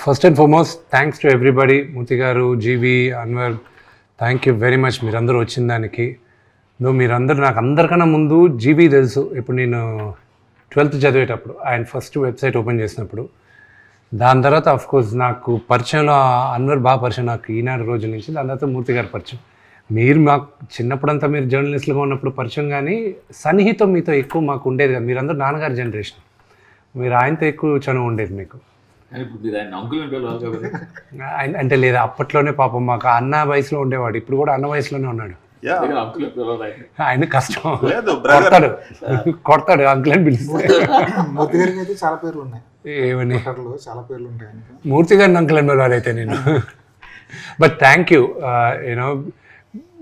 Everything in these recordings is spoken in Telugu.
First and foremost thanks to everybody, Murthy garu, GV, Anwar, thank you very much మీరందరూ వచ్చిన దానికి. మీరందరూ నాకు అందరికన్నా ముందు జీవి తెలుసు. ఇప్పుడు నేను 12th చదివేటప్పుడు ఆయన ఫస్ట్ వెబ్సైట్ ఓపెన్ చేసినప్పుడు, దాని తర్వాత అఫ్కోర్స్ నాకు పరిచయంలో అన్వర్ బాగా పరిచయం నాకు ఈనాడు రోజుల నుంచి. దాని తర్వాత మూర్తి గారు పరిచయం. మీరు మాకు చిన్నప్పుడంతా మీరు జర్నలిస్టులుగా ఉన్నప్పుడు పరిచయం, కానీ సన్నిహితం మీతో ఎక్కువ మాకు ఉండేది కదా. మీరందరూ నాన్నగారి జనరేషన్, మీరు ఆయనతో ఎక్కువ చనువు ఉండేది మీకు. ఆయన అంటే లేదా అప్పట్లోనే పాపం మాకు అన్న వయసులో ఉండేవాడు, ఇప్పుడు కూడా అన్న వయసులోనే ఉన్నాడు. ఆయన కష్టం, కొడతాడు అంకుల్ అని పిలుస్తాడు. చాలా పేర్లు ఉన్నాయి, ఏమని చాలా పేర్లు ఉంటాయి మూర్తి గారిని అంకుల్ అని పిలవాలి అయితే నేను. But thank you.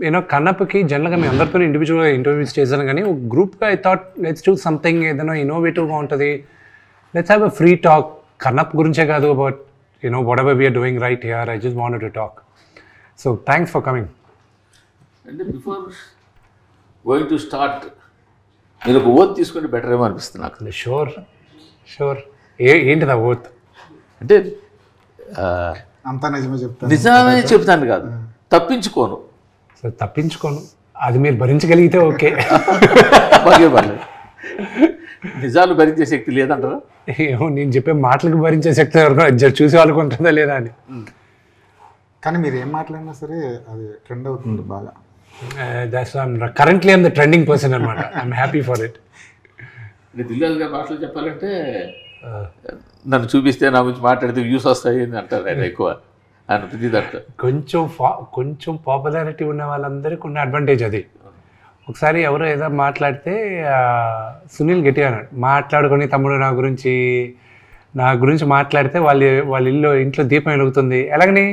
యూనో కన్నప్పకి జనరల్గా మేము అందరితో ఇండివిజువల్గా ఇంటర్వ్యూస్ చేశాను, కానీ ఒక గ్రూప్గా I thought let's do something ఏదైనా ఇన్నోవేటివ్గా ఉంటుంది, let's have a free talk. Kannappa గురించే కాదు, but you know whatever we're doing right here, I just wanted to talk. So thanks for coming. అంటే బిఫోర్ గోయింగ్ టు స్టార్ట్ మీరు ఒక ఓత్ తీసుకుంటే బెటర్ ఏమో అనిపిస్తుంది నాకు. Sure sure. ఏంటిది ఆ ఓత్? అంటే అంతా నిజమే చెప్తాను, నిజమే చెప్తాను కాదు, తప్పించుకోను. సో తప్పించుకోను, అది మీరు భరించగలిగితే ఓకే. బాగా పర్లేదు. నిజాలు భరించే శక్తి లేదంటారా? ఏమో నేను చెప్పే మాటలకు భరించే శక్తి చూసి వాళ్ళకు ఉంటుందా లేదా అని. కానీ మీరు ఏం మాట్లాడినా సరే అది ట్రెండ్ అవుతుంది బాగా. Currently I'm the trending person అనమాట. I'm happy for it. Dil Raju garu భాషలో చెప్పాలంటే నన్ను చూపిస్తే నా గురించి మాట్లాడితే వ్యూస్ వస్తాయి అని అంటారు ఆయన ఎక్కువ. ఆయన ప్రతి దాంట్లో కొంచెం పాపులారిటీ ఉన్న వాళ్ళందరికీ ఉన్న అడ్వాంటేజ్ అది. ఒకసారి ఎవరో ఏదో మాట్లాడితే సునీల్ గట్టిగా అన్నాడు, మాట్లాడుకొని తమ్ముడు నా గురించి మాట్లాడితే వాళ్ళ ఇంట్లో దీపం వెలుగుతుంది. ఎలాగని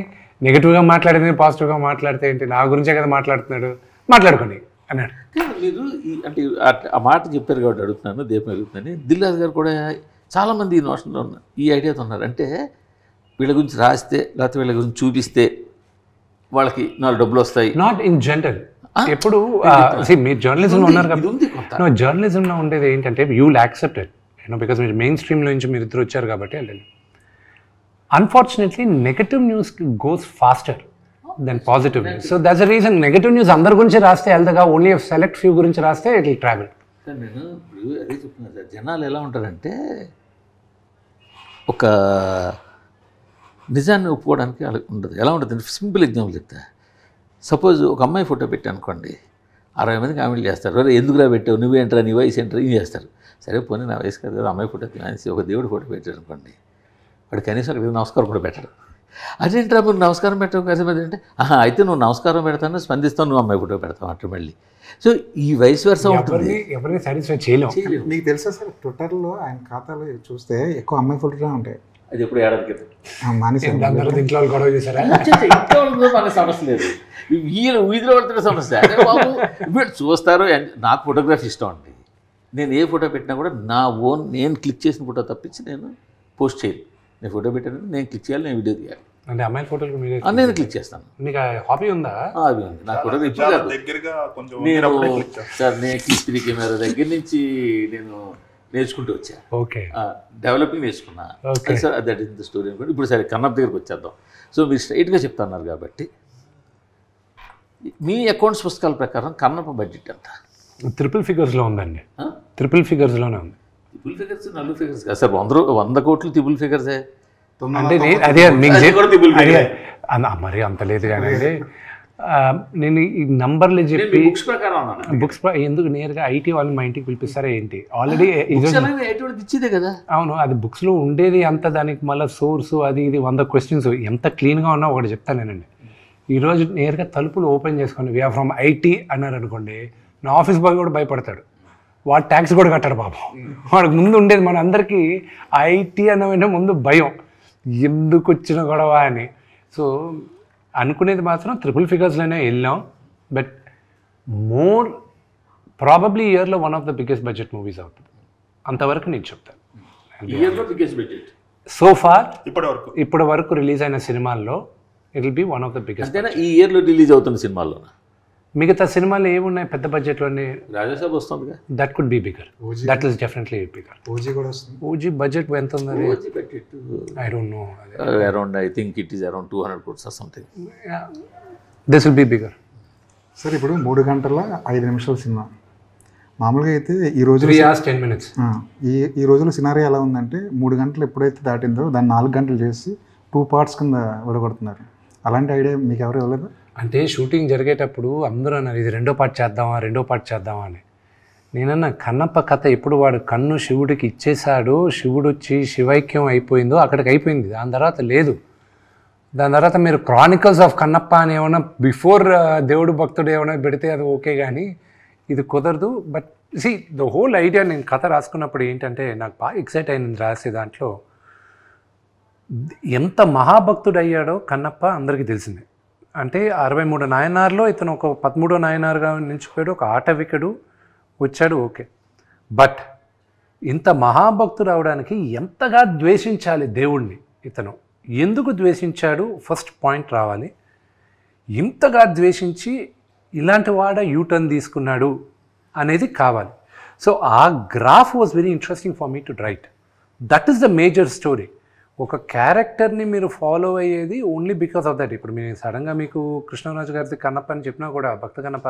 నెగిటివ్గా మాట్లాడితే పాజిటివ్గా మాట్లాడితే ఏంటి, నా గురించే కదా మాట్లాడుతున్నాడు, మాట్లాడుకోండి అన్నాడు. మీరు అంటే ఆ మాట చెప్పారు కాబట్టి అడుగుతున్నాను, దీపం వెలుగుతుందని. దిల్రాజు గారు కూడా చాలామంది ఈ నోషన్లో ఉన్నారు, ఈ ఐడియాతో ఉన్నారు. అంటే వీళ్ళ గురించి రాస్తే లేకపోతే వీళ్ళ గురించి చూపిస్తే వాళ్ళకి 4 డబ్బులు వస్తాయి. Not in general. ఎప్పుడు మీరు జర్నలిజంలో ఉన్నారు కాబట్టి, జర్నలిజంలో ఉండేది ఏంటంటే you will accept it, because మీరు మెయిన్ స్ట్రీమ్లో నుంచి మీరు ఇద్దరు వచ్చారు కాబట్టి. Unfortunately negative news goes faster then positive news. So that's the reason. Negative news అందరి గురించి రాస్తే వెళ్తగా, ఓన్లీ సెలెక్ట్ ఫ్యూ గురించి రాస్తే ఇట్ విల్ ట్రావెల్. సార్ నేను ఇప్పుడు అదే చెప్తున్నాను సార్, జనాలు ఎలా ఉంటారంటే ఒక నిజాన్ని ఒప్పుకోవడానికి వాళ్ళకి ఉండదు. ఎలా ఉంటుంది? సింపుల్ ఎగ్జాంపుల్ చెప్తా. సపోజ్ ఒక అమ్మాయి ఫోటో పెట్టి అనుకోండి, 60 మంది కామెంట్లు చేస్తారు, అరే ఎందుకురా పెట్టావు, నువ్వేంటరా, నీ వయసు ఏంటరా, ఇది చేస్తారు. సరే పోనీ నా వయసు కాదు కదా, అమ్మాయి ఫోటో తీసి ఒక దేవుడి ఫోటో పెట్టారు అనుకోండి, వాడు కనీసం అక్కడ నమస్కారం కూడా పెట్టడు. అదేంట్రా మీరు నమస్కారం పెట్టవు కదా అంటే, అయితే నువ్వు నమస్కారం పెడతాను, స్పందిస్తావు, నువ్వు అమ్మాయి ఫోటో పెడతావు అంటే మళ్ళీ. సో ఈ వయసు వరుస ఉంటుంది, ఎవరిని సాటిస్ఫై చేయలేము. మీకు తెలుసా సార్, ట్విట్టర్లో ఆయన ఖాతాలో చూస్తే ఎక్కువ అమ్మాయి ఫోటోనే ఉంటాయి. అది ఎప్పుడు ఏడాది క్రితం ఇంట్లో గొడవ చేశారా? ఇంట్లో మన సమస్య లేదు, వీధిలో పడుతున్న సమస్య. అదే బాబు వీళ్ళు చూస్తారు. నాకు ఫోటోగ్రఫీ ఇష్టం అండి. నేను ఏ ఫోటో పెట్టినా కూడా నా ఓన్ నేను క్లిక్ చేసిన ఫోటో తప్పించి నేను పోస్ట్ చేయను. నేను ఫోటో పెట్టాను, నేను క్లిక్ చేయాలి, నేను వీడియో తీయాలి. అంటే అమ్మాయిల ఫోటోలు నేను క్లిక్ చేస్తాను. మీకు హాబీ ఉందా? అది ఉంది. నా ఫోటో నేను సార్ నేను క్లిక్ కెమెరా దగ్గర నుంచి నేను నేర్చుకుంటూ వచ్చా. ఓకే, డెవలపింగ్ నేర్చుకున్నా sir. That is the story అనుకోండి. ఇప్పుడు సరే కన్నప్ప దగ్గరికి వచ్చేద్దాం. సో మీరు స్ట్రైట్గా చెప్తున్నారు కాబట్టి, మీ అకౌంట్స్ పుస్తకాల ప్రకారం కన్నప్ప బడ్జెట్ ఎంత? ట్రిపుల్ ఫిగర్స్లో ఉందండి. ట్రిపుల్ ఫిగర్స్లోనే ఉంది. ట్రిపుల్ ఫిగర్స్, 4 ఫిగర్స్ కాదు సార్. 100 కోట్లు ట్రిపుల్ ఫిగర్సే. అంటే అదే మరి అంత లేదు కానీ అండి. నేను ఈ నంబర్లు చెప్పి బుక్స్ ఎందుకు నేరుగా ఐటీ వాళ్ళు మా ఇంటికి పిలిపిస్తారా ఏంటి? ఆల్రెడీ ఇచ్చేదే కదా. అవును, అది బుక్స్లో ఉండేది అంత, దానికి మళ్ళీ సోర్సు అది ఇది 100 క్వశ్చన్స్. ఎంత క్లీన్గా ఉన్నా ఒకటి చెప్తాను నేనండి. ఈరోజు నేరుగా తలుపులు ఓపెన్ చేసుకోండి, వీఆర్ ఫ్రమ్ ఐటీ అన్నారు అనుకోండి, నా ఆఫీస్ బాయ్ కూడా భయపడతాడు. వాడు ట్యాక్స్ కూడా కట్టాడు పాపం. వాడికి ముందు ఉండేది మన అందరికీ ఐటీ అన్న ముందు భయం, ఎందుకు వచ్చిన గొడవ అని. సో అనుకునేది మాత్రం ట్రిపుల్ ఫిగర్స్లోనే వెళ్ళాం. బట్ మోర్ ప్రాబబ్లీ ఇయర్లో one of the biggest budget movies అవుతుంది. అంతవరకు నేను చెప్తాను. సో ఫార్ ఇప్పటి వరకు రిలీజ్ అయిన సినిమాల్లో it will be one of the biggest. ఈ ఇయర్లో రిలీజ్ అవుతున్న సినిమాల్లో మిగతా సినిమాలు ఏమున్నాయి పెద్ద బడ్జెట్లోనే? రాజాసాబ్ వస్తుందిగా, that could be bigger, that is definitely bigger. OG కూడా వస్తుంది. ఓజీ బడ్జెట్ ఎంత ఉంది? I don't know. Around I think it is around 200 crores or something. This will be bigger. Sir ఇప్పుడు 3 గంటల 5 నిమిషాల సినిమా మామూలుగా అయితే ఈ రోజు 3 hours 10 minutes. ఈ రోజులో సినారియో ఎలా ఉందంటే 3 గంటలు ఎప్పుడైతే దాటిందో దాన్ని 4 గంటలు చేసి 2 parts కింద విడగొడుతున్నారు. అలాంటి ఐడియా మీకు ఎవరు ఇవ్వలేదు? అంటే షూటింగ్ జరిగేటప్పుడు అందరూ అన్నారు ఇది 2వ పార్ట్ చేద్దామా అని. నేనన్నా కన్నప్ప కథ ఎప్పుడు వాడు కన్ను శివుడికి ఇచ్చేశాడు, శివుడు వచ్చి శివైక్యం అయిపోయిందో అక్కడికి అయిపోయింది. దాని తర్వాత లేదు. దాని తర్వాత మీరు క్రానికల్స్ ఆఫ్ కన్నప్ప అని ఏమైనా బిఫోర్ దేవుడు భక్తుడు ఏమైనా పెడితే అది ఓకే, కానీ ఇది కుదరదు. But see the whole idea, నేను కథ రాసుకున్నప్పుడు ఏంటంటే నాకు బాగా ఎక్సైట్ అయింది రాసే దాంట్లో. ఎంత మహాభక్తుడు అయ్యాడో కన్నప్ప అందరికీ తెలిసిందే. అంటే 63 నాయనార్లో ఇతను ఒక 13వ నాయనార్గా నిలిచిపోయాడు, ఒక ఆటవికుడు వచ్చాడు, ఓకే. బట్ ఇంత మహాభక్తుడు అవడానికి ఎంతగా ద్వేషించాలి దేవుణ్ణి ఇతను, ఎందుకు ద్వేషించాడు ఫస్ట్ పాయింట్ రావాలి. ఇంతగా ద్వేషించి ఇలాంటి వాడ యూటర్న్ తీసుకున్నాడు అనేది కావాలి. సో ఆ graph was very interesting for me to right. That is the major story. ఒక క్యారెక్టర్ని మీరు ఫాలో అయ్యేది ఓన్లీ బికాస్ ఆఫ్ దట్. ఇప్పుడు మీరు సడన్గా మీకు కృష్ణరాజు గారిది కన్నప్ప అని చెప్పినా కూడా, భక్త కన్నప్ప,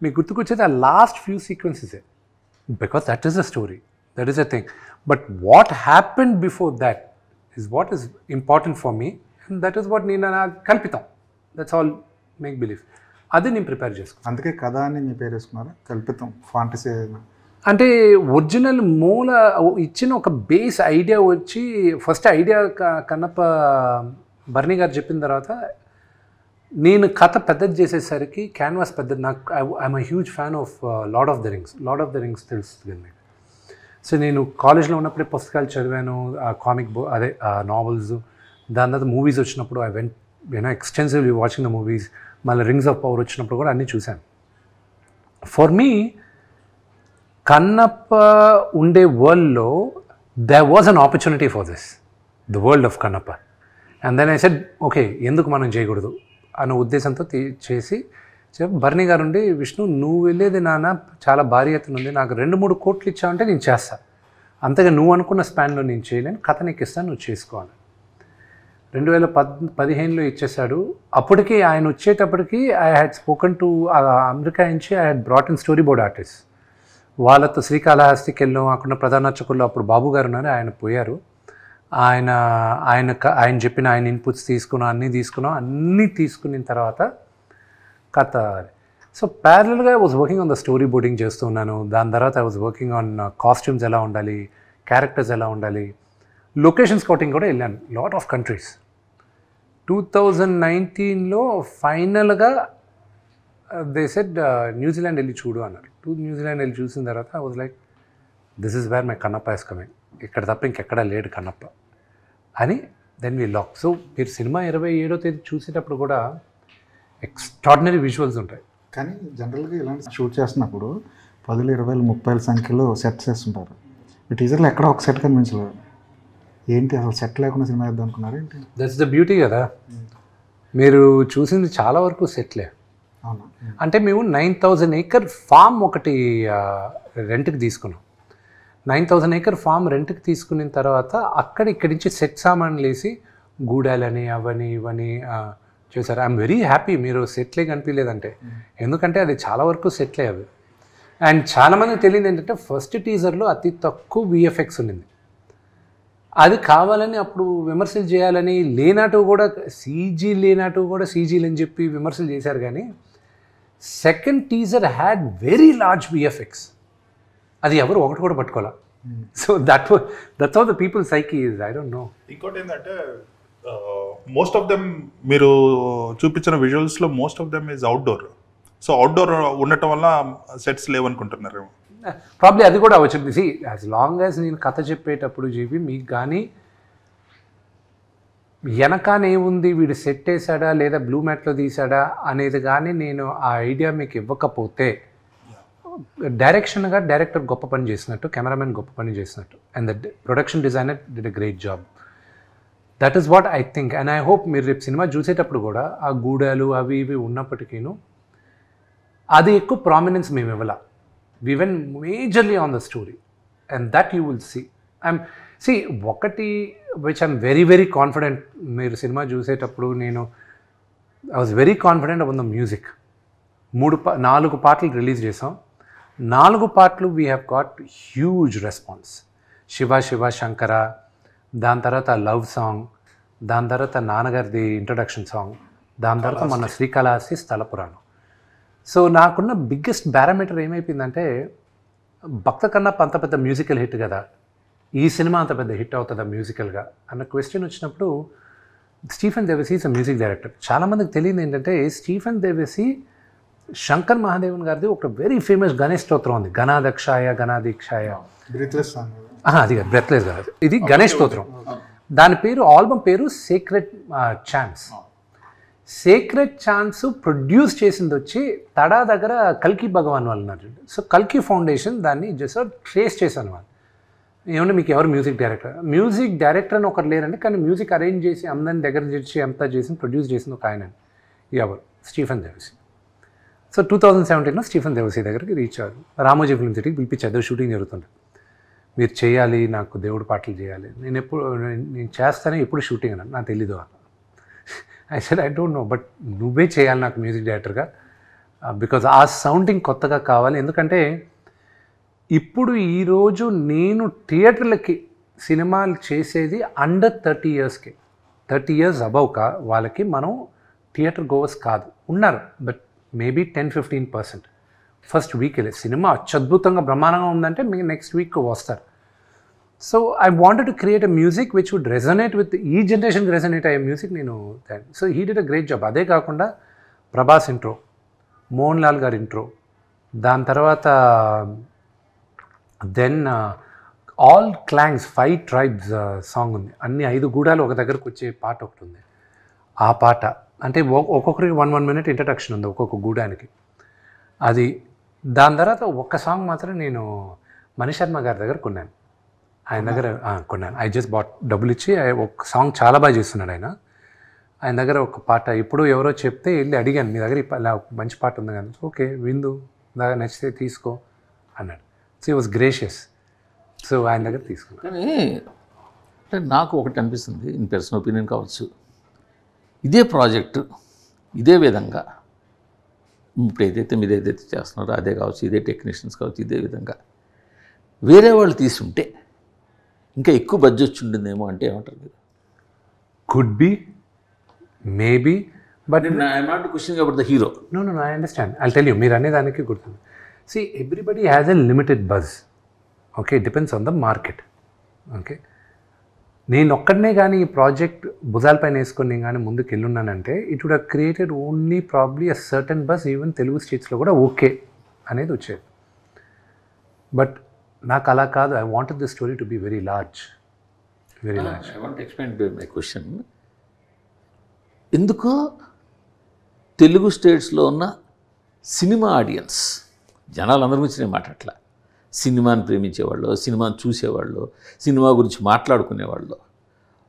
మీకు గుర్తుకొచ్చేది ఆ లాస్ట్ ఫ్యూ సీక్వెన్సెసే, because that is the story, that is the thing. But what happened before that is what is important for me, and that is what నేను కల్పితం, దట్స్ ఆల్ మేక్ బిలీవ్. అది నేను ప్రిపేర్ చేసుకున్నాను. అందుకే కథ అని మీ పేరు వేసుకున్నారా? కల్పితం, ఫాంటసీ అంటే ఒరిజినల్ మూల ఇచ్చిన ఒక బేస్ ఐడియా వచ్చి, ఫస్ట్ ఐడియా కన్నప్ప బర్నీ గారు చెప్పిన తర్వాత నేను కథ పెద్దది చేసేసరికి క్యాన్వాస్ పెద్దది. నాకు I'm a huge fan of lord of the rings తెలుస్తుంది మీకు. సో నేను కాలేజ్లో ఉన్నప్పుడే పుస్తకాలు చదివాను, కామిక్ అదే నావెల్స్. దాని తర్వాత మూవీస్ వచ్చినప్పుడు I went extensively watching the movies. మళ్ళీ రింగ్స్ ఆఫ్ పవర్ వచ్చినప్పుడు కూడా అన్నీ చూశాను. ఫర్ మీ కన్నప్ప ఉండే వరల్డ్లో there was an opportunity for this, the world of Kannappa. And then I said okay, ఎందుకు మనం చేయకూడదు అన్న ఉద్దేశంతో చేసి బర్నీ గారు ఉండి, విష్ణు నువ్వు వెళ్ళేది నాన్న చాలా భారీ ఎత్తున ఉంది, నాకు 2-3 కోట్లు ఇచ్చావంటే నేను చేస్తాను, అంతగా నువ్వు అనుకున్న స్పాన్లో నేను చేయలేను, కథ నీకు ఇస్తాను, నువ్వు చేసుకోవాలి. 2015లో ఇచ్చేశాడు. అప్పటికి ఆయన వచ్చేటప్పటికి I had spoken to America నుంచి I had brought in story board artist. వాళ్ళతో శ్రీకాళహస్తికి వెళ్ళాం. అక్కడ ప్రధాన అర్చకుల్లో అప్పుడు బాబు గారు ఉన్నారు, ఆయన పోయారు. ఆయన చెప్పిన ఆయన ఇన్పుట్స్ తీసుకున్నాం, అన్నీ తీసుకున్న తర్వాత కథ. సో ప్యారల్గా I was working on the story boarding చేస్తున్నాను. దాని తర్వాత I was working on costumes ఎలా ఉండాలి, క్యారెక్టర్స్ ఎలా ఉండాలి, లొకేషన్ స్కౌటింగ్ కూడా వెళ్ళాను లాట్ ఆఫ్ కంట్రీస్. 2019లో ఫైనల్గా దే సెడ్ న్యూజిలాండ్ వెళ్ళి చూడు అన్నారు. న్యూజిలాండ్ వెళ్ళి చూసిన తర్వాత I was like this is where my Kannappa is coming, ఇక్కడ తప్ప ఇంకెక్కడా లేడు కన్నప్ప అని. Then we lock. సో మీరు సినిమా 27వ తేదీ చూసేటప్పుడు కూడా ఎక్స్ట్రాడినరీ విజువల్స్ ఉంటాయి. కానీ జనరల్గా ఇలాంటి షూట్ చేస్తున్నప్పుడు 10, 20, 30 సంఖ్యలో సెట్స్ వేస్తుంటారు. ఈ టీజర్లో ఎక్కడ ఒక సెట్ కనిపించలేదు. ఏంటి అసలు సెట్ లేకుండా సినిమా వేద్దాం అనుకున్నారు ఏంటి? దట్స్ ద బ్యూటీ కదా. మీరు చూసింది చాలా వరకు సెట్లే. అవునా? అంటే మేము 9,000 acre ఫామ్ ఒకటి రెంట్కి తీసుకున్నాం. 9,000 acre ఫామ్ రెంట్కి తీసుకున్న తర్వాత ఇక్కడి నుంచి సెట్ సామాన్లు వేసి గూడాలని అవని ఇవని చేశారు. ఐఎమ్ వెరీ హ్యాపీ మీరు సెట్లే కనిపించలేదంటే, ఎందుకంటే అది చాలా వరకు సెట్లే అవి. అండ్ చాలామందికి తెలియదు ఏంటంటే ఫస్ట్ టీజర్లో అతి తక్కువ విఎఫ్ఎక్స్ ఉండింది. అది కావాలని అప్పుడు విమర్శలు చేయాలని లేనట్టు కూడా సీజీలు అని చెప్పి విమర్శలు చేశారు. కానీ second teaser had very large VFX. అది ఎవరు ఒకటి కూడా పట్టుకోవాలి. So that's how the people psyche is. I don't know. ఇంకోటి ఏంటంటే మోస్ట్ ఆఫ్ దెమ్ మీరు చూపించిన విజువల్స్లో most of them is outdoor. So outdoor ఉండటం వల్ల సెట్స్ లేవనుకుంటున్నారు. ప్రాబ్లీ అది కూడా వచ్చింది. సి యాజ్ లాంగ్ యాజ్ నేను కథ చెప్పేటప్పుడు జీవి మీకు కానీ వెనకానేముంది, వీడు సెట్ వేసాడా లేదా బ్లూ మ్యాట్లో తీసాడా అనేది కానీ నేను ఆ ఐడియా మీకు ఇవ్వకపోతే, డైరెక్టర్ గొప్ప పని చేసినట్టు, కెమెరామెన్ గొప్ప పని చేసినట్టు, and the production designer did a great job. That is what I think. And I hope మీరు రేపు సినిమా చూసేటప్పుడు కూడా ఆ గూడాలు అవి ఇవి ఉన్నప్పటికీను అది ఎక్కువ ప్రామినెన్స్ మేము ఇవ్వాల. We when majorly on the story and that you will see. ఒకటి which I'm very very confident, మీరు సినిమా చూసేటప్పుడు I was very confident about the music. 4 పాటలు రిలీజ్ చేసాం. 4 పాటలు we have got huge response. Shiva Shiva Shankara, దాని తర్వాత లవ్ సాంగ్, దాని తర్వాత నాన్నగారిది ఇంట్రడక్షన్ సాంగ్, దాని తర్వాత మన శ్రీకాళహస్తి స్థల పురాణం. సో నాకున్న బిగ్గెస్ట్ పారామీటర్ ఏమైపోయిందంటే, భక్త కన్నా అంత పెద్ద మ్యూజికల్ హిట్ కదా, ఈ సినిమా అంత పెద్ద హిట్ అవుతుందా మ్యూజికల్గా అన్న క్వశ్చన్ వచ్చినప్పుడు, Stephen Devassy is a music director. చాలామందికి తెలియదు ఏంటంటే, స్టీఫెన్ దేవసి శంకర్ మహాదేవన్ గారిది ఒక వెరీ ఫేమస్ గణేష్ స్తోత్రం ఉంది, గణాదక్షాయ గణాదీక్షాయ. అది కాదు, బ్రెత్లెస్ కాదు, ఇది గణేష్ స్తోత్రం. దాని పేరు, ఆల్బమ్ పేరు sacred chance. Sacred chance produce చేసింది వచ్చి తడా దగ్గర కల్కి భగవాన్ వాళ్ళు ఉన్నారు. సో కల్కి ఫౌండేషన్ దాన్ని జస్ట్ ట్రేస్ చేశాను వాళ్ళు. ఏమంటే మీకు ఎవరు మ్యూజిక్ డైరెక్టర్ అని ఒకరు లేరండి, కానీ మ్యూజిక్ అరేంజ్ చేసి అందరిని దగ్గర చేసి అంతా చేసి ప్రొడ్యూస్ చేసింది ఒక ఆయన. ఎవరు? స్టీఫెన్ దేవసి. సో 2017లో స్టీఫెన్ దేవసి దగ్గరికి రీచ్ అయ్యారు. రామోజీ ఫిల్మ్ సిటీకి పిలిపించారు, షూటింగ్ జరుగుతుంది. మీరు చేయాలి, నాకు దేవుడి పాటలు చేయాలి. నేను చేస్తానే, ఎప్పుడు షూటింగ్ అన్నాను, నాకు తెలీదు. I said I don't no, but నువ్వే చేయాలి నాకు మ్యూజిక్ డైరెక్టర్గా, బికాజ్ ఆ సౌండింగ్ కొత్తగా కావాలి. ఎందుకంటే ఇప్పుడు ఈరోజు నేను థియేటర్లకి సినిమాలు చేసేది అండర్ 30 yearsకి, 30 years అబవ్ వాళ్ళకి మనం థియేటర్ గోవర్స్ కాదు, ఉన్నారు, బట్ మేబీ 10-15%. ఫస్ట్ వీక్ వెళ్ళి సినిమా అత్యద్భుతంగా బ్రహ్మాండంగా ఉందంటే మీకు నెక్స్ట్ వీక్ వస్తారు. So I wanted to create a music which would resonate with ఈ జనరేషన్కి రెజనేట్ అయ్యే మ్యూజిక్ నేను. So he did a great job. అదే కాకుండా ప్రభాస్ ఇంట్రో, మోహన్ లాల్ గారి ఇంట్రో, దాని తర్వాత దెన్ ఆల్ క్లాంగ్స్ 5 tribes సాంగ్ ఉంది. అన్ని 5 గూడాలు ఒక దగ్గరకు వచ్చే పాట ఒకటి ఉంది. ఆ పాట అంటే ఒక్కొక్కరికి 1 minute ఇంట్రడక్షన్ ఉంది ఒక్కొక్క గూడానికి. అది దాని తర్వాత ఒక్క సాంగ్ మాత్రం నేను మణిశర్మ గారి దగ్గర కొన్నాను, ఆయన దగ్గర కొన్నాను. ఐ జస్ట్ బాట్, డబ్బులు ఇచ్చి. ఒక సాంగ్ చాలా బాగా చేస్తున్నాడు ఆయన. ఆయన దగ్గర ఒక పాట ఇప్పుడు ఎవరో చెప్తే వెళ్ళి అడిగాను, మీ దగ్గర ఇలా మంచి పాట ఉంది కదా, ఓకే విందు, దాకా నచ్చితే తీసుకో అన్నాడు. So he was gracious. So ఆయన దగ్గర తీసుకున్నాను. కానీ అంటే నాకు ఒకటి అనిపిస్తుంది, ఇన్ పర్సనల్ ఒపీనియన్ కావచ్చు, ఇదే ప్రాజెక్టు ఇదే విధంగా ఇప్పుడు ఏదైతే మీరు ఏదైతే చేస్తున్నారో అదే కావచ్చు, ఇదే టెక్నీషియన్స్ కావచ్చు, ఇదే విధంగా వేరే వాళ్ళు తీసుంటే ఇంకా ఎక్కువ బడ్జెట్ వచ్చి ఉంటుందేమో అంటే ఏమంటారు మీరు? Could be, maybe, but I'm not questioning about the hero. No, I understand. I'll tell you, మీరు అనేదానికి గుర్తుంది. See, everybody has a limited buzz. Okay, it depends on the market. Okay, నేను ఒక్కడనే కానీ ఈ ప్రాజెక్ట్ భుజాలపైన వేసుకొని నేను కానీ ముందుకు వెళ్ళున్నానంటే it would have created only probably a certain buzz, even Telugu స్టేట్స్లో కూడా ఓకే అనేది వచ్చేది. బట్ నాకు అలా కాదు. I wanted the story to be very large. I want explain my question. ఎందుకో తెలుగు స్టేట్స్లో ఉన్న సినిమా ఆడియన్స్, జనాలందరి గురించి నేను మాట్లాడట్లా, సినిమాని ప్రేమించేవాళ్ళు, సినిమాని చూసేవాళ్ళు, సినిమా గురించి మాట్లాడుకునేవాళ్ళు,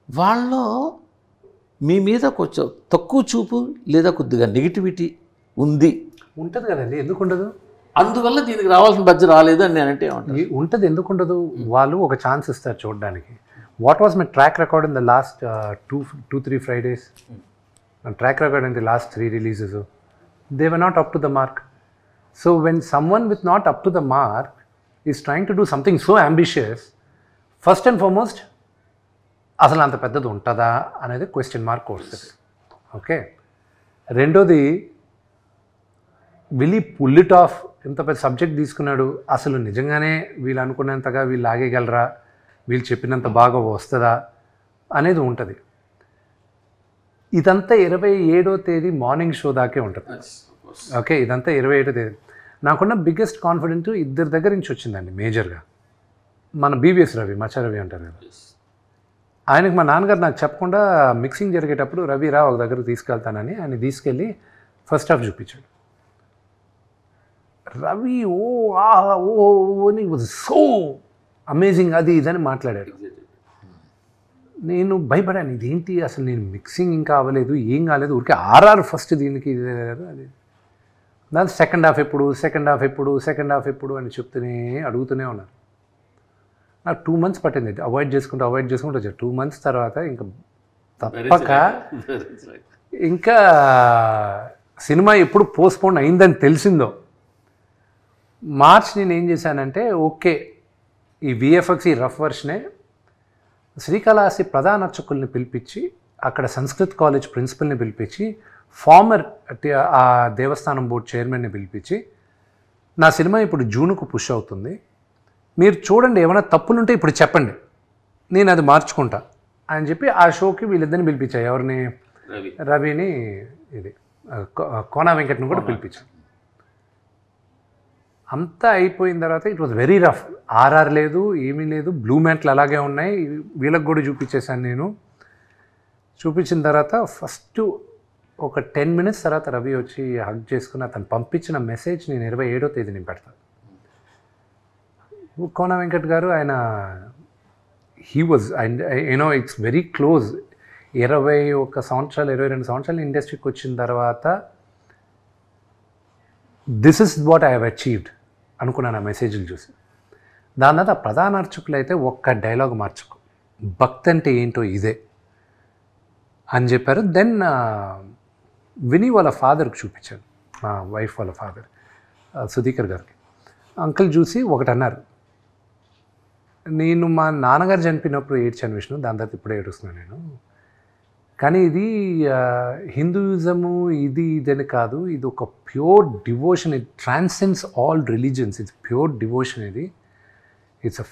వాళ్ళు మీ మీద కొంచెం తక్కువ చూపు లేదా కొద్దిగా నెగిటివిటీ ఉంటుంది కదండి, ఎందుకు ఉండదు? అందువల్ల దీనికి రావాల్సిన బడ్జెట్ రాలేదు అని నేనంటే ఉంటుంది. ఎందుకు ఉండదు? వాళ్ళు ఒక ఛాన్స్ ఇస్తారు చూడడానికి. What was my track record in the last 2-3 Fridays? Track record in the last 3 releases, they were not up to the mark. So when someone with not up to the mark is trying to do something so ambitious, first and foremost అసలు అంత పెద్దది ఉంటుందా అనేది క్వశ్చన్ మార్క్ వస్తుంది. ఓకే, రెండోది will he pull it off? ఇంత పెద్ద సబ్జెక్ట్ తీసుకున్నాడు, అసలు నిజంగానే వీళ్ళు అనుకున్నంతగా వీళ్ళు ఆగేయగలరా, వీళ్ళు చెప్పినంత బాగా వస్తుందా అనేది ఉంటుంది. ఇదంతా 27వ తేదీ మార్నింగ్ షో దాకే ఉంటుంది. ఓకే, ఇదంతా 27వ తేదీ. నాకున్న బిగ్గెస్ట్ కాన్ఫిడెంట్ ఇద్దరి దగ్గర నుంచి వచ్చిందండి మేజర్గా. మన బీవీఎస్ రవి, మచ్చా రవి అంటారు కదా, ఆయనకు మా నాన్నగారు నాకు చెప్పకుండా మిక్సింగ్ జరిగేటప్పుడు రవి రా ఒక దగ్గర తీసుకెళ్తానని ఆయన తీసుకెళ్ళి ఫస్ట్ హాఫ్ చూపించాడు. రవి అని వాజ్ సో అమేజింగ్, అది ఇదని మాట్లాడాడు. నేను భయపడాను, ఇదేంటి అసలు, నేను మిక్సింగ్ ఇంకా అవ్వలేదు, ఏం కాలేదు, ఊరికే ఆర్ఆర్ ఫస్ట్ దీనికి అది. దాని సెకండ్ హాఫ్ ఎప్పుడు అని అడుగుతూనే ఉన్నారు. నాకు 2 months పట్టింది అవాయిడ్ చేసుకుంటూ వచ్చాను. 2 months తర్వాత ఇంకా తప్పక ఇంకా సినిమా ఎప్పుడు పోస్ట్పోన్ అయిందని తెలిసిందో మార్చ్ నేను ఏం చేశానంటే ఓకే ఈ విఎఫ్ఎక్స్ ఈ రఫ్ వర్షనే శ్రీకాళహస్తి ప్రధాన అర్చకుల్ని పిలిపించి అక్కడ సంస్కృత్ కాలేజ్ ప్రిన్సిపల్ని పిలిపించి ఫార్మర్ ఆ దేవస్థానం బోర్డు చైర్మన్ని పిలిపించి నా సినిమా ఇప్పుడు జూన్కు పుష్ అవుతుంది, మీరు చూడండి ఏమైనా తప్పులుంటే ఇప్పుడు చెప్పండి, నేను అది మార్చుకుంటా అని చెప్పి ఆ షోకి వీళ్ళిద్దరిని పిలిపించాయి. ఎవరిని? రవిని, ఇది కోనా వెంకట్ని కూడా పిలిపించాను. అంతా అయిపోయిన తర్వాత it was very rough. RR లేదు, ఏమీ లేదు, బ్లూ మ్యాట్లు అలాగే ఉన్నాయి. వీళ్ళకి కూడా చూపించేశాను నేను. చూపించిన తర్వాత ఫస్ట్ ఒక 10 minutes తర్వాత రవి వచ్చి హగ్ చేసుకుని అతను పంపించిన మెసేజ్ నేను 27వ తేదీని పెడతాను. కోన వెంకట్ గారు ఆయన he was you know it's very close. 21 సంవత్సరాలు 22 సంవత్సరాలు ఇండస్ట్రీకి వచ్చిన తర్వాత this is what I have achieved అనుకున్నాను ఆ మెసేజ్లు చూసి. దాని తర్వాత ప్రధాన అర్చకులు అయితే ఒక్క డైలాగ్ మార్చుకో, భక్తి అంటే ఏంటో ఇదే అని చెప్పారు. దెన్ విని వాళ్ళ ఫాదర్కి చూపించాను, మా వైఫ్ వాళ్ళ ఫాదర్ సుధీకర్ గారికి. అంకుల్ చూసి ఒకటి అన్నారు, నేను మా నాన్నగారు చనిపోయినప్పుడు ఏడ్చాను విష్ణు, దాని తర్వాత ఇప్పుడే ఏడుస్తున్నాను నేను, కానీ ఇది హిందూయిజము ఇదని కాదు, ఇది ఒక pure devotion, it transcends all religions, it's pure devotion, ఇది ఇట్స్ అ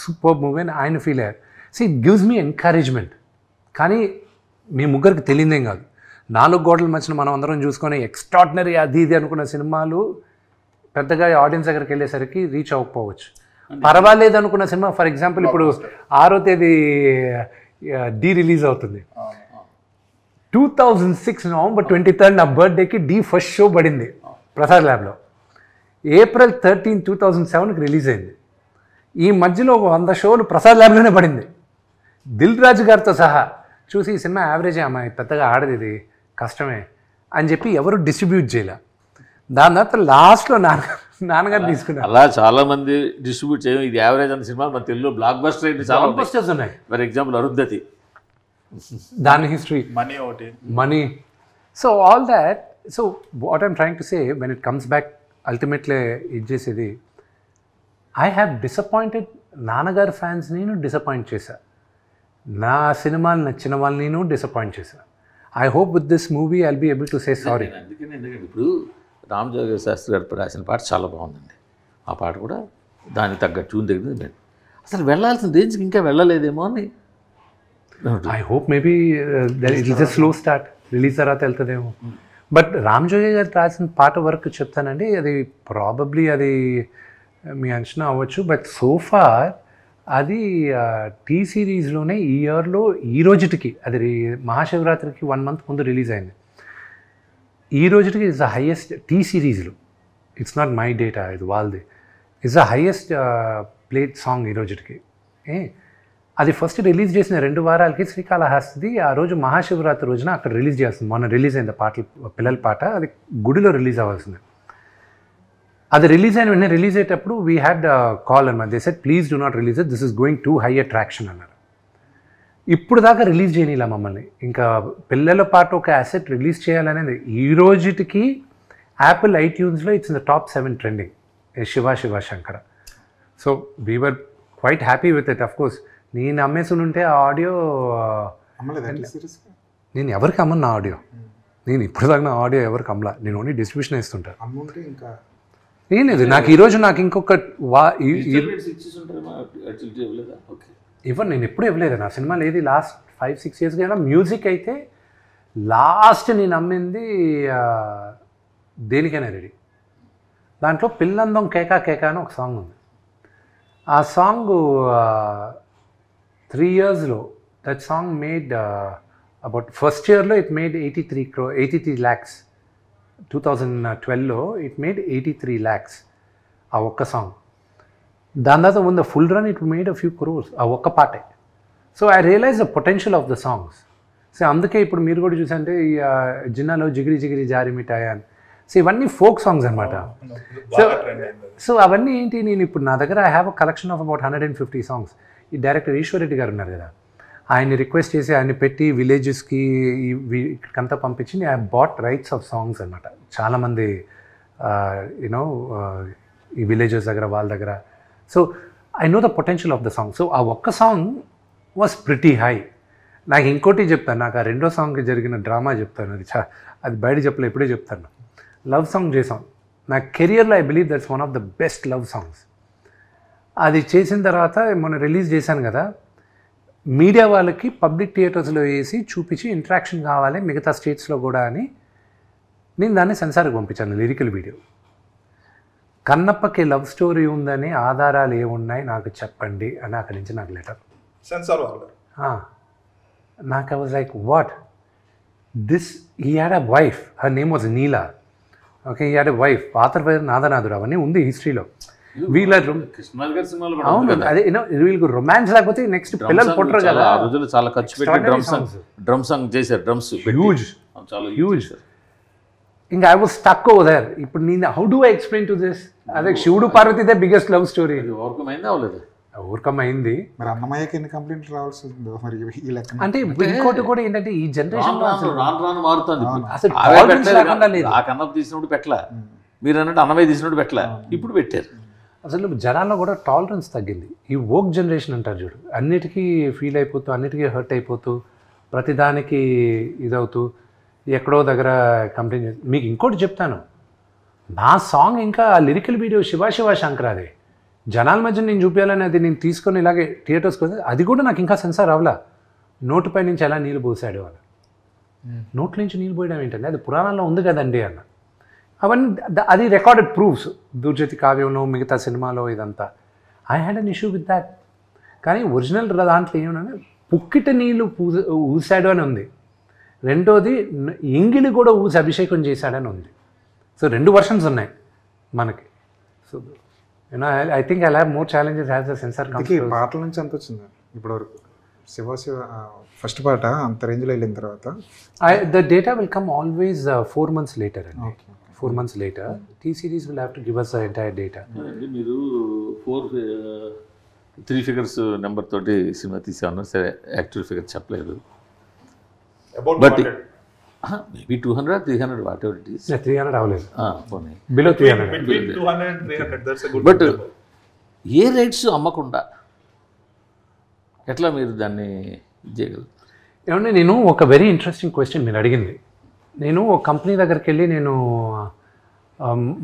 సూపర్ మూవీ అని ఆయన ఫీల్ అయ్యారు. So it gives me encouragement. కానీ మీ ముగ్గురికి తెలియదేం కాదు, 4 గోడల మధ్యన మనం అందరం చూసుకొని ఎక్స్ట్రాడినరీ అది ఇది అనుకున్న సినిమాలు పెద్దగా ఆడియన్స్ దగ్గరికి వెళ్ళేసరికి రీచ్ అవ్వకపోవచ్చు. పర్వాలేదు అనుకున్న సినిమా, ఫర్ ఎగ్జాంపుల్ ఇప్పుడు 6వ తేదీ డి రిలీజ్ అవుతుంది. 2006 November 23 నా బర్త్డేకి డి ఫస్ట్ షో పడింది ప్రసాద్ ల్యాబ్లో. April 13, 2007కి రిలీజ్ అయింది. ఈ మధ్యలో ఒక 100 షోలు ప్రసాద్ ల్యాబ్లోనే పడింది, దిల్ రాజు గారితో సహా. చూసి ఈ సినిమా యావరేజే అమ్మాయి, పెద్దగా ఆడది, ఇది కష్టమే అని చెప్పి ఎవరు డిస్ట్రిబ్యూట్ చేయలే. దాని తర్వాత లాస్ట్లో నాన్నగారు తీసుకున్నారు. అలా చాలామంది డిస్ట్రిబ్యూట్ చేయడం, ఇది యావరేజ్ అన్న సినిమా మన తెలుగులో బ్లాక్ బస్టర్ అయితే చాలా బస్టర్స్ ఉన్నాయి. ఫర్ ఎగ్జాంపుల్ అరుంధతి, దాని history, money. So all that. So what I'm trying to say, when it comes back ultimately ఇది చేసేది, ఐ హ్యావ్ డిసప్పాయింటెడ్ నాన్నగారు ఫ్యాన్స్, నేను డిసప్పాయింట్ చేశా. నా సినిమాలు నచ్చిన వాళ్ళని నేను డిసప్పాయింట్ చేశా. I hope with this movie I'll be able to say sorry. అందుకని ఎందుకంటే ఇప్పుడు రామ్ జోగి శాస్త్రి గారు రాసిన పాట చాలా బాగుందండి. ఆ పాట కూడా దానికి తగ్గ ట్యూన్ దగ్గర అసలు వెళ్ళాల్సిన రేంజ్కి ఇంకా వెళ్ళలేదేమో అని. I hope maybe it is a slow start, release తర్వాత వెళ్తుందేమో. బట్ రామ్ జోగి గారు రాసిన పాట వరకు చెప్తానండి, అది ప్రాబబ్లీ అది మీ అంచనా అవ్వచ్చు, బట్ సో ఫార్ అది టీ సిరీస్లోనే ఈ ఇయర్లో ఈ రోజుటికి, అది మహాశివరాత్రికి 1 month ముందు రిలీజ్ అయింది. ఈ రోజుటికి ఇట్స్ ద హైయెస్ట్ టీ సిరీస్లో, ఇట్స్ నాట్ మై డేటా, ఇది వాళ్ళది, it's the highest played song ఈ రోజుటికి. అది ఫస్ట్ రిలీజ్ చేసిన 2 వారాలకి శ్రీకాళహస్తి ఆ రోజు మహాశివరాత్రి రోజున అక్కడ రిలీజ్ చేస్తుంది. మొన్న రిలీజ్ అయింది పాటలు, పిల్లల పాట, అది గుడిలో రిలీజ్ అవ్వాల్సింది. అది రిలీజ్ అయిన వెంటనే రిలీజ్ అయ్యేటప్పుడు వీ హ్యాడ్ కాల్ అన్నమాట. They said please do not release it, this is going to high attraction అన్నారు. ఇప్పుడు దాకా రిలీజ్ చేయనిలా మమ్మల్ని. ఇంకా పిల్లల పాట ఒక అసెట్ రిలీజ్ చేయాలనేది ఈ రోజుటికి యాపిల్ ఐట్యూన్స్లో it's in the top 7 trending, Shiva Shiva Shankara. So we were quite happy with it. Of course నేను అమ్మేసి ఉంటే ఆ ఆడియో నేను ఎవరికి అమ్మను, నా ఆడియో నేను ఇప్పుడు దాకా నా ఆడియో ఎవరికి అమ్మలా, నేను ఓన్లీ డిస్ట్రిబ్యూషన్ ఇస్తుంటాను. ఏం లేదు, నాకు ఈరోజు నాకు ఇంకొక ఇవ్వను, నేను ఎప్పుడు ఇవ్వలేదు. నా సినిమాలు ఏది లాస్ట్ 5-6 years అయినా మ్యూజిక్ అయితే లాస్ట్ నేను అమ్మింది దేనికైనా రెడీ. దాంట్లో పిల్లందం కేకా కేకా అని ఒక సాంగ్ ఉంది. ఆ సాంగ్ 3 yearsలో that song made about first ఇయర్లో ఇట్ మేడ్ 83 lakhs. 2012లో ఇట్ మేడ్ 83 lakhs ఆ ఒక్క సాంగ్. దాని తర్వాత ఉన్న full run it made a few crores ఆ ఒక్క పాటే. So I realise the potential of the songs. So అందుకే ఇప్పుడు మీరు కూడా చూసంటే ఈ జిన్నాలో జిగిరి జిగిరి జారి మిఠాయి అని సో ఇవన్నీ ఫోక్ సాంగ్స్ అనమాట. బాగా ట్రెండ్ అయింది. సో అవన్నీ ఏంటి, నేను ఇప్పుడు నా దగ్గర I have a collection of about 150 songs. ఈ డైరెక్టర్ ఈశ్వర్ రెడ్డి గారు ఉన్నారు కదా, ఆయన్ని రిక్వెస్ట్ చేసి ఆయన్ని పెట్టి విలేజెస్కి ఇక్కడికంతా పంపించి I bought rights of songs అనమాట. చాలామంది యూనో ఈ విలేజెస్ దగ్గర వాళ్ళ దగ్గర. So I know the potential of the song. So ఆ ఒక్క సాంగ్ వాజ్ ప్రిటీ హై. నాకు ఇంకోటి చెప్తాను, నాకు ఆ రెండో సాంగ్కి జరిగిన డ్రామా చెప్తాను. అది బయట చెప్పలే, ఇప్పుడే చెప్తాను. లవ్ సాంగ్ చేసాం. నా కెరియర్లో I believe that's one of the best love songs. అది చేసిన తర్వాత మొన్న రిలీజ్ చేశాను కదా, మీడియా వాళ్ళకి పబ్లిక్ థియేటర్స్లో వేసి చూపించి ఇంట్రాక్షన్ కావాలి మిగతా స్టేట్స్లో కూడా అని నేను దాన్ని సెన్సార్కి పంపించాను, లిరికల్ వీడియో. కన్నప్పకి లవ్ స్టోరీ ఉందని ఆధారాలు ఏమున్నాయి నాకు చెప్పండి అని అక్కడి నుంచి నాకు లెటర్. సెన్సార్ వాళ్ళు నాకు I was like what this, he had a wife, her name was Neela. Okay, he had a wife, పాత పేరు నాదనాథుడు, అవన్నీ ఉంది హిస్టరీలో. వీళ్ళ కృష్ణరాజు గారి సినిమాలో కూడా అవును, అదే వీళ్ళకి రొమాన్స్ లేకపోతే నెక్స్ట్ పిల్లలు పుట్టరు కదా. ఆ రోజులు చాలా ఖర్చు పెట్టి డ్రమ్ సాంగ్ చేశారు, డ్రమ్స్ హ్యూజ్ చాలా హ్యూజ్. ఇంకా I was stuck over there. ఇప్పుడు నేను how do I explain to this? అదే శివుడు Parvati the biggest love story. Overcome అయిందా అవ్వలేదు? ఓవర్కమ్ అయింది. మరి అన్నమయ్యకి ఎన్ని కంప్లైంట్లు రావాల్సి ఉందో మరి ఈ లెక్క. అంటే ఇంకోటి కూడా ఏంటంటే ఈ జనరేషన్ రాను మారుతుంది. అసలు అవే tolerance పెట్టలేదు లేకుండా కదా. లేదు. ఆ కన్నప్ప తీసినప్పుడు పెట్టలా, మీరు అన్నట్టు అన్నమయ్య తీసినప్పుడు పెట్టలా, ఇప్పుడు పెట్టారు. అసలు జనాల్లో కూడా టాలరెన్స్ తగ్గింది. ఈ వోక్ జనరేషన్ అంటారు చూడు, అన్నిటికీ ఫీల్ అయిపోతూ, అన్నిటికీ హర్ట్ అయిపోతూ, ప్రతిదానికి ఇదవుతూ, ఎక్కడో దగ్గర కంప్లైంట్ చేసి. మీకు ఇంకోటి చెప్తాను, నా సాంగ్ ఇంకా లిరికల్ వీడియో శివ శివ శంకర్ అది జనాల మధ్య నేను చూపించాలని అది నేను తీసుకొని ఇలాగే థియేటర్స్కి వస్తే అది కూడా నాకు ఇంకా సెన్సార్ అవలా. నోటిపై నుంచి ఎలా నీళ్ళు పోసాడు అని, నోట్ల నుంచి నీళ్ళు పోయడం ఏంటంటే అది పురాణాల్లో ఉంది కదండి అన్న. అవన్నీ అది రికార్డెడ్ ప్రూఫ్స్, దుర్జతి కావ్యంలో మిగతా సినిమాలో ఇదంతా. I had an issue with that. కానీ ఒరిజినల్ దాంట్లో ఏమన్నా పుక్కిట నీళ్ళు ఊసాడు అని ఉంది. రెండోది ఎంగిలి కూడా ఊసి అభిషేకం చేశాడని ఉంది. సో 2 వర్షన్స్ ఉన్నాయి మనకి. So you know I think I have more challenges has the censor అందుకే పాటల నుంచి ఎంత వచ్చింది ఇప్పటివరకు? శివ శివ ఫస్ట్ పాట అంత రేంజ్లో వెళ్ళిన తర్వాత the data will come always 4 months later అండి. 4 months later T series will have to give us the entire data. మీరు 3 figures నెంబర్ తోటి సినిమా తీసాను, సరే యాక్చువల్ ఫిగర్ చెప్పలేదు. About but maybe 200 or 300 what ever it is. 300 అవ్వలేదు, పోనీ below 300. between 200 and 300, that's a good but number. A rights అమ్మకుండా ఎట్లా మీరు దాన్ని చేయగలరు? ఏమంటే నేను ఒక వెరీ ఇంట్రెస్టింగ్ క్వశ్చన్ మీరు అడిగింది. నేను ఒక కంపెనీ దగ్గరికి వెళ్ళి నేను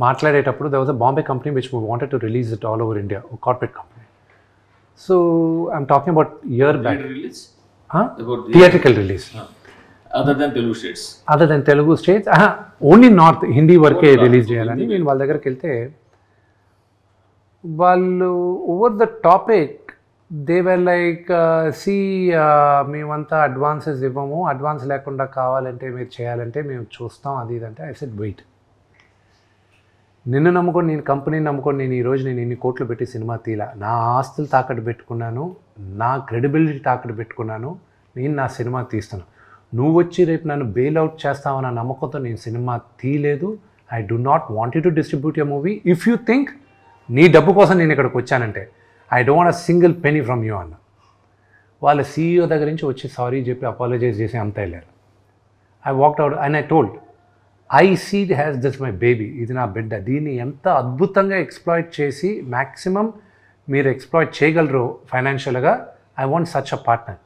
మాట్లాడేటప్పుడు there was a Bombay company which wanted to release it all over India, a corporate company. So I'm talking about year back. Release Theatrical release. Other than Telugu states. Other than Telugu states, only north Hindi వరకే రిలీజ్ చేయాలని నేను వాళ్ళ దగ్గరికి వెళ్తే వాళ్ళు over the topic they were like see మేమంతా అడ్వాన్సెస్ ఇవ్వము, అడ్వాన్స్ లేకుండా కావాలంటే మీరు చేయాలంటే మేము చూస్తాం అది ఇదంటే. ఐ సెడ్ వెయిట్, నిన్ను నమ్ముకొని నేను కంపెనీని నమ్ముకొని నేను ఈరోజు నేను ఇన్ని కోట్లు పెట్టి సినిమా తీలా, నా ఆస్తులు తాకట్టు పెట్టుకున్నాను, నా క్రెడిబిలిటీ తాకట్టు పెట్టుకున్నాను, నేను నా సినిమా తీస్తాను. నువ్వు వచ్చి రేపు నన్ను బెయిల్అవుట్ చేస్తావన్న నమ్మకంతో నేను సినిమా తీయలేదు. I do not want you to distribute your movie if you think నీ డబ్బు కోసం నేను ఇక్కడికి వచ్చానంటే I don't want a single penny from you అన్న. వాళ్ళ CEO దగ్గర నుంచి వచ్చి సారీ చెప్పి అపాలజైజ్ చేసి అంతా వెళ్ళారు. I walked out and I told I see has this my baby, ఇది నా బిడ్డ, దీన్ని ఎంత అద్భుతంగా ఎక్స్ప్లాయిట్ చేసి మ్యాక్సిమం మీరు ఎక్స్ప్లాయిట్ చేయగలరు ఫైనాన్షియల్గా, I want such a partner.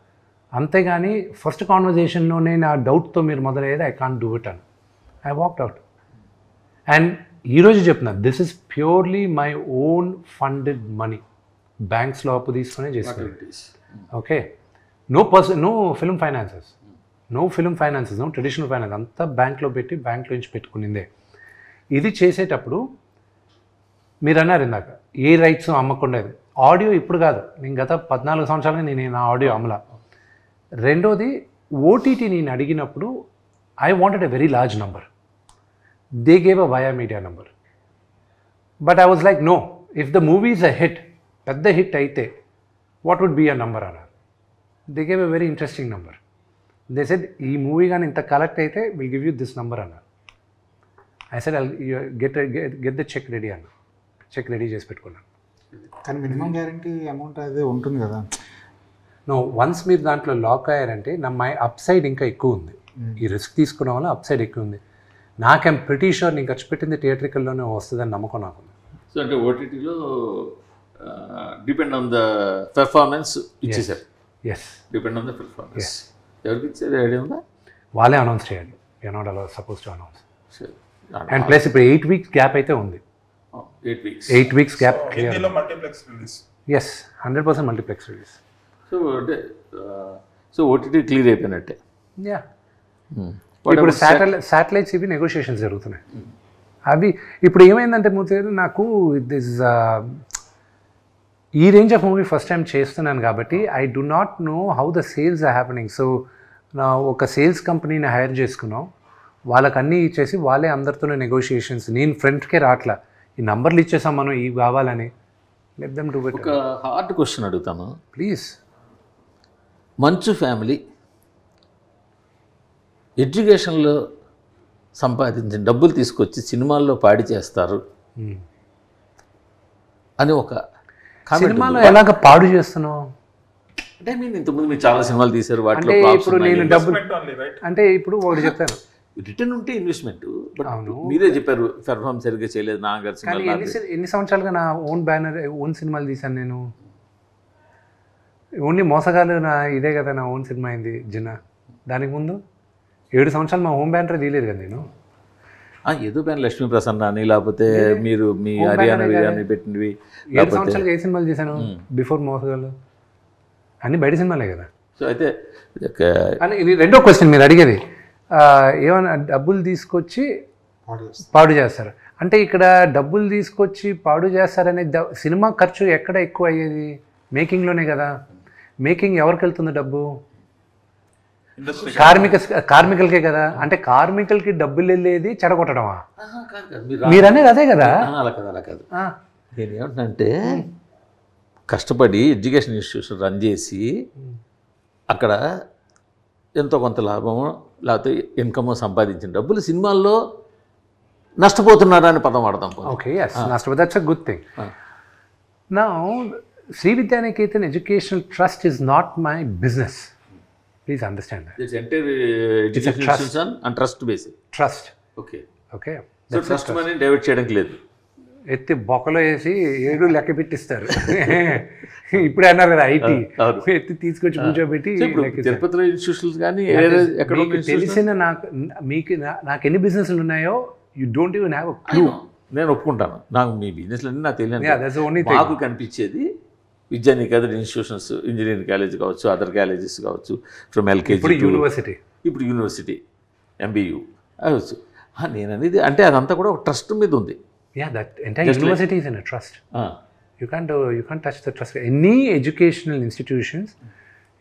అంతేగాని ఫస్ట్ కాన్వర్జేషన్లోనే నా డౌట్తో మీరు మొదలయ్యేది ఐ కాంట్ డూ ఇట్ అని. I walked out. అండ్ ఈరోజు చెప్తున్నా this is purely my own funded money, బ్యాంక్స్లో అప్పు తీసుకునే చేస్తున్నాను. Okay, no film finances, no traditional finance, అంతా బ్యాంక్లో పెట్టి బ్యాంక్లో నుంచి పెట్టుకునిందే. ఇది చేసేటప్పుడు మీరు అన్నారు ఇందాక ఏ రైట్స్ అమ్మకుండా, ఆడియో ఇప్పుడు కాదు, నేను గత 14 సంవత్సరాలుగా నేను నా ఆడియో అమ్మలా. రెండోది ఓటీటీ నేను అడిగినప్పుడు I wanted a very large number, they gave a via media number. But I was like no, if the movie is a hit, పెద్ద హిట్ అయితే what would be a number అన్నారు. They gave a very interesting number. They said ఈ మూవీ కానీ ఇంత కలెక్ట్ అయితే will give you this number అన్నారు. I said get the cheque ready అన్న. చెక్ రెడీ చేసి పెట్టుకున్నాను. కానీ మినిమం గ్యారంటీ అమౌంట్ అదే ఉంటుంది కదా. వన్స్ మీరు దాంట్లో లాక్ అయ్యారంటే మై అప్ సైడ్ ఇంకా ఎక్కువ ఉంది. ఈ రిస్క్ తీసుకోవడం వల్ల అప్ సైడ్ ఎక్కువ ఉంది. నాకేం ప్రిటీ షూర్ నేను ఖర్చు పెట్టింది థియేట్రికల్లోనే వస్తుందని నమ్మకం నాకు. సో అంటే ఓటీటీలో డిపెండ్ ఆన్ ద పెర్ఫార్మెన్స్ ఇచ్చేసారు. Yes, depend on the performance. ఎవరికి ఇచ్చేది ఐడియా ఉందా? వాళ్ళే అనౌన్స్ చేయాలి. You not allowed suppose to announce. సరే, అండ్ ప్లస్ ఇప్పుడు 8 weeks గ్యాప్ అయితే ఉంది. 8 weeks. 8 weeks gap clear. హిందీలో multiplex release. Yes, 100% multiplex release. So అంటే సో ఓటీటీ క్లియర్ అయిపోయినట్టే. యా, ఇప్పుడు శాటిలైట్స్ ఇవి నెగోషియేషన్స్ జరుగుతున్నాయి. అవి ఇప్పుడు ఏమైందంటే మూర్తి నాకు దిస్ ఈ range of movie first time చేస్తున్నాను కాబట్టి I do not know how the sales are happening. So నా ఒక సేల్స్ కంపెనీని హైర్ చేసుకున్నాం, వాళ్ళకి అన్నీ ఇచ్చేసి వాళ్ళే అందరితోనే నెగోషియేషన్స్. నేను ఫ్రంట్కే రాట్లా, ఈ నంబర్లు ఇచ్చేసాం మనం ఇవి కావాలని. Let them do it. ఒక హార్డ్ క్వశ్చన్ అడుగుతాను ప్లీజ్. మంచు ఫ్యామిలీ ఎడ్యుకేషన్లో సంపాదించిన డబ్బులు తీసుకొచ్చి సినిమాల్లో పాడి చేస్తారు అని ఒక సినిమాలో ఎలాగ పాడు చేస్తున్నావు అంటే మీరు ఇంతకుముందు మీరు చాలా సినిమాలు తీశారు, వాటిలో అంటే ఇప్పుడు నేను డబ్బులు ఓన్లీ రైట్. అంటే ఇప్పుడు ఒకటి చెప్తాను, రిటర్న్ ఉంటే ఇన్వెస్ట్మెంట్. బట్ అవును. మీరే చెప్పారు పెర్ఫార్మ్ సరిగ్గా చేయలేదు నాన్నగారు కానీ సినిమా. ఎన్ని సంవత్సరాలుగా నా ఓన్ బ్యానర్ ఓన్ సినిమాలు తీశాను నేను. ఓన్లీ మోసగాలు నా ఇదే కదా నా ఓన్ సినిమా అయింది జిన్నా. దానికి ముందు 7 సంవత్సరాలు మా హోమ్ బ్యానర్ తీయలేదు కదా నేను. ఏదో పైన లక్ష్మీ ప్రసన్న అని లేకపోతే మీరు మీ హర్యానా బిర్యానీ పెట్టినవి 7 సంవత్సరాలుగా ఏ సినిమాలు చేశాను బిఫోర్ మోసగాలు? అన్నీ బయట సినిమాలే కదా. సో అయితే అని ఇది రెండో క్వశ్చన్ మీరు అడిగేది, ఏమైనా డబ్బులు తీసుకొచ్చి పాడు చేస్తారు అంటే ఇక్కడ డబ్బులు తీసుకొచ్చి పాడు చేస్తారనే సినిమా ఖర్చు ఎక్కడ ఎక్కువ అయ్యేది? మేకింగ్లోనే కదా. మేకింగ్ ఎవరికి వెళ్తుంది డబ్బు? కార్మికులకే కదా. అంటే కార్మికులకి డబ్బులు వెళ్ళేది చెడగొట్టడమా? మీరు అనేది అదే కదా. అలా కాదు, అలా కాదు. నేను ఏమంటున్నానంటే కష్టపడి ఎడ్యుకేషన్ ఇన్స్టిట్యూషన్ రన్ చేసి అక్కడ ఎంతో కొంత లాభము లేకపోతే ఇన్కమ్ సంపాదించిన డబ్బులు సినిమాల్లో నష్టపోతున్నారా అని పదం వాడదాం. ఓకే, నష్టపోతే that's a good thing. Now Shri Vidyanikethan educational trust is not my business. Please understand that. It's entire education institution and trust based. Trust. Okay. Okay. So trust money divert చేయడానికి లేదు. ఎత్తి బొక్కలో వేసి 7 లెక్క పెట్టిస్తారు. ఇప్పుడే అన్నారు కదా ఐటీ ఎత్తి తీసుకొచ్చి కూర్చోబెట్టి. తిరుపతిలో ఇన్స్టిట్యూషన్స్ కానీ ఎక్కడ తెలిసిన నాకు ఎన్ని బిజినెస్లు ఉన్నాయో you don't even have a clue. నేను ఒప్పుకుంటాను, నాకు మీ బిజినెస్లు అన్నీ నాకు తెలియదు. నాకు కనిపించేది విద్యానికేతన్ ఇన్స్టిట్యూషన్స్, ఇంజనీరింగ్ కాలేజ్ కావచ్చు, అదర్ కాలేజెస్ కావచ్చు, ఫ్రమ్ ఎల్కేజీ ఇప్పుడు యూనివర్సిటీ ఎంబీయూ అవచ్చు. నేను అనేది అంటే అదంతా కూడా ఒక ట్రస్ట్ మీద ఉంది. University is in a trust. You can't touch the trust. Any educational institutions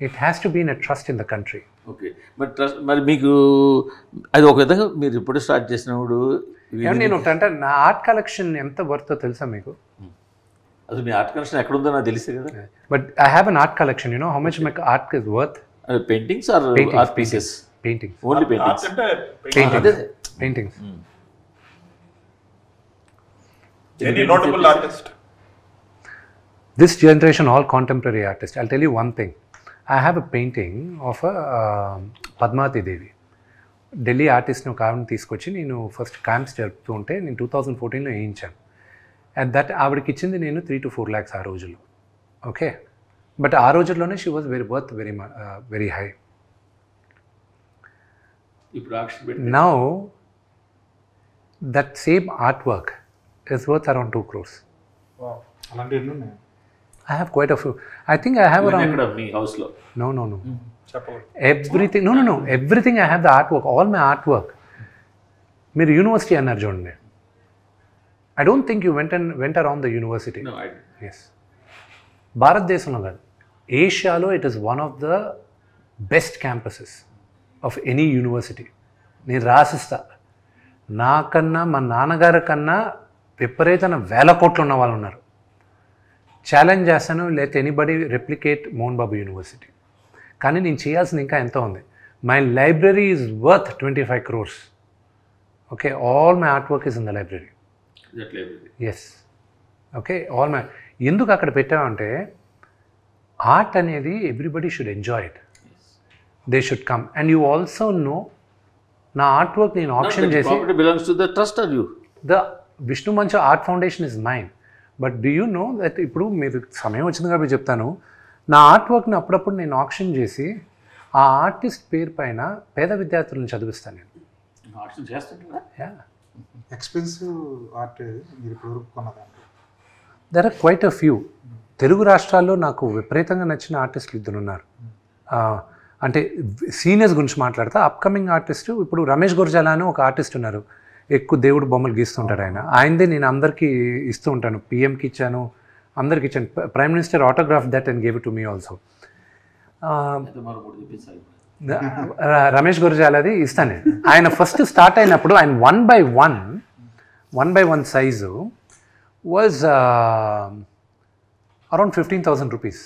it has to be in a trust in the country. Okay, but trust మరి మీకు అది ఒక విధంగా మీరు ఇప్పుడు స్టార్ట్ చేసినప్పుడు నేను అంటే నా ఆర్ట్ కలెక్షన్ ఎంత వర్తో తెలుసా మీకు? అది మీ ఆర్ట్ కలెక్షన్ ఎక్కడ ఉందో నాకు తెలిసే కదా. But I have an art collection. You know how much my art is worth? Paintings or art pieces? Paintings. Only paintings. Paintings. Any notable artist? This generation all contemporary artists. I'll tell you one thing. I have a painting of a Padmavati Devi. Delhi ఆర్టిస్ట్ని ఒక ఆవిడని తీసుకొచ్చి నేను ఫస్ట్ క్యాంప్స్ జరుపుతూ ఉంటే నేను 2014లో వేయించాను. అట్ దట్ ఆవిడకి ఇచ్చింది నేను 3 to 4 lakhs ఆ రోజుల్లో. ఓకే, బట్ ఆ రోజుల్లోనే she was very high. Now that same art work is worth around 2 crores. Wow. అలాంటి ఎన్ని ఉన్నాయి? I have quite a few. I think I have around... మీ హౌస్లో? No. Everything. No. Everything I have the artwork. All my artwork. మీరు యూనివర్సిటీ అన్నారు చూడండి. I don't think you went around the university. No, I didn't. Yes. భారతదేశంలో కాదు, ఏషియాలో it is one of the best campuses of any university. నేను రాసిస్తా, నాకన్నా మా నాన్నగారి కన్నా విపరీతమైన 1000 కోట్లు ఉన్న వాళ్ళు ఉన్నారు. ఛాలెంజ్ చేస్తాను, లేకపోతే anybody replicate Mohan Babu university. కానీ నేను చేయాల్సింది ఇంకా ఎంతో ఉంది. My library is worth 25 crores. Okay, all my artwork is in the library. Yes okay all my ఎందుకు అక్కడ పెట్టామంటే ఆర్ట్ అనేది everybody should enjoy it, they should come. And you also know నా ఆర్ట్ వర్క్ నేను ఆప్షన్ చేసి belongs to the trust or you the Vishnu Manchu art foundation is mine. But do you know that ఇప్పుడు మీరు సమయం వచ్చింది కాబట్టి చెప్తాను, నా ఆర్ట్ వర్క్ని అప్పుడప్పుడు నేను ఆప్షన్ చేసి ఆ ఆర్టిస్ట్ పేరు పైన పేద విద్యార్థులను చదివిస్తాను నేను. యా, ఎక్స్పెన్సివ్ ఆర్ట్ మీరు ఇప్పుడు కొన్నదాంట్లో there are quite a few. Telugu రాష్ట్రాల్లో నాకు విపరీతంగా నచ్చిన ఆర్టిస్టులు ఇద్దరు ఉన్నారు. అంటే సీనియర్స్ గురించి మాట్లాడతా, అప్కమింగ్ ఆర్టిస్టు ఇప్పుడు రమేష్ గురజాల అని ఒక ఆర్టిస్ట్ ఉన్నారు, ఎక్కువ దేవుడు బొమ్మలు గీస్తుంటారు ఆయన. ఆయనదే నేను అందరికీ ఇస్తూ ఉంటాను, పిఎంకి ఇచ్చాను, అందరికి ఇచ్చాను. Prime minister autograph that and gave it to me also. Ramesh గురజాలది ఇస్తాను నేను. ఆయన ఫస్ట్ స్టార్ట్ అయినప్పుడు ఆయన 1 by 1 size was around 15,000 rupees.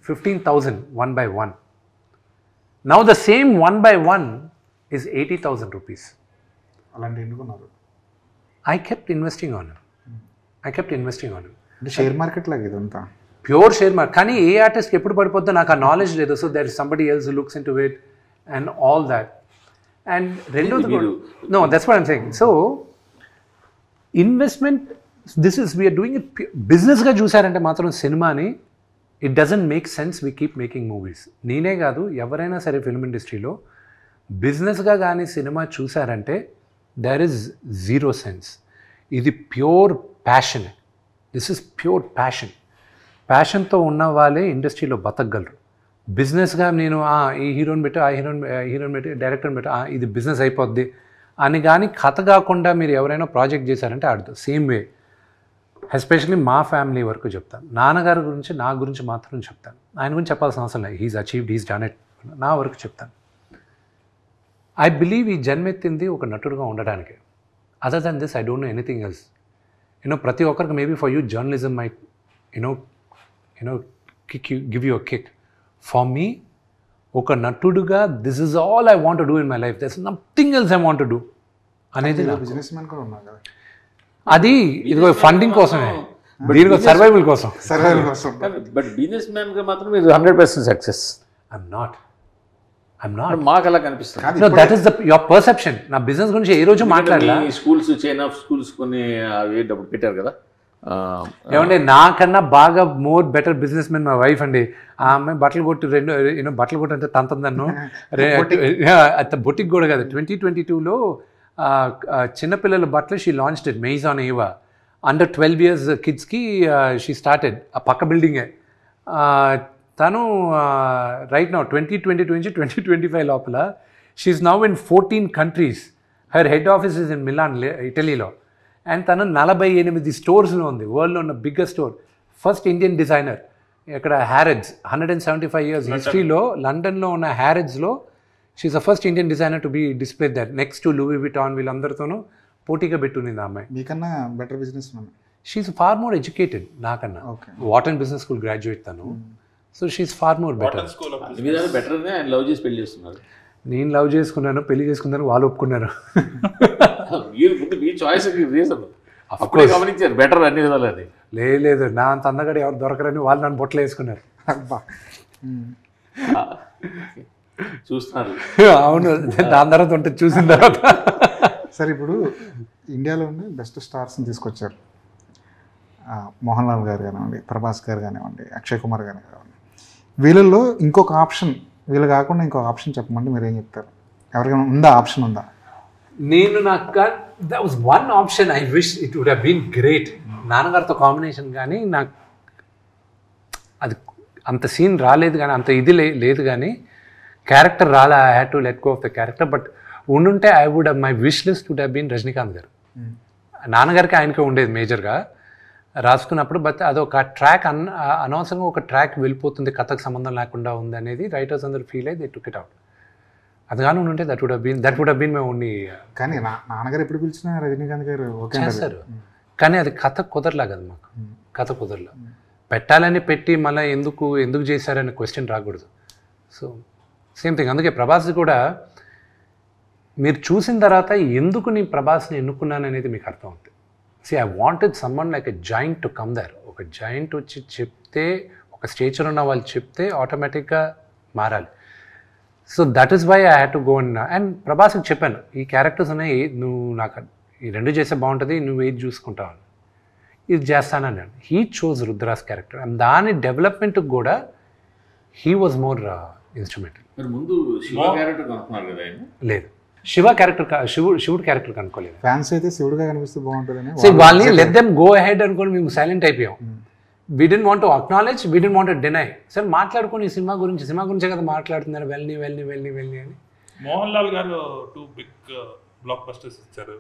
15,000 1 by 1. Now the same 1 by 1 is 80,000 rupees. అలాంటి ఎన్నుకున్నారు. I kept investing on it. అంటే షేర్ మార్కెట్ లాగా ఇదంతా ప్యూర్ షేర్ మార్కెట్. కానీ ఏ ఆర్టిస్ట్కి ఎప్పుడు పడిపోద్దో నాకు ఆ నాలెడ్జ్ లేదు. So there is somebody else looks in to it and all that. And రెండోది no, that's what I'm saying. So investment this is we're doing it బిజినెస్గా చూసారంటే మాత్రం సినిమాని it doesn't make sense we keep making movies. నేనే కాదు ఎవరైనా సరే ఫిల్మ్ ఇండస్ట్రీలో బిజినెస్గా కానీ సినిమా చూసారంటే దెర్ ఇస్ జీరో సెన్స్. ఇది pure passion. This is pure passion. ప్యాషన్తో ఉన్న వాళ్ళే ఇండస్ట్రీలో బతకగలరు. బిజినెస్గా నేను ఈ హీరోని పెట్టి హీరోని పెట్టి డైరెక్టర్ని పెట్టి ఇది బిజినెస్ అయిపోద్ది అని కానీ కథ కాకుండా మీరు ఎవరైనా ప్రాజెక్ట్ చేశారంటే ఆడుతుంది. సేమ్ వే ఎస్పెషల్లీ మా ఫ్యామిలీ వరకు చెప్తాను. నాన్నగారి గురించి నా గురించి మాత్రం చెప్తాను, ఆయన గురించి చెప్పాల్సిన అవసరం లేదు. He's achieved, he's done it. నా వరకు చెప్తాను. ఐ బిలీవ్ ఈ జన్మెత్తింది ఒక నటుడుగా ఉండడానికి. Other than this I don't know anything else. ప్రతి ఒక్కరికి maybe for you journalism my give you a kick. For me ఒక నటుడుగా this is all I want to do in my life, there is nothing else I want to do అనేది. బిజినెస్ మ్యాన్ కూడా ఉన్నారు కదా, అది ఇదిగో ఫండింగ్ కోసమే, దీనికో సర్వైవల్ కోసం. బట్ బిజినెస్ మ్యాన్గా మాత్రం మీరు 100% సక్సెస్. I'm not. మాకు అలా కనిపిస్తుంది. No, that is your perception. నా బిజినెస్ గురించి ఏ రోజు మాట్లాడలా. స్కూల్స్ చైన్ ఆఫ్ స్కూల్స్ కొన్ని డబ్బులు పెట్టారు కదా. ఏమంటే నాకన్నా బాగా మోర్ బెటర్ బిజినెస్ మెన్ మా వైఫ్ అండి. ఆ అమ్మాయి బట్టలు కొట్టి బట్టలు కొట్టి అంటే తంతను బొటిక్ కూడా కదా. 2022లో చిన్నపిల్లల బట్టలు she launched it maize on ఏవా అండర్ 12 years కిడ్స్కి షీ స్టార్టెడ్. ఆ పక్క బిల్డింగే. తను రైట్ నౌ 2022 నుంచి 2025 లోపల she's now in 14 countries. Her head office is in Milan, ఇటలీలో. అండ్ తను 48 స్టోర్స్లో ఉంది, వరల్డ్లో ఉన్న biggest store. First Indian designer. ఇక్కడ హ్యారెడ్స్ 175 years హిస్టరీలో లండన్లో ఉన్న హ్యారెడ్స్లో she's the first Indian designer to be display that next to Louis Vuitton. వీళ్ళందరితోనూ పోటీగా పెట్టునింది ఆ అమ్మాయి. మీకన్నా better business man. She's far more educated నాకన్నా. వాటన్ బిజినెస్ స్కూల్ గ్రాడ్యుయేట్ తను. So she is far more better. Better ఆయన లవ్ చేసి పెళ్లి చేస్తున్నారు. నేను లవ్ చేసుకున్నాను, పెళ్లి చేసుకున్నాను, వాళ్ళు ఒప్పుకున్నారు. మీ చాయిస్ రీజన్ గమనించారు బెటర్ అన్ని విధాలు. అది లేదు, నా అంత అందగాడు ఎవరు దొరకరని వాళ్ళు నన్ను బొట్టలు వేసుకున్నారు. చూస్తున్నారు. అవును, దాని తర్వాత ఉంటుంది చూసిన తర్వాత. సరే, ఇప్పుడు ఇండియాలో ఉండే బెస్ట్ స్టార్స్ని తీసుకొచ్చారు. మోహన్ లాల్ గారు కానివ్వండి, ప్రభాస్ గారు కానివ్వండి, అక్షయ్ కుమార్ గారు కానివ్వండి. వీళ్ళల్లో ఇంకొక ఆప్షన్, వీళ్ళు కాకుండా ఇంకొక ఆప్షన్ చెప్పమంటే మీరు ఏం చెప్తారు? ఎవరికైనా ఉందా ఆప్షన్? ఉందా? నేను నాకు that was one option. I wish it would have been great. నాన్నగారితో కాంబినేషన్, కానీ నాకు అది అంత సీన్ రాలేదు, కానీ అంత ఇది లేదు, కానీ క్యారెక్టర్ రాలే. I had to let go of the character. But ఉండుంటే I would my wish list would have been Rajinikanth garu. నాన్నగారికి ఆయనకే ఉండేది మేజర్గా రాసుకున్నప్పుడు. బట్ అదొక ట్రాక్ అనవసరంగా ఒక ట్రాక్ వెళ్ళిపోతుంది, కథకు సంబంధం లేకుండా ఉంది అనేది రైటర్స్ అందరూ ఫీల్ అయ్యి దే టుక్ ఇట్ అవుట్. అది కానీ ఉంటే that would have been my only. కానీ నాన్నగారు ఎప్పుడు పిలిచినా రజనీకాంత్ గారు ఓకే చేస్తారు, కానీ అది కథ కుదరలా కదా మాకు. కథ కుదరలా. పెట్టాలని పెట్టి మళ్ళీ ఎందుకు చేశారనే క్వశ్చన్ రాకూడదు. So same thing. అందుకే ప్రభాస్ కూడా మీరు చూసిన తర్వాత ఎందుకు నేను ప్రభాస్ని ఎన్నుకున్నాను అనేది మీకు అర్థం అవుతుంది. I wanted someone like a giant to come there. ఒక జాయింట్ వచ్చి చెప్తే, ఒక స్టేచర్ ఉన్న వాళ్ళు చెప్తే ఆటోమేటిక్గా మారాలి. So that is why I had to go and ప్రభాస్కి చెప్పాను, ఈ క్యారెక్టర్స్ ఉన్నాయి, నువ్వు నాకు ఈ రెండు చేస్తే బాగుంటుంది, నువ్వు ఏది చూసుకుంటావు, ఇది చేస్తానన్నాడు. He chose Rudra's character and దాని డెవలప్మెంట్కి కూడా హీ వాజ్ మోర్ ఇన్స్ట్రుమెంటల్. మరి ముందు శివ క్యారెక్టర్ అనుకున్నారు కదా ఆయన? లేదు, శివ క్యారెక్టర్ శివుడు క్యారెక్టర్ కనుక్కోలేదు. ఫ్యాన్స్ అయితే శివుడుగా కనిపిస్తే బాగుంటుందని సో వాళ్ళని లెట్ దెమ్ గో అహెడ్ అనుకోని మేము సైలెంట్ అయిపోయాం. We didn't want to acknowledge, we didn't want to deny. Sir మాట్లాడుకొని సినిమా గురించే కదా మాట్లాడుతున్నారు, వెళ్ళి అని. మోహన్ లాల్ గారు 2 బిగ్ బ్లాక్ బస్టర్స్ ఇచ్చారు.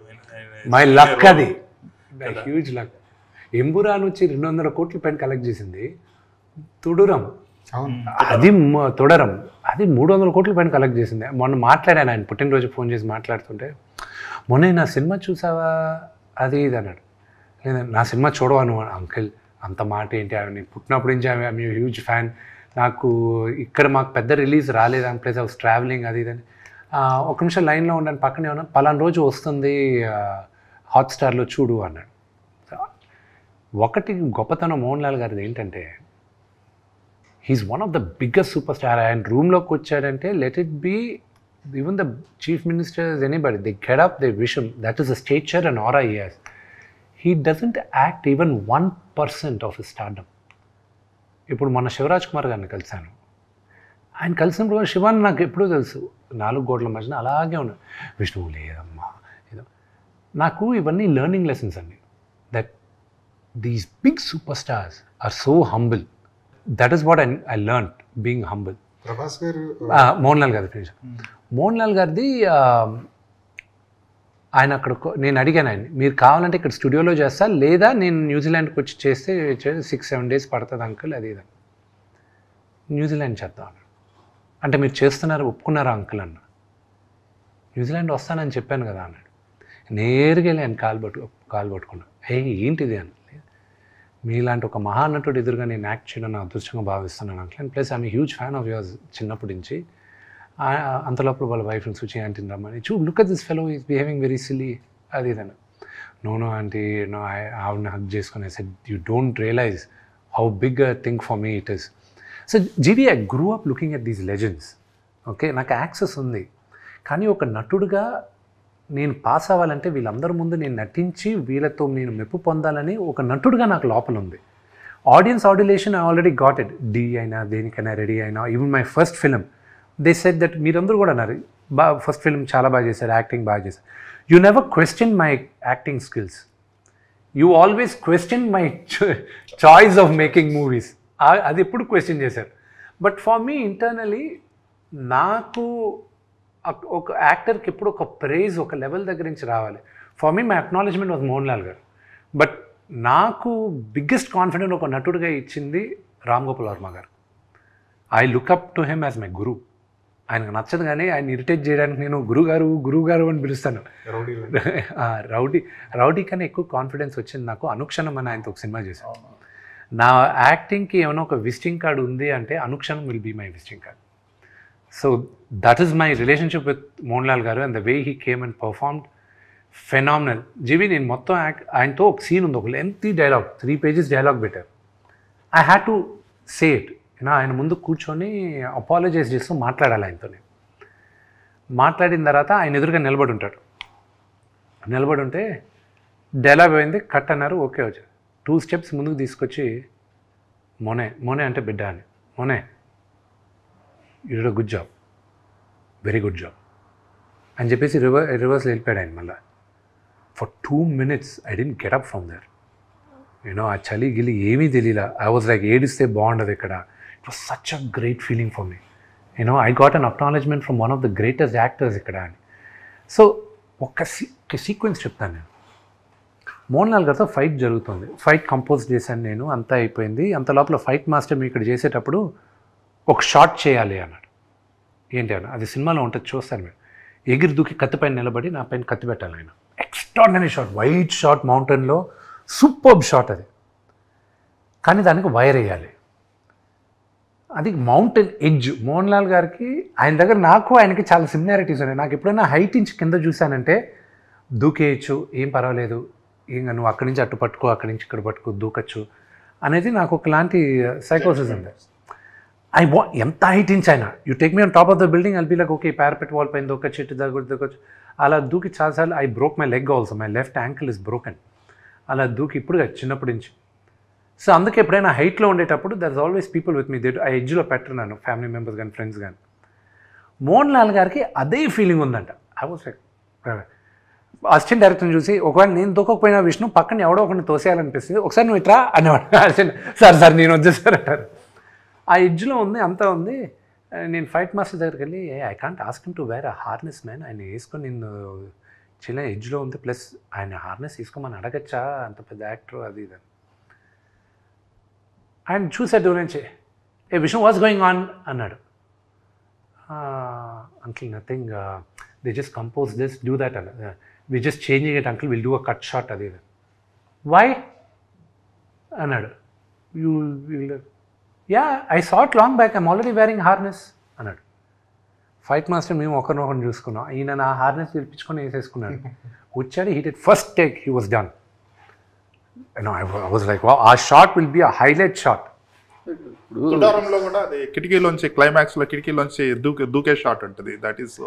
మై లక్, అది హ్యూజ్ లక్. ఎంబురాన్ వచ్చి 200 కోట్ల పైన కలెక్ట్ చేసింది. తుడురం, అది తొడరం, అది 300 కోట్ల పైన కలెక్ట్ చేసింది. మొన్న మాట్లాడాను, ఆయన పుట్టినరోజు ఫోన్ చేసి మాట్లాడుతుంటే, మొన్న నా సినిమా చూసావా అది ఇది అన్నాడు. లేదా నా సినిమా చూడవాను అంకిల్, అంత మాట ఏంటి, ఆయన పుట్టినప్పటి నుంచి ఐఎమ్ హ్యూజ్ ఫ్యాన్, నాకు ఇక్కడ మాకు పెద్ద రిలీజ్ రాలేదు అని, ప్లస్ ఐ వాస్ ట్రావెలింగ్ అది ఇదని. ఒక నిమిషం లైన్లో ఉండని, పక్కనే ఉన్నా, పలానా రోజు వస్తుంది హాట్స్టార్లో చూడు అన్నాడు. ఒకటి గొప్పతనం మోహన్ లాల్ గారిది ఏంటంటే, he's one of the biggest super star. ఆయన రూమ్లోకి వచ్చాడంటే let it be even the chief ministers, anybody, they get up, they wish him, that is the stature and aura he has. He doesn't act even 1% of his stardom. ఇప్పుడు మన శివరాజ్ కుమార్ గారిని కలిశాను. ఆయన కలిసినప్పుడు శివాన్ నాకు ఎప్పుడూ తెలుసు, 4 గోడల మధ్యన అలాగే ఉన్నాడు. విష్ణువు లేదమ్మా ఏదో. నాకు ఇవన్నీ లెర్నింగ్ లెసన్స్ అండి. That these big super stars are so humble. That is what I learn, being humble. Prabhas garu Mohan Lal గారి ఫినిష్. మోహన్ లాల్ గారిది ఆయన అక్కడ నేను అడిగాను ఆయన, మీరు కావాలంటే ఇక్కడ స్టూడియోలో చేస్తా, లేదా నేను న్యూజిలాండ్కి వచ్చి చేస్తే 6-7 డేస్ పడుతుంది అంకుల్ అది ఇది. న్యూజిలాండ్ చేద్దాం అన్నాడు. అంటే మీరు చేస్తున్నారు, ఒప్పుకున్నారా అంకుల్ అన్న. న్యూజిలాండ్ వస్తానని చెప్పాను కదా అన్నాడు. నేరుగా వెళ్ళి ఆయన కాలు పట్టుకున్నాను. ఏంటిది అని. మీలాంటి ఒక మహానటుడు ఎదురుగా నేను యాక్ట్ చేయడం నా అదృష్టంగా భావిస్తున్నాను uncle. And plus I'm huge fan of yours చిన్నప్పటి నుంచి. అంతలోపల వాళ్ళ వైఫ్ని చూసి ఆంటీని రమ్మని, look at this fellow is behaving very silly అది ఇదని. నో ఆంటీ, నో, ఆవిడని హగ్ చేసుకుని said you don't realise how big a thing for me it is. So GV, I grew up looking at these legends. Okay, నాకు యాక్సెస్ ఉంది, కానీ ఒక నటుడుగా నేను పాస్ అవ్వాలంటే వీళ్ళందరి ముందు నేను నటించి వీళ్ళతో నేను మెప్పు పొందాలని ఒక నటుడుగా నాకు లోపల ఉంది. Audience adulation I already got it. డీ అయినా దేనికైనా రెడీ అయినా, even my first film they said that, మీరందరూ కూడా అన్నారు ఫస్ట్ ఫిలిం చాలా బాగా చేశారు, యాక్టింగ్ బాగా చేశారు. You never question my acting skills, you always question my choice of making movies. అది ఎప్పుడు క్వశ్చన్ చేశారు. బట్ ఫర్ మీ ఇంటర్నలీ, నాకు ఒక యాక్టర్కి ఎప్పుడు ఒక ప్రైజ్ ఒక లెవెల్ దగ్గర నుంచి రావాలి. For me my acknowledgement was Mohan Lal గారు. బట్ నాకు బిగ్గెస్ట్ కాన్ఫిడెంట్ ఒక నటుడిగా ఇచ్చింది Ram Gopal Varma garu. I look up to him as my guru. ఆయనకు నచ్చదు కానీ ఆయన ఇరిటేట్ చేయడానికి నేను గురుగారు అని పిలుస్తాను. రౌడీ కన్నా ఎక్కువ కాన్ఫిడెన్స్ వచ్చింది నాకు అనుక్షణం అని ఆయనతో ఒక సినిమా చేశాను. నా యాక్టింగ్కి ఏమైనా ఒక విజిటింగ్ కార్డు ఉంది అంటే అనుక్షణం will be my visiting card. So that is my relationship with Mohan Lal garu and the way he came and performed phenomenal. GV, నేను మొత్తం ఆయనతో ఒక సీన్ ఉంది, ఒక లెంతీ డైలాగ్, 3 pages డైలాగ్ పెట్టారు. I had to say it. ఆయన ముందు కూర్చొని అపాలజైజ్ చేస్తూ మాట్లాడాలి ఆయనతో. మాట్లాడిన తర్వాత ఆయన ఎదురుగా నిలబడి ఉంటాడు. నిలబడి ఉంటే డైలాగ్ అయింది, కట్ అన్నారు, ఓకే వచ్చారు. 2 steps ముందుకు తీసుకొచ్చి, మోనే అంటే బిడ్డ అని, మోనే you did a good job, very good job అని చెప్పేసి రివర్స్లో వెళ్ళిపోయాడు ఆయన. మళ్ళీ for 2 minutes I didn't get up from there. ఆ చలి గిలి ఏమీ తెలియలా. ఐ వాజ్ లైక్, ఏడిస్తే బాగుండదు ఇక్కడ. It was such a great feeling for me. I got an acknowledgement from one of the greatest actors ఇక్కడ అని. సో ఒక సీక్వెన్స్ చెప్తాను నేను. మోహన్ లాల్ గారితో ఫైట్ జరుగుతుంది, ఫైట్ కంపోజ్ చేశాను నేను, అంతా అయిపోయింది. అంత లోపల ఫైట్ మాస్టర్ మీ ఇక్కడ చేసేటప్పుడు ఒక షాట్ చేయాలి అన్నాడు. ఏంటి అన్న, అది సినిమాలో ఉంటుంది, చూస్తాను మీరు. ఎగిరి దూకి కత్తి పైన నిలబడి నా పైన కత్తి పెట్టాలి ఆయన. ఎక్స్ట్రాడినరీ షాట్, వైట్ షాట్, మౌంటైన్లో సూపర్బ్ షాట్ అది. కానీ దానికి వైర్ వేయాలి. అది మౌంటైన్ ఎడ్జ్. మోహన్ లాల్ గారికి ఆయన దగ్గర నాకు ఆయనకి చాలా సిమిలారిటీస్ ఉన్నాయి. నాకు ఎప్పుడైనా హైట్ నుంచి కింద చూశానంటే దూకేయచ్చు, ఏం పర్వాలేదు, ఇంకా నువ్వు అక్కడి నుంచి అటు పట్టుకో, అక్కడి నుంచి ఇక్కడ పట్టుకో, దూకచ్చు అనేది నాకు ఒకలాంటి సైకోసిస్ ఉంది. ఎంత హైట్ నుంచి అయినా you take me on top of the building, I'll be like okay parapet wall పైన దూకొచ్చు, ఇటు దూకొచ్చు. అలా దూకి చాలాసార్లు I broke my leg also, my left ankle is broken. అలా దూకి ఇప్పుడు చిన్నప్పటి నుంచి. సో అందుకే ఎప్పుడైనా హైట్లో ఉండేటప్పుడు there is always people with me, ఆ ఎడ్జ్లో పెట్టరు నన్ను, ఫ్యామిలీ మెంబర్స్ కానీ ఫ్రెండ్స్ కానీ. మోహన్ లాల్ గారికి అదే ఫీలింగ్ ఉందంట. ఐ వాస్ లైక్ అసిస్టెంట్ డైరెక్టర్ని చూసి ఒకవేళ నేను దూకపోయినా విష్ణు పక్కన ఎవడో ఒకరిని తోసేయాలనిపిస్తుంది, ఒకసారి నువ్వు ఇట్రా అనేవాడు. అసిస్టెంట్ సార్ నేను వచ్చేసారు అంటారు. ఆ ఎడ్జ్లో ఉంది, అంతా ఉంది. నేను ఫైట్ మాస్టర్ దగ్గరికి వెళ్ళి I can't ask him to wear a harness man, ఆయన వేసుకొని నేను చిన్న ఎడ్జ్లో ఉంది, ప్లస్ ఆయన హార్నెస్ తీసుకోమని అడగచ్చా, అంత పెద్ద యాక్టర్ అది ఇది. ఆయన చూసాడు దూరం నుంచి, ఏ విష్ణు వాట్స్ గోయింగ్ ఆన్ అన్నాడు. Uncle nothing, they just compose this do that అన్న, we just changing it uncle, will do a cut shot అది ఇది. వై అన్నాడు. You will, yeah I saw it long back, I'm already wearing harness అన్నాడు. ఫైట్ మాస్టర్ మేము ఒకరినొకరిని చూసుకున్నాం. ఈయన నా హార్నెస్ పిలిపించుకొని వేసేసుకున్నాడు. వచ్చాడు, he did first take, he was done. I was like ఆ shot will be a highlight shot. తుడారంలో కూడా అది కిటికీలోంచి క్లైమాక్స్లో కిటికీలోంచి దూకే షాట్ ఉంటుంది. దట్ ఈస్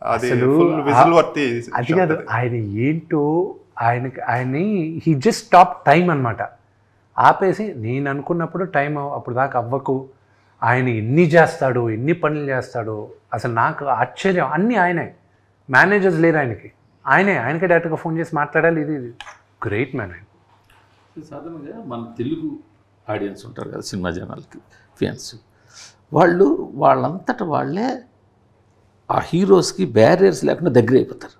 అది ఫుల్ విజిల్ వర్తి. అది కాదు, ఆయన ఏంటో ఆయన్ని హీ జస్ట్ స్టాప్ టైం అనమాట. ఆపేసి నేను అనుకున్నప్పుడు టైం అప్పుడు దాకా అవ్వకు, ఆయన ఎన్ని చేస్తాడు, ఎన్ని పనులు చేస్తాడు, అసలు నాకు ఆశ్చర్యం. అన్నీ ఆయనే, మేనేజర్స్ లేరు ఆయనకి, ఆయనకే డైరెక్ట్గా ఫోన్ చేసి మాట్లాడాలి. ఇది గ్రేట్ మ్యాన్ ఆయన. సాధారణంగా మన తెలుగు ఆడియన్స్ ఉంటారు కదా, సినిమా జనాలకి ఫ్యాన్స్, వాళ్ళంతటా వాళ్ళే ఆ హీరోస్కి బ్యారియర్స్ లేకుండా దగ్గర అయిపోతారు.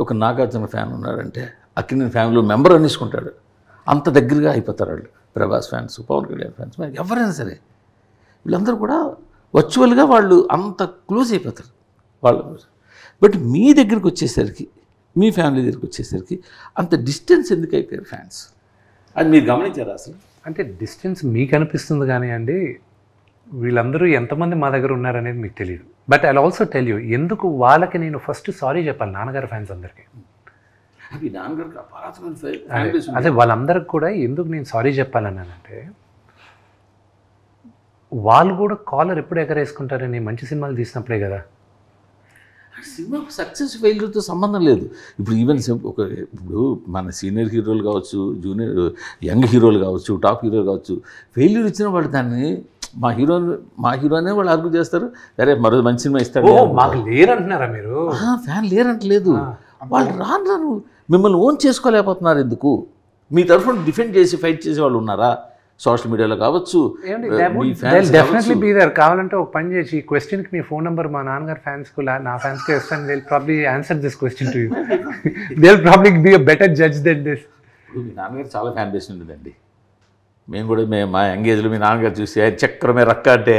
ఒక నాగార్జున ఫ్యాన్ ఉన్నాడంటే అక్కినేని ఫ్యామిలీ మెంబర్ అనేసుకుంటాడు, అంత దగ్గరగా అయిపోతారు వాళ్ళు. ప్రభాస్ ఫ్యాన్స్, పవన్ కళ్యాణ్ ఫ్యాన్స్, ఎవరైనా సరే వీళ్ళందరూ కూడా వర్చువల్గా వాళ్ళు అంత క్లోజ్ అయిపోతారు వాళ్ళు. బట్ మీ దగ్గరికి వచ్చేసరికి, మీ ఫ్యామిలీ దగ్గరికి వచ్చేసరికి అంత డిస్టెన్స్ ఎందుకు అయిపోయారు ఫ్యాన్స్? అది మీరు గమనించారా అసలు? అంటే డిస్టెన్స్ మీకు అనిపిస్తుంది కానీ అండి, వీళ్ళందరూ ఎంతమంది మా దగ్గర ఉన్నారనేది మీకు తెలియదు. But I also tell you, ఎందుకు వాళ్ళకి నేను ఫస్ట్ సారీ చెప్పాలి నాన్నగారి ఫ్యాన్స్ అందరికీ. అదే వాళ్ళందరికి కూడా ఎందుకు నేను సారీ చెప్పాలన్నానంటే, వాళ్ళు కూడా కాలర్ ఎప్పుడు ఎగరేసుకుంటారని మంచి సినిమాలు తీసినప్పుడే కదా. సినిమా సక్సెస్ ఫెయిల్యూర్తో సంబంధం లేదు. ఇప్పుడు ఈవెన్ ఇప్పుడు మన సీనియర్ హీరోలు కావచ్చు, జూనియర్ యంగ్ హీరోలు కావచ్చు, టాప్ హీరోలు కావచ్చు, ఫెయిల్యూర్ ఇచ్చిన వాళ్ళు దాన్ని మా హీరోనే వాళ్ళు ఆర్గ్యూ చేస్తారు, సరే మరో మంచి సినిమా ఇస్తాడు. మాకు లేరంటున్నారా మీరు? ఫ్యాన్ లేరంటలేదు, వాళ్ళు రాను మిమ్మల్ని ఓన్ చేసుకోలేకపోతున్నారు. ఎందుకు? మీ తరఫున డిఫెండ్ చేసి ఫైట్ చేసే వాళ్ళు ఉన్నారా? సోషల్ మీడియాలో కావచ్చు, డెఫినెట్లీ బీ దేర్. కావాలంటే ఒక పని చేసి ఈ క్వశ్చన్కి మీ ఫోన్ నెంబర్ మా నాన్నగారు ఫ్యాన్స్కు, నా ఫ్యాన్స్కి ఇస్తాను. They will probably answer this question to you. They will probably be a better judge than this. ఇప్పుడు మీ నాన్నగారు చాలా ఫ్యాన్ బేస్ ఉండదండి. మేము కూడా మా ఎంగేజ్లో మీ నాన్నగారు చూసి చక్రమే రక్క అంటే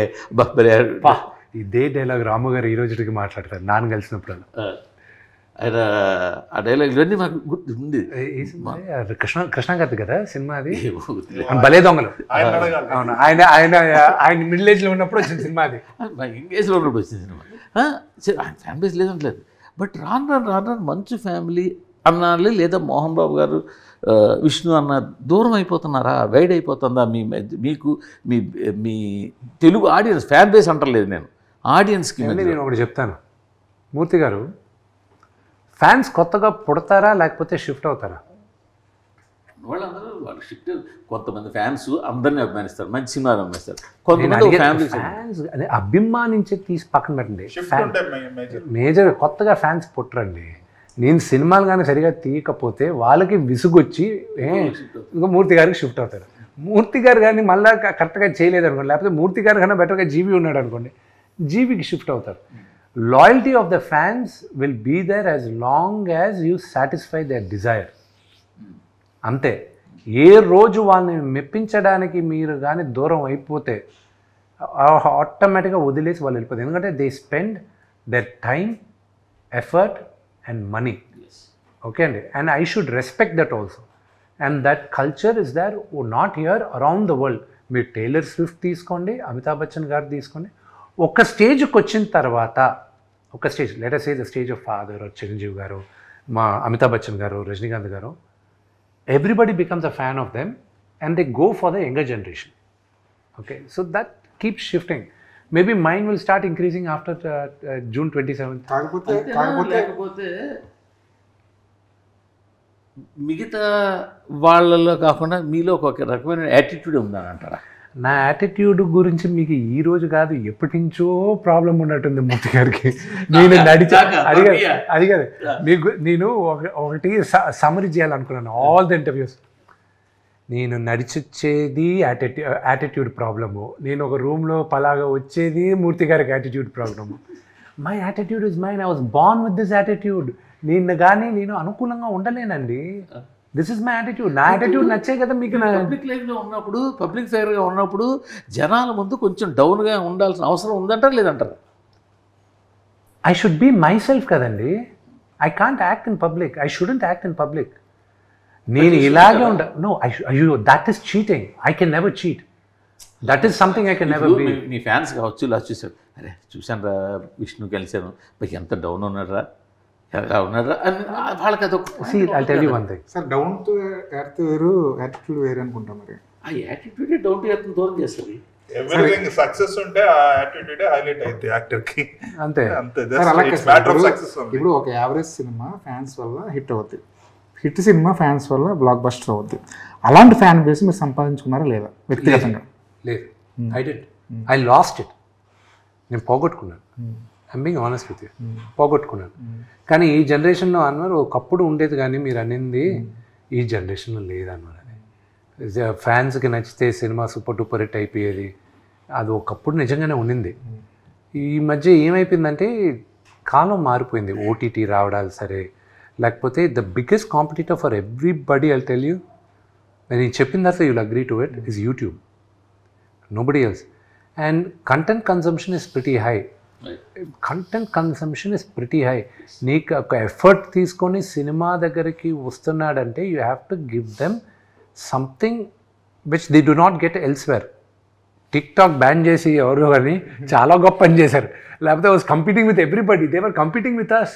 ఇదే డైలాగ్ రాము గారు ఈ రోజుకి మాట్లాడతారు నాన్న కలిసినప్పుడు. ఆయన ఆ డైలాగ్ ఇవన్నీ మాకు గుర్తు ఉంది. కృష్ణ గారి కదా సినిమా అది, భలే దొంగలు. అవును, ఆయన మిడిల్ ఏజ్లో ఉన్నప్పుడు వచ్చిన సినిమా అది. మా ఎంగేజ్లో ఉన్నప్పుడు వచ్చిన సినిమా. ఆయన ఫ్యాన్ బేస్ లేదంటలేదు, బట్ రాను మంచు ఫ్యామిలీ అన్నాలి, లేదా మోహన్ బాబు గారు, విష్ణు అన్న దూరం అయిపోతున్నారా, వైడ్ అయిపోతుందా మీకు మీ తెలుగు ఆడియన్స్? ఫ్యాన్ బేస్ అంటలేదు నేను, ఆడియన్స్కి. నేను ఒకటి చెప్తాను మూర్తి గారు, ఫ్యాన్స్ కొత్తగా పుడతారా లేకపోతే షిఫ్ట్ అవుతారా? వాళ్ళందరూ వాళ్ళు షిఫ్ట్. కొంతమంది ఫ్యాన్స్ అందరినీ అభిమానిస్తారు, మంచి సినిమాలు అభిమానిస్తారు. కొంతమంది ఫ్యాన్స్ అదే అభిమానించి తీసి పక్కన పెట్టండి. మేజర్ కొత్తగా ఫ్యాన్స్ పుట్టరండి. నేను సినిమాలు కానీ సరిగా తీయకపోతే వాళ్ళకి విసుగొచ్చి ఇంకా మూర్తి గారికి షిఫ్ట్ అవుతారు. మూర్తి గారు కానీ మళ్ళీ కరెక్ట్గా చేయలేదు అనుకోండి, లేకపోతే మూర్తి గారు కన్నా బెటర్గా జీవి ఉన్నాడు అనుకోండి, జీవికి షిఫ్ట్ అవుతారు. Loyalty of the fans will be there as long as you satisfy their desire. అంతే. ఏ రోజు వాళ్ళని మెప్పించడానికి మీరు కానీ దూరం అయిపోతే ఆటోమేటిక్గా వదిలేసి వాళ్ళు వెళ్ళిపోతారు. ఎందుకంటే they spend their time, effort and money. Okay అండి, and I should respect that also. And that culture is there not here around the world. మీరు టైలర్ స్విఫ్ట్ తీసుకోండి, అమితాబ్ బచ్చన్ గారు తీసుకోండి. ఒక స్టేజ్కి వచ్చిన తర్వాత, ఒక stage let us say the stage of father, Chiranjeevi garu, మా Amitabh Bachchan garu, Rajinikanth garu, everybody becomes a fan of them and they go for the younger generation. Okay, so that keeps shifting. Maybe mind will start increasing after June 27th. లేకపోతే మిగతా వాళ్ళలో కాకుండా మీలో ఒక రకమైన యాటిట్యూడ్ ఉందని అంటారా? నా యాటిట్యూడ్ గురించి మీకు ఈ రోజు కాదు, ఎప్పటి నుంచో ప్రాబ్లం ఉన్నట్టుంది మూర్తి గారికి. నేను నడిచా అది కాదు, మీకు నేను ఒకటి సమరీ చేయాలనుకున్నాను ఆల్ ద ఇంటర్వ్యూస్. నేను నడిచొచ్చేది యాటిట్యూడ్ ప్రాబ్లము, నేను ఒక రూమ్లో పలాగా వచ్చేది మూర్తి గారికి attitude problem. My attitude is mine, I was born with this attitude. నేను అనుకూలంగా ఉండలేనండి. This is my attitude. నా యాటిట్యూడ్ నచ్చే కదా మీకు. పబ్లిక్ లైఫ్లో ఉన్నప్పుడు, పబ్లిక్ ఫైర్గా ఉన్నప్పుడు జనాల ముందు కొంచెం డౌన్గా ఉండాల్సిన అవసరం ఉందంటారు లేదంటారు? I should be myself కదండి. I can't act in public, I shouldn't act in public. నేను ఇలాగే ఉండ నో అయ్యో that is cheating. I can never cheat. That is something I can never be. మీ ఫ్యాన్స్ కావచ్చు, ఇలా చూశారు, అరే చూశాను రా విష్ణు కలిశాను, మీకు ఎంత డౌన్ ఉన్నారా ఎలా ఉన్నారా అని వాళ్ళకి అదొక. I'll tell you one thing. Sir down to earth వేరు, యాటిట్యూడ్ వేరు అనుకుంటాం. మరి ఆ యాటిట్యూడే డౌన్ టు ఎర్త్ దూరం చేస్తుంది. ఎవ్రీథింగ్ సక్సెస్ ఉంటే ఆ యాటిట్యూడ్ హైలైట్ అవుతుంది యాక్టర్ కి. అంతే అంతే. సార్ అలా ఇట్స్ మ్యాటర్ ఆఫ్ సక్సెస్. ఇప్పుడు ఒక యావరేజ్ సినిమా ఫ్యాన్స్ వల్ల హిట్ అవుతుంది, హిట్ సినిమా ఫ్యాన్స్ వల్ల బ్లాక్ బస్టర్ అవుద్ది. అలాంటి ఫ్యాన్ బేస్ మీరు సంపాదించుకున్నారా లేదా వ్యక్తిగతంగా? లేదు, ఐ లాస్ట్ ఇట్. నేను పోగొట్టుకున్నాను. I'm being honest with you, పోగొట్టుకున్నాను. కానీ ఈ జనరేషన్లో అన్నారు ఒకప్పుడు ఉండేది, కానీ మీరు అనింది ఈ జనరేషన్లో లేదన్నారు. అది ఫ్యాన్స్కి నచ్చితే సినిమా సూపర్ డూపర్ హిట్ అయిపోయేది, అది ఒకప్పుడు నిజంగానే ఉండింది. ఈ మధ్య ఏమైపోయిందంటే కాలం మారిపోయింది. ఓటీటీ రావడాలు సరే, లేకపోతే the biggest competitor for everybody, I'll tell you, నేను చెప్పిన తర్వాత you'll agree to it, is YouTube, nobody else. And content consumption is pretty high. Content consumption is pretty high. నీకు ఒక ఎఫర్ట్ తీసుకొని సినిమా దగ్గరికి వస్తున్నాడంటే you have to give them something which they do not get elsewhere. TikTok ban చేసి ఎవరు కానీ చాలా గొప్ప పని చేశారు. లేకపోతే was competing with everybody, they were competing with us.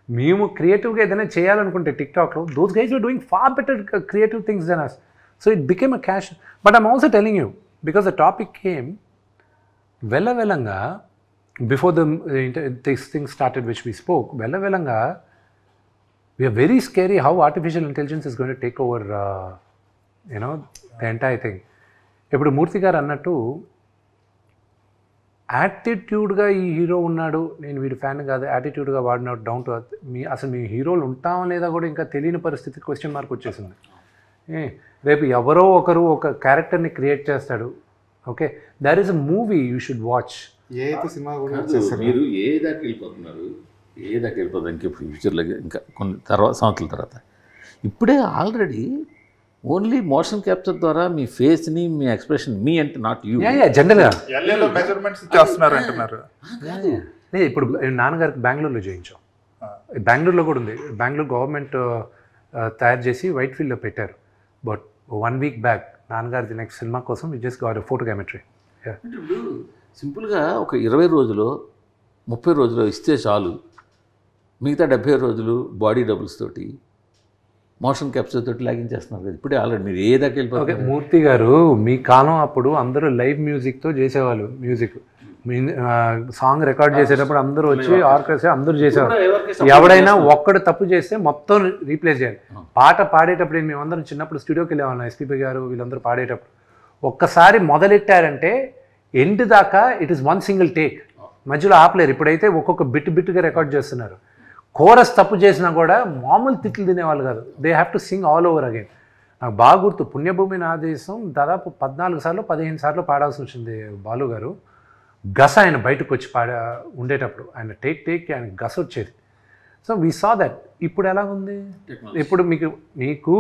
మేము క్రియేటివ్గా ఏదైనా చేయాలనుకుంటే టిక్టాక్లో, those guys are doing far better creative things than us. So it became a cash. But I'm also telling you, because the topic came వెళ్ళంగా before this thing started which we spoke, velanga we are very scary how artificial intelligence is going to take over the entire thing. ఇప్పుడు మూర్తి గారు అన్నట్టు యాటిట్యూడ్గా ఈ హీరో ఉన్నాడు, నేను వీడి ఫ్యాన్ కాదు, యాటిట్యూడ్గా వాడినాడు, డౌన్ టు అర్త్. అసలు మీ హీరోలు ఉంటామా లేదా కూడా ఇంకా తెలియని పరిస్థితి, క్వశ్చన్ మార్క్ వచ్చేసింది. రేపు ఎవరో ఒకరు ఒక క్యారెక్టర్ని క్రియేట్ చేస్తాడు. Okay, there is a movie you should watch. సినిమా మీరు ఏ దాకా వెళ్ళిపోతున్నారు, ఏ దాకా వెళ్ళిపోతారు ఇంకా ఫ్యూచర్లో, ఇంకా కొన్ని సంవత్సరాల తర్వాత. ఇప్పుడే ఆల్రెడీ ఓన్లీ మోషన్ క్యాప్చర్ ద్వారా మీ ఫేస్ని, మీ ఎక్స్ప్రెషన్, మీ అంటే నాట్ యూ, జనరల్గా మెజర్మెంట్స్ చేస్తున్నారు అంటున్నారు. ఇప్పుడు నాన్నగారికి బెంగళూరులో చేయించాం, బెంగళూరులో కూడా ఉంది. బెంగళూరు గవర్నమెంట్ తయారు చేసి వైట్ ఫీల్డ్లో పెట్టారు. బట్ 1 week బ్యాక్ నాన్నగారి నెక్స్ట్ సినిమా కోసం వి జస్ట్ గాట్ ఫోటోగ్రామెట్రీ. అంటే ఇప్పుడు సింపుల్గా ఒక 20 రోజులు 30 రోజులు ఇస్తే చాలు, మిగతా 70 రోజులు బాడీ డబుల్స్ తోటి, మోషన్ క్యాప్చర్ తోటి లాగించేస్తున్నారు కదా ఇప్పుడే ఆల్రెడీ. మీరు ఏ దాకా వెళ్ళిపోతారు? మూర్తి గారు మీ కాలం అప్పుడు అందరూ లైవ్ మ్యూజిక్తో చేసేవాళ్ళు. మ్యూజిక్ సాంగ్ రికార్డ్ చేసేటప్పుడు అందరూ వచ్చి ఆర్కెస్ట్రా అందరూ చేసేవాళ్ళు. ఎవడైనా ఒక్కడు తప్పు చేస్తే మొత్తం రీప్లేస్ చేయాలి. పాట పాడేటప్పుడు మేమందరం చిన్నప్పుడు స్టూడియోకి వెళ్ళేవాళ్ళం, ఎస్పీపీ గారు వీళ్ళందరూ పాడేటప్పుడు. ఒక్కసారి మొదలెట్టారంటే ఎండ్ దాకా ఇట్ ఈస్ 1 single టేక్, మధ్యలో ఆపలేరు. ఇప్పుడైతే ఒక్కొక్క బిట్గా రికార్డ్ చేస్తున్నారు. కోరస్ తప్పు చేసినా కూడా మామూలు తిట్లు తినేవాళ్ళు కాదు, they have to sing all over again. నాకు బాగా గుర్తు, పుణ్యభూమి నా దేశం దాదాపు 14 సార్లు 15 సార్లు పాడాల్సి వచ్చింది బాలు గారు. గస ఆయన బయటకు వచ్చి ఉండేటప్పుడు ఆయన టేక్ ఆయన గస వచ్చేది. So we saw that. ఇప్పుడు ఎలా ఉంది? ఇప్పుడు మీకు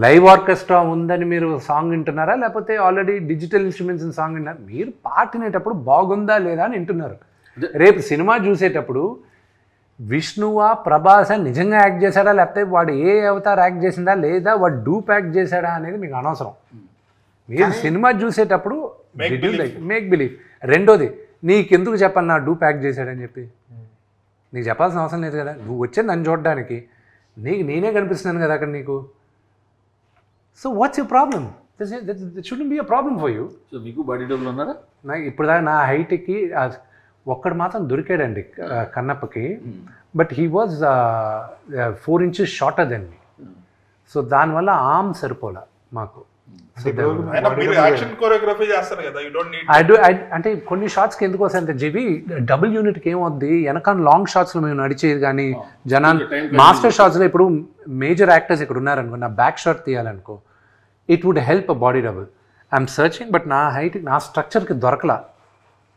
లైవ్ ఆర్కెస్ట్రా ఉందని మీరు సాంగ్ వింటున్నారా, లేకపోతే ఆల్రెడీ డిజిటల్ ఇన్స్ట్రుమెంట్స్ సాంగ్ వింటున్నారా? మీరు పాటినేటప్పుడు బాగుందా లేదా అని వింటున్నారు. రేపు సినిమా చూసేటప్పుడు విష్ణువా ప్రభాస నిజంగా యాక్ట్ చేశాడా, లేకపోతే వాడు ఏ అవతార్ యాక్ట్ చేసిందా, లేదా వాడు డూప్ యాక్ట్ చేశాడా అనేది మీకు అనవసరం. మీరు సినిమా చూసేటప్పుడు మేక్ బిలీవ్. రెండోది నీకెందుకు చెప్పాలి నా డూ ప్యాక్ చేశాడని చెప్పి, నీకు చెప్పాల్సిన అవసరం లేదు కదా, నువ్వు వచ్చేది నన్ను చూడడానికి, నేనే కనిపిస్తున్నాను కదా అక్కడ నీకు. So what's your problem? Shouldn't be a problem for you. So మీకు బాడీ డబుల్ ఉన్నారా? నాకు ఇప్పుడు దాకా నా హైట్కి ఒక్కడు మాత్రం దొరికాడండి కన్నప్పకి, but he was 4 inches shorter than me. So దానివల్ల ఆర్మ్ సరిపోలా మాకు. యాక్షన్ కొరియోగ్రఫీ చేస్తారు కదా, యు డోంట్ నీడ్. అంటే కొన్ని షాట్స్కి ఎందుకు వస్తాయంటే జీవి డబుల్ యూనిట్కి ఏమవుద్ది, వెనకాల లాంగ్ షాట్స్లో మేము నడిచేది కానీ మాస్టర్ షాట్స్లో ఇప్పుడు మేజర్ యాక్టర్స్ ఇక్కడ ఉన్నారనుకో, నా బ్యాక్ షాట్ తీయాలనుకో, it would help a body double. I'm searching, but నా హైట్ నా స్ట్రక్చర్కి దొరకలా.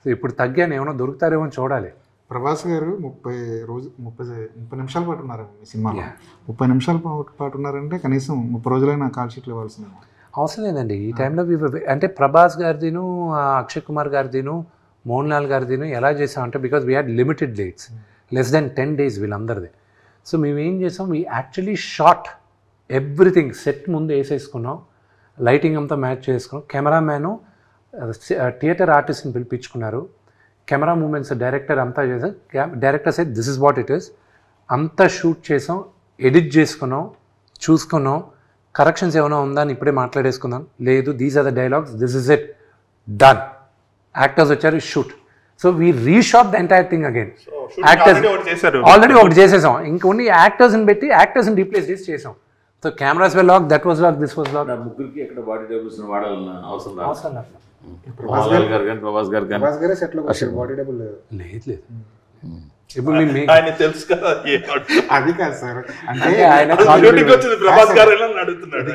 సో ఇప్పుడు తగ్గాను, ఏమైనా దొరుకుతారేమో చూడాలి. ప్రభాస్ గారు 30 నిమిషాల పాటు ఉన్నారండి మీ సినిమాలో. 30 నిమిషాల పాటు ఉన్నారంటే కనీసం 30 రోజులైనా కాల్ షీట్లు ఇవ్వాల్సిందే. అవసరం లేదండి ఈ టైంలో. అంటే ప్రభాస్ గారిదిను, అక్షయ్ కుమార్ గారిదిను, మోహన్ లాల్ గారిదిను ఎలా చేసామంటే, because we had limited dates, less than 10 days వీళ్ళందరిది. సో మేము ఏం చేసాం, we actually shot everything, set ముందు వేసేసుకున్నాం, లైటింగ్ అంతా మ్యాచ్ చేసుకున్నాం, కెమెరామ్యాను థియేటర్ ఆర్టిస్ట్ని పిలిపించుకున్నారు, కెమెరా మూమెంట్స్ డైరెక్టర్ అంతా చేసాం. Director set this is what it is, అంతా షూట్ చేసాం, ఎడిట్ చేసుకున్నాం, చూసుకున్నాం, కరెక్షన్స్ ఏమైనా ఉందా అని ఇప్పుడే మాట్లాడేసుకుందాం, లేదు these are the dialogues, this is it, done. Actors వచ్చారు, shoot. So we reshot the entire thing again. Actors already ఒకటి చేసేసాం, ఇంకొన్ని యాక్టర్స్ని పెట్టి యాక్టర్స్ని రీప్లేస్ చేసి చేసాం. So cameras we lock, that was lock, this was lock. ముగ్గురికి ఎక్కడ బాడీ డబుల్స్ వాడాలన్న అవసరం అవసరం లేదు. ప్రభాస్ గారు సెట్లో బాడీ డబుల్ లేదు. ఇప్పుడు ఆయన తెలుసు కదా, అది కాదు సార్, అంటే ప్రభాస్ గారు అడుగుతున్నాడు.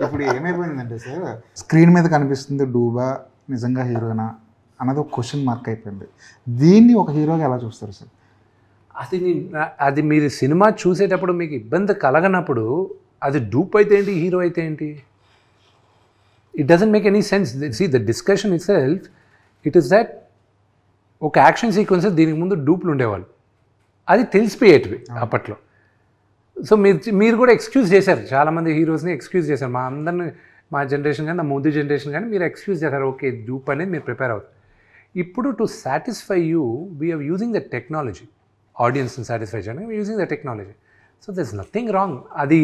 ఇప్పుడు ఏమైపోయిందంటే సార్, స్క్రీన్ మీద కనిపిస్తుంది డూబా నిజంగా హీరోనా అన్నది ఒక క్వశ్చన్ మార్క్ అయిపోయింది. దీన్ని ఒక హీరోగా ఎలా చూస్తారు సార్? అది మీరు సినిమా చూసేటప్పుడు మీకు ఇబ్బంది కలగనప్పుడు అది డూప్ అయితే ఏంటి, హీరో అయితే ఏంటి, it doesn't make any sense. See the discussion itself, it is that ఒక యాక్షన్ సీక్వెన్సెస్ దీనికి ముందు డూప్లు ఉండేవాళ్ళు, అది తెలిసిపోయేటివి అప్పట్లో. సో మీరు కూడా ఎక్స్క్యూజ్ చేశారు, చాలామంది హీరోస్ని ఎక్స్క్యూజ్ చేశారు, మా అందరిని, మా జనరేషన్ కానీ, నా ముందు జనరేషన్ కానీ మీరు ఎక్స్క్యూజ్ చేశారు, ఓకే డూప్ అనేది మీరు ప్రిపేర్ అవుతారు. ఇప్పుడు to satisfy you we're using the technology, ఆడియన్స్ని సాటిస్ఫై చేయడానికి using the technology. So there is nothing wrong. అది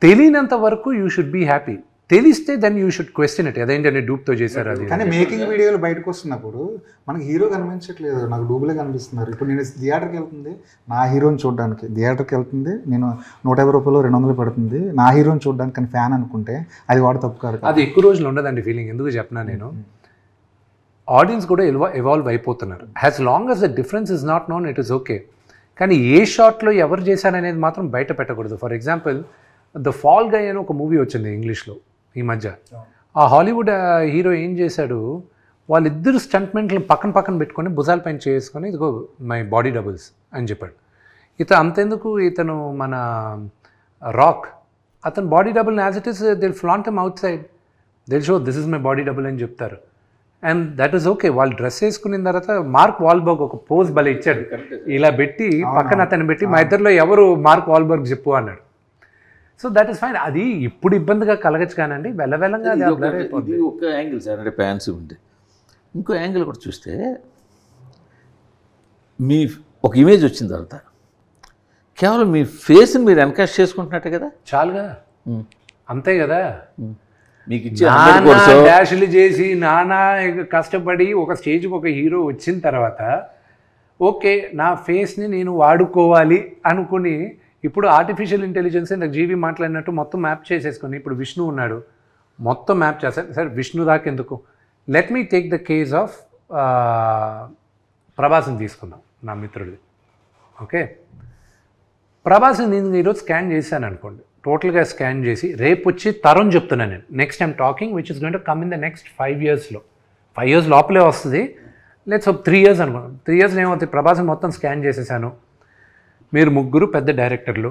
తెలియనంత వరకు యూ షుడ్ బీ హ్యాపీ, తెలిస్తే then you should question it, అదేంటంటే డూప్తో చేశారు అది. కానీ మేకింగ్ వీడియోలు బయటకు వస్తున్నప్పుడు మనకి హీరో కనిపించట్లేదు, నాకు డూబులే కనిపిస్తున్నారు. ఇప్పుడు నేను థియేటర్కి వెళ్తుంది నా హీరోని చూడడానికి, థియేటర్కి వెళ్తుంది నేను 150 రూపాయలు 200 పడుతుంది నా హీరోని చూడడానికి, కానీ ఫ్యాన్ అనుకుంటే అది వాడు తప్పు కాదు. అది ఎక్కువ రోజులు ఉండదండి ఫీలింగ్. ఎందుకు చెప్పినా నేను, ఆడియన్స్ కూడా ఎవాల్వ్ అయిపోతున్నారు. As long as the difference is not known, it is okay. కానీ ఏ షాట్లో ఎవరు చేశారనేది మాత్రం బయట పెట్టకూడదు. ఫర్ ఎగ్జాంపుల్ ద ఫాల్ గై అని ఒక మూవీ వచ్చింది ఇంగ్లీష్లో ఈ మధ్య. ఆ హాలీవుడ్ హీరో ఏం చేశాడు, వాళ్ళిద్దరు స్టంట్మెంట్లు పక్కన పెట్టుకొని భుజాల పైన చేసుకొని ఇదిగో మై బాడీ డబుల్స్ అని చెప్పాడు. అంతెందుకు ఇతను మన రాక్, అతను body double as it is they'll flaunt him outside, they'll show this is my body double అని చెప్తారు. And that is okay. వాళ్ళు డ్రెస్ వేసుకున్న తర్వాత మార్క్ వాల్బర్గ్ ఒక పోజ్ భలే ఇచ్చాడు, ఇలా పెట్టి పక్కన అతను పెట్టి మా ఇద్దరిలో ఎవరు మార్క్ వాల్బర్గ్ చెప్పు అన్నాడు. So that is fine. అది ఇప్పుడు ఇబ్బందిగా కలగచ్చు కానండి, వెళ్ళవెళ్ళంగా అది ఇది ఒక యాంగిల్ సార్, అంటే ఫ్యాన్స్ ఉంటే. ఇంకో యాంగిల్ కూడా చూస్తే మీ ఒక ఇమేజ్ వచ్చిన తర్వాత కేవలం మీ ఫేస్ని మీరు ఎన్కాష్ చేసుకుంటున్నట్టే కదా, చాలుగా, అంతే కదా. మీకు ఇచ్చే డాష్లు చేసి నానా కష్టపడి ఒక స్టేజ్కి ఒక హీరో వచ్చిన తర్వాత ఓకే నా ఫేస్ని నేను వాడుకోవాలి అనుకుని, ఇప్పుడు ఆర్టిఫిషియల్ ఇంటెలిజెన్స్ నాకు జీవి మాట్లాడినట్టు మొత్తం మ్యాప్ చేసేసుకొని, ఇప్పుడు విష్ణు ఉన్నాడు మొత్తం మ్యాప్ చేస్తాను. సరే విష్ణు దాకా ఎందుకు, let me take the case of ప్రభాస్ని తీసుకుందాం, నా మిత్రుడిది. ఓకే, ప్రభాస్ని నేను ఈరోజు స్కాన్ చేశాను అనుకోండి, టోటల్గా స్కాన్ చేసి రేపు వచ్చి తరుణ్ చెప్తున్నాను నేను, next I'm talking which is going to come in the next 5 yearsలో, 5 years లోపలే వస్తుంది. లెట్స్ 3 years అనుకున్నాం. 3 yearsలో ఏమవుతుంది, ప్రభాస్ని మొత్తం స్కాన్ చేసేసాను. మీరు ముగ్గురు పెద్ద డైరెక్టర్లు,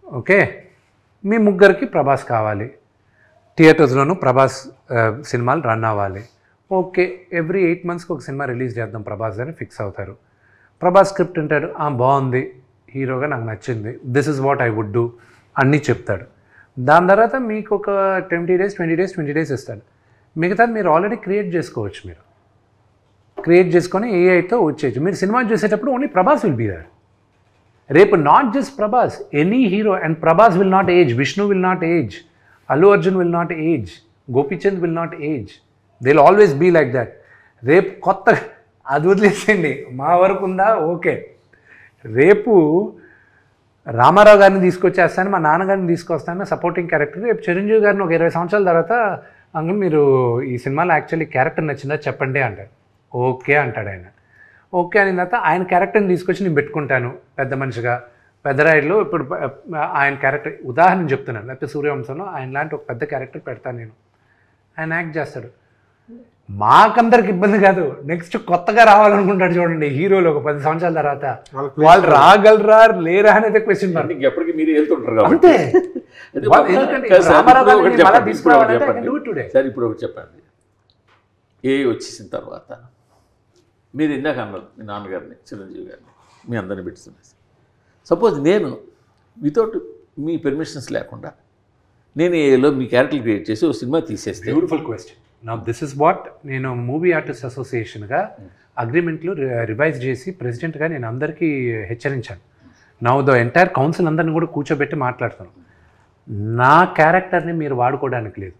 ఓకే, మీ ముగ్గురికి ప్రభాస్ కావాలి, థియేటర్స్లోనూ ప్రభాస్ సినిమాలు రన్ అవ్వాలి. ఓకే, ఎవ్రీ 8 monthsకి ఒక సినిమా రిలీజ్ చేద్దాం ప్రభాస్ అని ఫిక్స్ అవుతారు. ప్రభాస్ స్క్రిప్ట్ అంటాడు, బాగుంది, హీరోగా నాకు నచ్చింది, this is what I would do అన్నీ చెప్తాడు. దాని తర్వాత మీకు ఒక 20 days ఇస్తాడు. మిగతాది మీరు ఆల్రెడీ క్రియేట్ చేసుకోవచ్చు. మీరు క్రియేట్ చేసుకొని ఏఐతో వచ్చేయచ్చు. మీరు సినిమా చూసేటప్పుడు only Prabhas will be there. రేపు not just Prabhas, any hero, and Prabhas will not age, Vishnu will not age, Allu Arjun will not age, Gopichand will not age. They will always be like that. రేపు కొత్త అది వదిలేసేయండి, మా వరకు ఉందా ఓకే. రేపు రామారావు గారిని తీసుకొచ్చేస్తాను, మా నాన్నగారిని తీసుకొస్తాను సపోర్టింగ్ క్యారెక్టర్. రేపు చిరంజీవి గారిని ఒక 20 సంవత్సరాల తర్వాత అంకుల్ మీరు ఈ సినిమాలో యాక్చువల్లీ క్యారెక్టర్ నచ్చిందా చెప్పండి అంటాడు. ఓకే అంటాడు ఆయన. ఓకే అయిన తర్వాత ఆయన క్యారెక్టర్ని తీసుకొచ్చి నేను పెట్టుకుంటాను పెద్ద మనిషిగా. పెద్దరాయుడులో ఇప్పుడు ఆయన క్యారెక్టర్ ఉదాహరణ చెప్తున్నాను, లేకపోతే సూర్యవంశంలో ఆయన లాంటి ఒక పెద్ద క్యారెక్టర్ పెడతాను నేను, ఆయన యాక్ట్ చేస్తాడు. మాకందరికి ఇబ్బంది కాదు. నెక్స్ట్ కొత్తగా రావాలనుకుంటాడు చూడండి హీరోలు ఒక 10 సంవత్సరాల తర్వాత, వాళ్ళు రాగలరా లేరా అనేది క్వశ్చన్ మార్క్. ఎప్పటికీ మీరే వెళ్తుంటారు అంతే. సార్ ఇప్పుడు ఒకటి చెప్పండి, ఏ వచ్చేసిన తర్వాత మీరు ఇందాక అన్నారు మీ నాన్నగారిని చిరంజీవి గారిని మీ అందరిని పెట్టుతున్నారు. సపోజ్ నేను వితౌట్ మీ పర్మిషన్స్ లేకుండా నేను ఏలో మీ క్యారెక్టర్ క్రియేట్ చేసి ఒక సినిమా తీసేస్తే. Beautiful question. నా దిస్ ఇస్ వాట్ నేను మూవీ ఆర్టిస్ట్ అసోసియేషన్గా అగ్రిమెంట్లు రివైజ్ చేసి ప్రెసిడెంట్గా నేను అందరికీ హెచ్చరించాను. నా ద ఎంటైర్ కౌన్సిల్ అందరిని కూడా కూర్చోబెట్టి మాట్లాడతాను. నా క్యారెక్టర్ని మీరు వాడుకోవడానికి లేదు.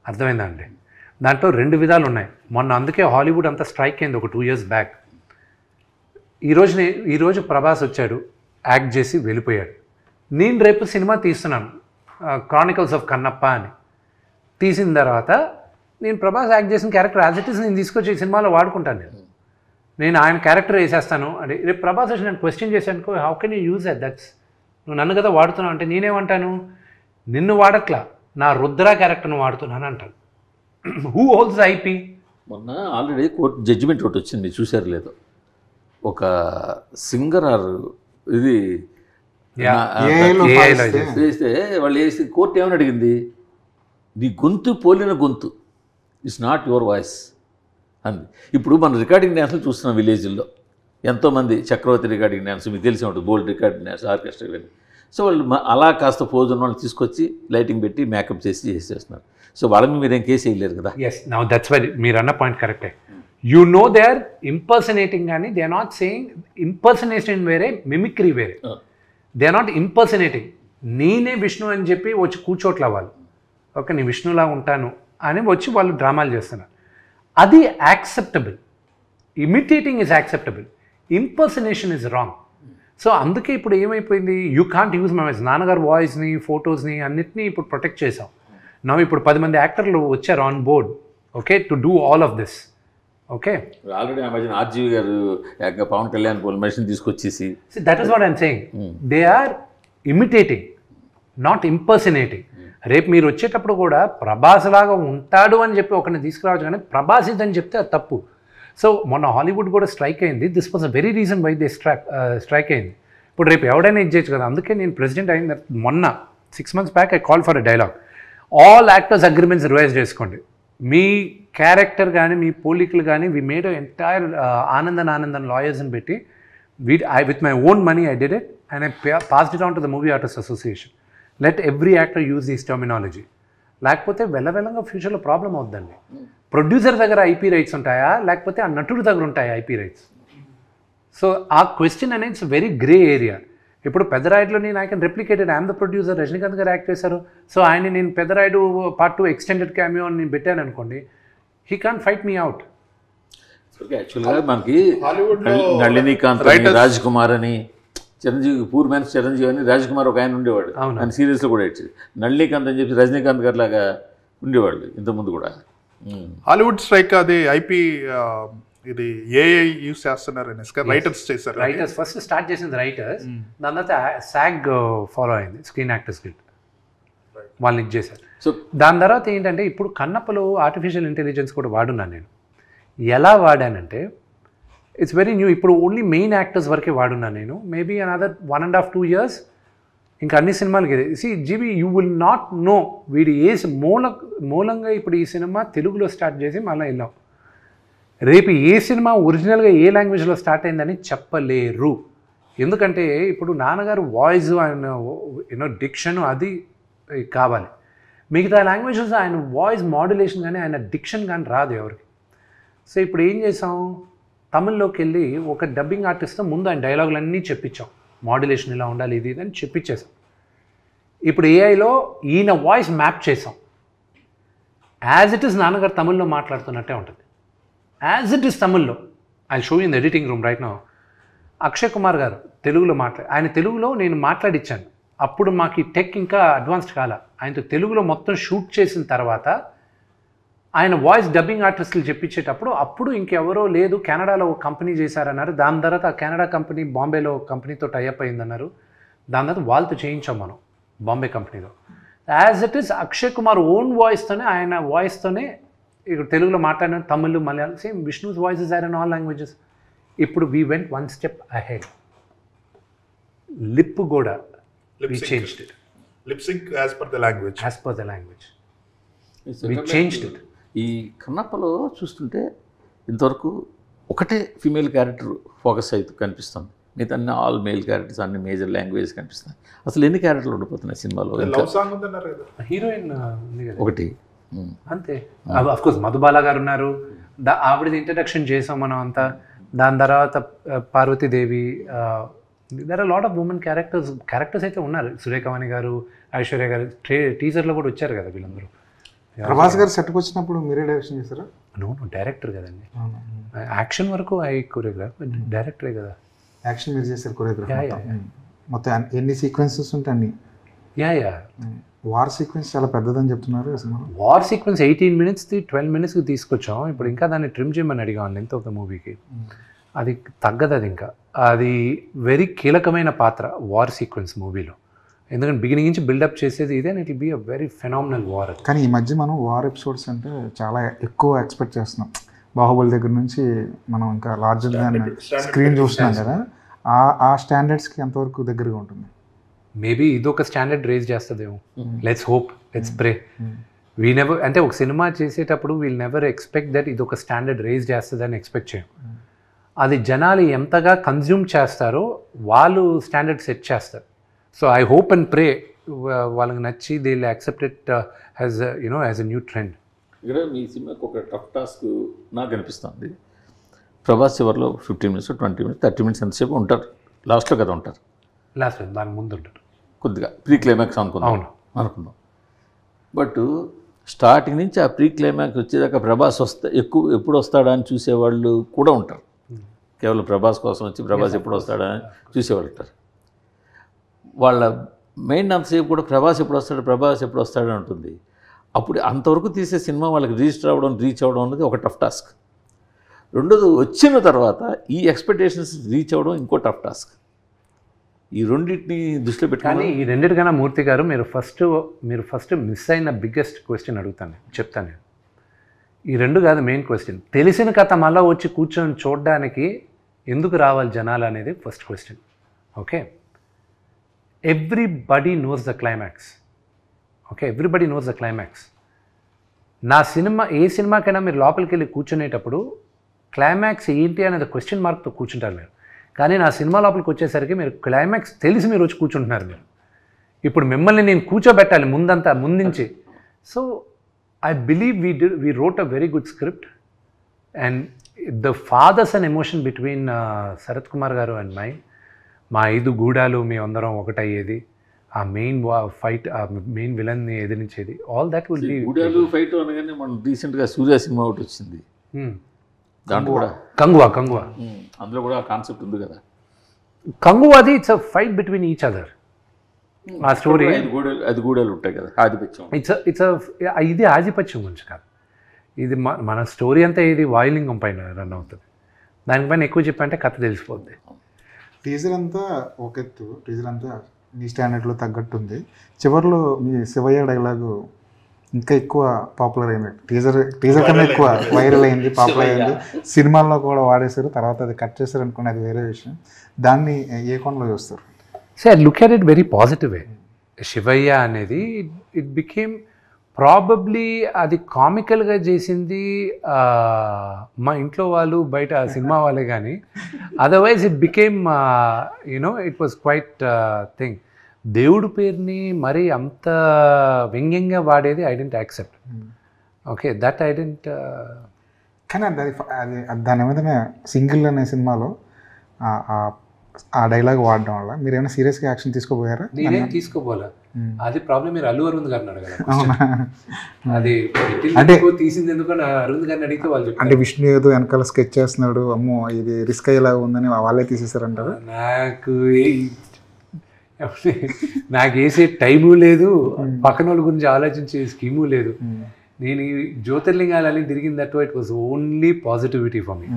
అర్థమైందా అండి? దాంట్లో 2 విధాలు ఉన్నాయి. మొన్న అందుకే హాలీవుడ్ అంతా స్ట్రైక్ అయింది ఒక 2 years బ్యాక్. ఈరోజు ప్రభాస్ వచ్చాడు, యాక్ట్ చేసి వెళ్ళిపోయాడు. నేను రేపు సినిమా తీస్తున్నాను క్రానికల్స్ ఆఫ్ కన్నప్ప అని. తీసిన తర్వాత నేను ప్రభాస్ యాక్ట్ చేసిన క్యారెక్టర్ యాజ్ ఇట్ ఈస్ నేను తీసుకొచ్చి ఈ సినిమాలో వాడుకుంటాను. నేను ఆయన క్యారెక్టర్ వేసేస్తాను అంటే రేపు ప్రభాస్ వచ్చి నేను క్వశ్చన్ చేశాను, how can you use that's నువ్వు నన్ను కదా వాడుతున్నావు అంటే నేనేమంటాను, నిన్ను వాడట్లా నా రుద్ర క్యారెక్టర్ను వాడుతున్నాను అంటాను. Who holds IP? మొన్న ఆల్రెడీ కోర్టు జడ్జిమెంట్ ఒకటి వచ్చింది, చూసారు లేదో. ఒక సింగర్ ఆర్ ఇది చేస్తే వాళ్ళు వేసి కోర్టు ఏమని అడిగింది, నీ గొంతు పోలిన గొంతు ఇట్స్ నాట్ యువర్ వాయిస్ అంది. ఇప్పుడు మన రికార్డింగ్ డ్యాన్స్లు చూస్తున్నాం విలేజ్ల్లో, ఎంతోమంది చక్రవర్తి రికార్డింగ్ డ్యాన్స్ మీకు తెలిసి ఉంటుంది, బోల్డ్ రికార్డింగ్ డ్యాన్స్, ఆర్కెస్ట్రా ఇవన్నీ. సో వాళ్ళు అలా కాస్త పోజ్ ఉన్న వాళ్ళని తీసుకొచ్చి లైటింగ్ పెట్టి మేకప్ చేసి చేసేస్తున్నారు. సో వాళ్ళని మీరేం కేసు వేయలేరు కదా. ఎస్, నౌ దట్స్ వై మీరు అన్న పాయింట్ కరెక్టే. You know they are impersonating కానీ they are not saying impersonation వేరే, మిమిక్రీ వేరే. They are not impersonating. నేనే విష్ణు అని చెప్పి వచ్చి కూర్చోట్ల వాళ్ళు, ఓకే నేను విష్ణులా ఉంటాను అని వచ్చి వాళ్ళు డ్రామాలు చేస్తున్నారు. అది acceptable. Imitating is acceptable, impersonation is wrong. So అందుకే ఇప్పుడు ఏమైపోయింది, you can't use my voice. నాన్నగారు వాయిస్ని, ఫొటోస్ని అన్నిటినీ ఇప్పుడు ప్రొటెక్ట్ చేసాం. నా ఇప్పుడు 10 మంది యాక్టర్లు వచ్చారు on board, okay, to do all of this. Okay, already ఆ మధ్యన ఆర్జీవి గారు పవన్ కళ్యాణ్ మెషిన్ తీసుకొచ్చేసి, that is what I'm saying. They are imitating, not impersonating. రేపు మీరు వచ్చేటప్పుడు కూడా ప్రభాస్ లాగా ఉంటాడు అని చెప్పి ఒకరిని తీసుకురావచ్చు, కానీ ప్రభాస్ ఇదని చెప్తే అది తప్పు. సో మొన్న హాలీవుడ్ కూడా స్ట్రైక్ అయింది. This was a very reason why they strike అయింది. ఇప్పుడు రేపు ఎవడైనా ఇచ్చేయచ్చు కదా. అందుకే నేను ప్రెసిడెంట్ అయిన మొన్న 6 months back I call for a dialogue, all actors agreements revise చేసుకోండి. మీ క్యారెక్టర్ కానీ మీ పోలికలు కానీ వి మేడ్ ఎంటైర్ ఆనందన్ లాయర్స్ని పెట్టి with my own money I did it and I passed it on to the movie artist association. Let every actor use this terminology. లేకపోతే వెళ్ళగా ఫ్యూచర్లో ప్రాబ్లం అవుద్దండి. ప్రొడ్యూసర్ దగ్గర ఐపీ రైట్స్ ఉంటాయా, లేకపోతే ఆ నటుడి దగ్గర ఉంటాయా ఐపీ రైట్స్? సో ఆ క్వశ్చన్ అనేది ఇట్స్ వెరీ గ్రే ఏరియా. ఇప్పుడు పెద్దరాయుడులో నేను I can replicated, I'm the producer, Rajinikanth గారు యాక్ట్ చేశారు. సో ఆయన నేను పెద్దరాయుడు Part 2 ఎక్స్టెండెడ్ క్యామియో అని నేను పెట్టాను అనుకోండి, he can't fight me out. యాక్చువల్గా మనకి నళినీకాంత్, రాజ్ కుమార్ అని, చిరంజీవి పూర్ మ్యాన్స్ చిరంజీవి అని రాజ్ కుమార్ ఒక ఆయన ఉండేవాడు, ఆయన సీరియల్స్లో కూడా ఇచ్చేది. నళినీకాంత్ అని చెప్పి రజనీకాంత్ గారు లాగా ఉండేవాళ్ళు ఇంతకుముందు కూడా. హాలీవుడ్ స్ట్రైక్ అది ఐపీ ఇది ఏఐ యూస్ చేస్తున్నారని రైటర్స్ చేశారు. రైటర్స్ ఫస్ట్ స్టార్ట్ చేసింది రైటర్స్, దాని తర్వాత SAG ఫాలో అయింది, స్క్రీన్ యాక్టర్స్ గిల్డ్, వాళ్ళని ఇచ్చేసారు. సో దాని తర్వాత ఏంటంటే ఇప్పుడు కన్నప్పలో ఆర్టిఫిషియల్ ఇంటెలిజెన్స్ కూడా వాడున్నాను నేను. ఎలా వాడానంటే ఇట్స్ వెరీ న్యూ. ఇప్పుడు ఓన్లీ మెయిన్ యాక్టర్స్ వరకే వాడున్నాను నేను. మేబీ అనదర్ 1.5-2 years ఇంకా అన్ని సినిమాలకి జీబీ యూ విల్ నాట్ నో వీడి ఏ మూలంగా ఇప్పుడు ఈ సినిమా తెలుగులో స్టార్ట్ చేసి మళ్ళీ వెళ్ళాం. రేపు ఏ సినిమా ఒరిజినల్గా ఏ లాంగ్వేజ్లో స్టార్ట్ అయిందని చెప్పలేరు. ఎందుకంటే ఇప్పుడు నాన్నగారు వాయిస్ ఆయన డిక్షన్ అది కావాలి. మిగతా లాంగ్వేజెస్ ఆయన వాయిస్ మాడ్యులేషన్ కానీ ఆయన డిక్షన్ కానీ రాదు ఎవరికి. సో ఇప్పుడు ఏం చేసాం, తమిళ్లోకి వెళ్ళి ఒక డబ్బింగ్ ఆర్టిస్ట్తో ముందు ఆయన డైలాగులు అన్నీ చెప్పించాం, మాడ్యులేషన్ ఇలా ఉండాలి ఇది అని చెప్పించేసాం. ఇప్పుడు ఏఐలో ఈయన వాయిస్ మ్యాప్ చేసాం. యాజ్ ఇట్ ఈస్ నాన్నగారు తమిళ్లో మాట్లాడుతున్నట్టే ఉంటుంది, యాజ్ ఇట్ ఈస్ తమిళ్లో. I show in the editing room right now. Akshay Kumar గారు తెలుగులో ఆయన తెలుగులో నేను మాట్లాడిచ్చాను. అప్పుడు మాకు ఈ టెక్ ఇంకా అడ్వాన్స్డ్ కాల. ఆయనతో తెలుగులో మొత్తం షూట్ చేసిన తర్వాత ఆయన వాయిస్ డబ్బింగ్ ఆర్టిస్టులు చెప్పించేటప్పుడు అప్పుడు ఇంకెవరో లేదు, కెనడాలో ఒక కంపెనీ చేశారన్నారు. దాని తర్వాత ఆ కెనడా కంపెనీ బాంబేలో కంపెనీతో టైఅప్ అయిందన్నారు. దాని తర్వాత వాళ్ళతో చేయించాం మనం బాంబే కంపెనీలో. As it is Akshay Kumar own వాయిస్తోనే, ఆయన వాయిస్తోనే ఇక్కడ తెలుగులో మాట్లాడిన Tamil, Malayalam same. Vishnu's voices are in all languages. ఇప్పుడు we went one step ahead. Lip కూడా we changed it. Lip sync as per the language. As per the language. We changed it. ఈ కన్నప్పలో చూస్తుంటే ఇంతవరకు ఒకటే ఫీమేల్ క్యారెక్టర్ ఫోకస్ అయితే కనిపిస్తుంది, మిగతా అన్ని ఆల్ మేల్ క్యారెక్టర్స్, అన్ని మేజర్ లాంగ్వేజెస్ కనిపిస్తాయి. అసలు ఎన్ని క్యారెక్టర్లు ఉండిపోతున్నాయి సినిమాలో? లవ్ సాంగ్ ఉందన్నారు కదా, హీరోయిన్ ఉంది కదా ఒకటి అంతే. అఫ్ కోర్స్ మధుబాల గారు ఉన్నారు, ఆవిడది ఇంట్రడక్షన్ చేసాం మనం అంతా. దాని తర్వాత Parvati Devi, there are lot of women characters అయితే ఉన్నారు. సురేఖవాణి గారు, ఐశ్వర్య గారు టీజర్లో కూడా వచ్చారు కదా వీళ్ళందరూ. ప్రభాస్ గారు సెట్కి వచ్చినప్పుడు మీరే డైరెక్షన్ చేశారా? నో డైరెక్టర్ కదండి, యాక్షన్ వరకు కొరియోగ్రాఫ్, డైరెక్టరే కదా. యాక్షన్ మీరు చేశారు కొరియోగ్రాఫ్ మొత్తం ఎన్ని సీక్వెన్సెస్ ఉంటాయి అన్ని? యా వార్ సీక్వెన్స్ చాలా పెద్దదని చెప్తున్నారు అసలు. వార్ సీక్వెన్స్ 18 minutes 12 minutesకి తీసుకొచ్చాం. ఇప్పుడు ఇంకా దాన్ని ట్రిమ్ చేయమని అడిగాం లెంత్ ఆఫ్ ద మూవీకి. అది తగ్గదు, అది ఇంకా అది వెరీ కీలకమైన పాత్ర వార్ సీక్వెన్స్ మూవీలో. ఎందుకంటే బిగినింగ్ నుంచి బిల్డప్ చేసేది ఇదే, and it will be a very phenomenal war. కానీ ఈ మధ్య మనం వార్ ఎపిసోడ్స్ అంటే చాలా ఎక్కువ ఎక్స్పెక్ట్ చేస్తున్నాం. బాహుబలి దగ్గర నుంచి మనం ఇంకా లార్జర్ దాన్ స్క్రీన్ చూస్తున్నాం కదా, ఆ స్టాండర్డ్స్కి ఎంతవరకు దగ్గరగా ఉంటుంది? మేబీ ఇదొక స్టాండర్డ్ రేజ్ చేస్తుందేమో. Let's hope, let's pray. We never, అంటే ఒక సినిమా చేసేటప్పుడు వీల్ నెవర్ ఎక్స్పెక్ట్ దట్ ఇది ఒక స్టాండర్డ్ రేజ్ చేస్తుందని ఎక్స్పెక్ట్ చేయం. అది జనాలు ఎంతగా కన్జ్యూమ్ చేస్తారో వాళ్ళు స్టాండర్డ్ సెట్ చేస్తారు. So I hope and pray వాళ్ళకి నచ్చి they will accept it as as a new trend. ఇక్కడ మీ సినిమాకి ఒక టఫ్ టాస్క్ నాకు అనిపిస్తుంది. ప్రభాస్ చివరిలో 15 minutes 20 minutes 30 minutes ఎంతసేపు ఉంటారు, లాస్ట్లో కదా ఉంటారు, లాస్ట్ దాని ముందు ఉంటారు కొద్దిగా ప్రీ క్లైమాక్స్ అనుకుందాం. బట్ స్టార్టింగ్ నుంచి ఆ ప్రీ క్లైమాక్స్ వచ్చేదాకా ప్రభాస్ ఎప్పుడు వస్తాడా అని చూసేవాళ్ళు కూడా ఉంటారు. కేవలం ప్రభాస్ కోసం వచ్చి ప్రభాస్ ఎప్పుడు వస్తాడా అని చూసేవాళ్ళు ఉంటారు. వాళ్ళ మెయిన్ అంతసేపు కూడా ప్రభాస్ ఎప్పుడు వస్తాడు ఉంటుంది. అప్పుడు అంతవరకు తీసే సినిమా వాళ్ళకి రీచ్ అవ్వడం అనేది ఒక టఫ్ టాస్క్. రెండోది వచ్చిన తర్వాత ఈ ఎక్స్పెక్టేషన్స్ రీచ్ అవ్వడం ఇంకో టఫ్ టాస్క్. ఈ రెండింటిని దృష్టిలో పెట్టుకొని, ఈ రెండింటికన్నా మూర్తి గారు మీరు ఫస్ట్ మిస్ అయిన బిగ్గెస్ట్ క్వశ్చన్ చెప్తాను నేను. ఈ రెండు కాదు మెయిన్ క్వశ్చన్. తెలిసిన కథ మళ్ళీ వచ్చి కూర్చొని చూడడానికి ఎందుకు రావాలి జనాలు అనేది first question. Okay, everybody knows the climax. Okay, everybody knows the climax. నా సినిమా, ఏ సినిమాకైనా మీరు లోపలికి వెళ్ళి కూర్చునేటప్పుడు క్లైమాక్స్ ఏంటి అనేది క్వశ్చన్ మార్క్తో కూర్చుంటారు మీరు. కానీ నా సినిమా లోపలికి వచ్చేసరికి మీరు క్లైమాక్స్ తెలిసి మీరు వచ్చి కూర్చుంటున్నారు మీరు. ఇప్పుడు మిమ్మల్ని నేను కూర్చోబెట్టాలి ముందుంచి. So I believe we wrote a very good script, and the father's and emotion between Sarath Kumar గారు అండ్ మా 5 గూడాలు మీ అందరం ఒకటయ్యేది, ఆ మెయిన్ ఫైట్, ఆ మెయిన్ విలన్ని ఎదిరించేది, ఆల్ దట్ విల్ బి. గూడాలు ఫైట్ అనగానే మనం రీసెంట్గా సూర్య సినిమా ఒకటి వచ్చింది, దాంట్లో కూడా కంగువా అందులో కూడా కాన్సెప్ట్ ఉంది కదా. కంగువాది it's a fight between each other. ఆ స్టోరీ 5 గూడాలు ఉంటాయి కదా, ఆధిపత్యం. ఇది ఆధిపత్యం గురించి కాదు, ఇది మన స్టోరీ అంతా ఇది వాయులింగం పైన రన్ అవుతుంది. దానిపైన ఎక్కువ చెప్పంటే కథ తెలిసిపోద్ది. టీజర్ అంతా ఒక ఎత్తు, టీజర్ అంతా మీ స్టాండర్డ్లో తగ్గట్టుంది. చివరిలో మీ శివయ్య డైలాగు ఇంకా ఎక్కువ పాపులర్ అయింది. టీజర్ కన్నా ఎక్కువ వైరల్ అయింది, పాపులర్ అయింది. సినిమాల్లో కూడా వాడేశారు, తర్వాత అది కట్ చేశారు అనుకోండి, అది వేరే విషయం. దాన్ని ఏ కోణంలో చూస్తారు? So I look at it very positive way. Shivayya అనేది ఇట్ బికేమ్ ప్రాబబ్లీ అది కామికల్గా చేసింది మా ఇంట్లో వాళ్ళు, బయట సినిమా వాళ్ళే. కానీ otherwise it became it was quite thing. దేవుడి పేరుని మరీ అంత వ్యంగ్యంగా వాడేది I didn't accept. Okay, that I didn't. కానీ అది దాని ఏమైనా సింగిల్ అనే సినిమాలో ఆ డైలాగ్ వాడడం వల్ల మీరు ఏమైనా సీరియస్గా యాక్షన్ తీసుకోపోయారా? నేనేం తీసుకోపోలే. అది ప్రాబ్లం మీరు అల్లు అరవింద్ గారిని అడగాలి. అవునా? అది అంటే తీసింది ఎందుకని అరవింద్ గారిని అడిగితే వాళ్ళు చెప్తారు. అంటే విష్ణు ఏదో వెనకాల స్కెచ్ చేస్తున్నాడు, అమ్మో ఇది రిస్క్ అయ్యేలా ఉందని వాళ్ళే తీసేసారంటారు. నాకు వేసే టైము లేదు, పక్కన వాళ్ళ గురించి ఆలోచించే స్కీము లేదు. నేను ఈ జ్యోతిర్లింగాలని తిరిగింది అటు it was only positivity for me.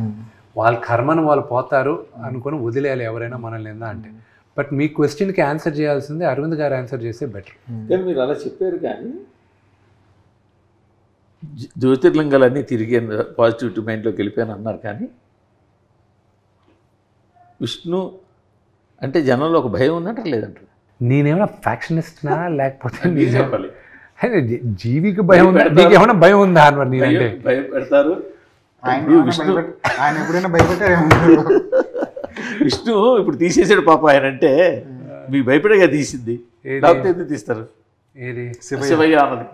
వాళ్ళ కర్మను వాళ్ళు పోతారు అనుకుని వదిలేయాలి ఎవరైనా మనల్ని ఏందా అంటే. బట్ మీ క్వశ్చన్కి ఆన్సర్ చేయాల్సిందే అరవింద్ గారు ఆన్సర్ చేస్తే బెటర్. కానీ మీరు అలా చెప్పారు, కానీ జ్యోతిర్లింగాలన్నీ తిరిగి పాజిటివిటీ మైండ్లోకి వెళ్ళిపోయాను అన్నారు. కానీ విష్ణు అంటే జనంలో ఒక భయం ఉన్నట్టు లేదంటారు. నేనేమైనా ఫ్యాక్షనిస్ట్నా లేకపోతే చెప్పాలి, జీవికి భయం ఉందా? నీకు ఏమైనా భయం ఉందా అన్నమాట? నేనంటే భయం పెడతారు. ఆయన ఎప్పుడైనా భయపెట్టారు? విష్ణు ఇప్పుడు తీసేసాడు పాప. ఆయన అంటే మీకు భయపడేగా తీసింది, లేకపోతే ఎందుకు తీస్తారు? ఏది శివయ్య అన్నది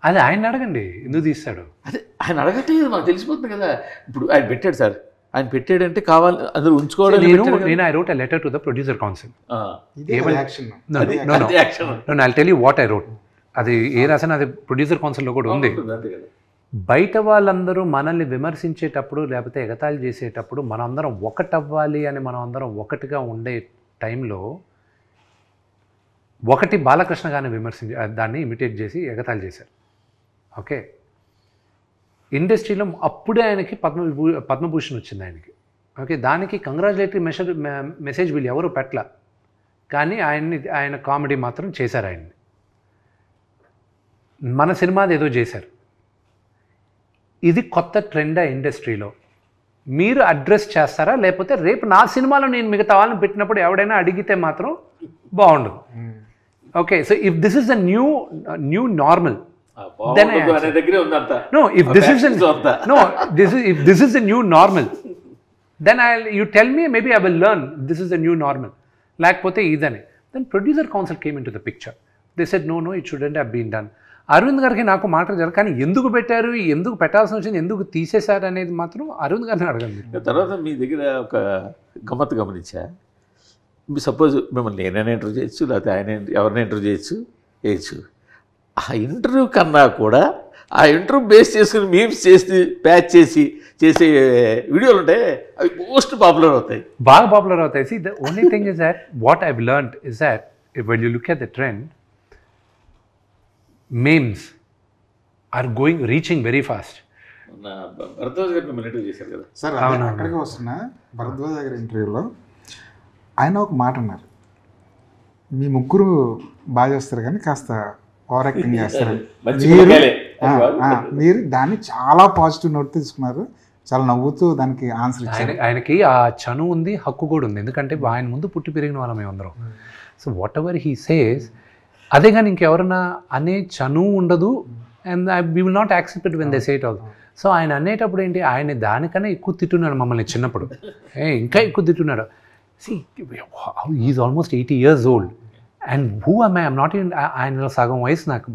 అది ఆయన అడగండి, ఎందుకు తీస్తాడు? అదే ఆయన అడగట్లేదు, మాకు తెలిసిపోతుంది కదా. ఇప్పుడు ఆయన పెట్టాడు సార్, ఆయన పెట్టాడంటే కావాలి అందులో ఉంచుకోవడం. నేను I wrote a letter to the producer council. I tell you what I wrote. అది ఏ రాసినా అది ప్రొడ్యూసర్ కౌన్సిల్లో కూడా ఉంది. బయట వాళ్ళందరూ మనల్ని విమర్శించేటప్పుడు లేకపోతే ఎగతాళి చేసేటప్పుడు మనందరం ఒకటవ్వాలి అని మనం అందరం ఒకటిగా ఉండే టైంలో ఒకటి బాలకృష్ణ గారిని విమర్శించి దాన్ని ఇమిటేట్ చేసి ఎగతాళి చేశారు. ఓకే, ఇండస్ట్రీలో అప్పుడే ఆయనకి పద్మభూషణ్ వచ్చింది ఆయనకి. ఓకే, దానికి కంగ్రాచులేటరీ మెసేజ్ వీళ్ళు ఎవరు పెట్టల, కానీ ఆయన కామెడీ మాత్రం చేశారు. ఆయన్ని మన సినిమాది ఏదో చేశారు. ఇది కొత్త ట్రెండా ఇండస్ట్రీలో? మీరు అడ్రస్ చేస్తారా? లేకపోతే రేపు నా సినిమాలో నేను మిగతా వాళ్ళని పెట్టినప్పుడు ఎవడైనా అడిగితే మాత్రం బాగుండదు. Okay, so if this is the new normal, then if this is the new normal, then you tell me, maybe I will learn this is the new normal. లేకపోతే ఇదని. Then producer council came into the picture. They said no, it shouldn't have been done. Arvind గారికి నాకు మాట్లాడారు, కానీ ఎందుకు పెట్టారు, ఎందుకు పెట్టాల్సి వచ్చింది, ఎందుకు తీసేశారు అనేది మాత్రం అరవింద్ గారిని అడగండి. తర్వాత మీ దగ్గర ఒక గమ్మత్తు గమనించా. మీ సపోజ్ మిమ్మల్ని నేనైనా ఇంటర్వ్యూ చేయొచ్చు, లేకపోతే ఆయన ఎవరైనా ఇంటర్వ్యూ చేయొచ్చు. ఆ ఇంటర్వ్యూ కన్నా కూడా ఆ ఇంటర్వ్యూ బేస్ చేసుకుని మీమ్స్ చేసి ప్యాచ్ చేసే వీడియోలు ఉంటాయి, అవి మోస్ట్ పాపులర్ అవుతాయి, బాగా పాపులర్ అవుతాయి. See, the only thing is that what I've learned is that when you look at the trend, memes are reaching very fast. Bharadwaj గారు మిమ్మల్ని ఇంటర్వ్యూ చేశారు కదా సార్, అక్కడికి వస్తున్నా. భరద్వాజ్ గారి ఇంటర్వ్యూలో ఆయన ఒక మాట అన్నారు, మీ ముగ్గురు బాగా చేస్తారు కానీ కాస్త ఓవర్ యాక్టింగ్ చేస్తారు. మీరు దాన్ని చాలా పాజిటివ్ నోట్ తీసుకున్నారు, చాలా నవ్వుతూ దానికి ఆన్సర్ ఇచ్చారు. ఆయనకి ఆ చను ఉంది, హక్కు కూడా ఉంది, ఎందుకంటే ఆయన ముందు పుట్టి పెరిగిన వాళ్ళం మేమందరం. So what ever he says అదే, కానీ ఇంకెవరన్నా అనే చను ఉండదు. And we will not accept it when they say it also. So ఆయన అనేటప్పుడు ఏంటి, ఆయన దానికన్నా ఎక్కువ తిట్టున్నాడు మమ్మల్ని చిన్నప్పుడు, ఇంకా ఎక్కువ తిట్టున్నాడు. She is almost 80 years old and who am I? I'm not even, ఆయన సగం వయసు నాకు,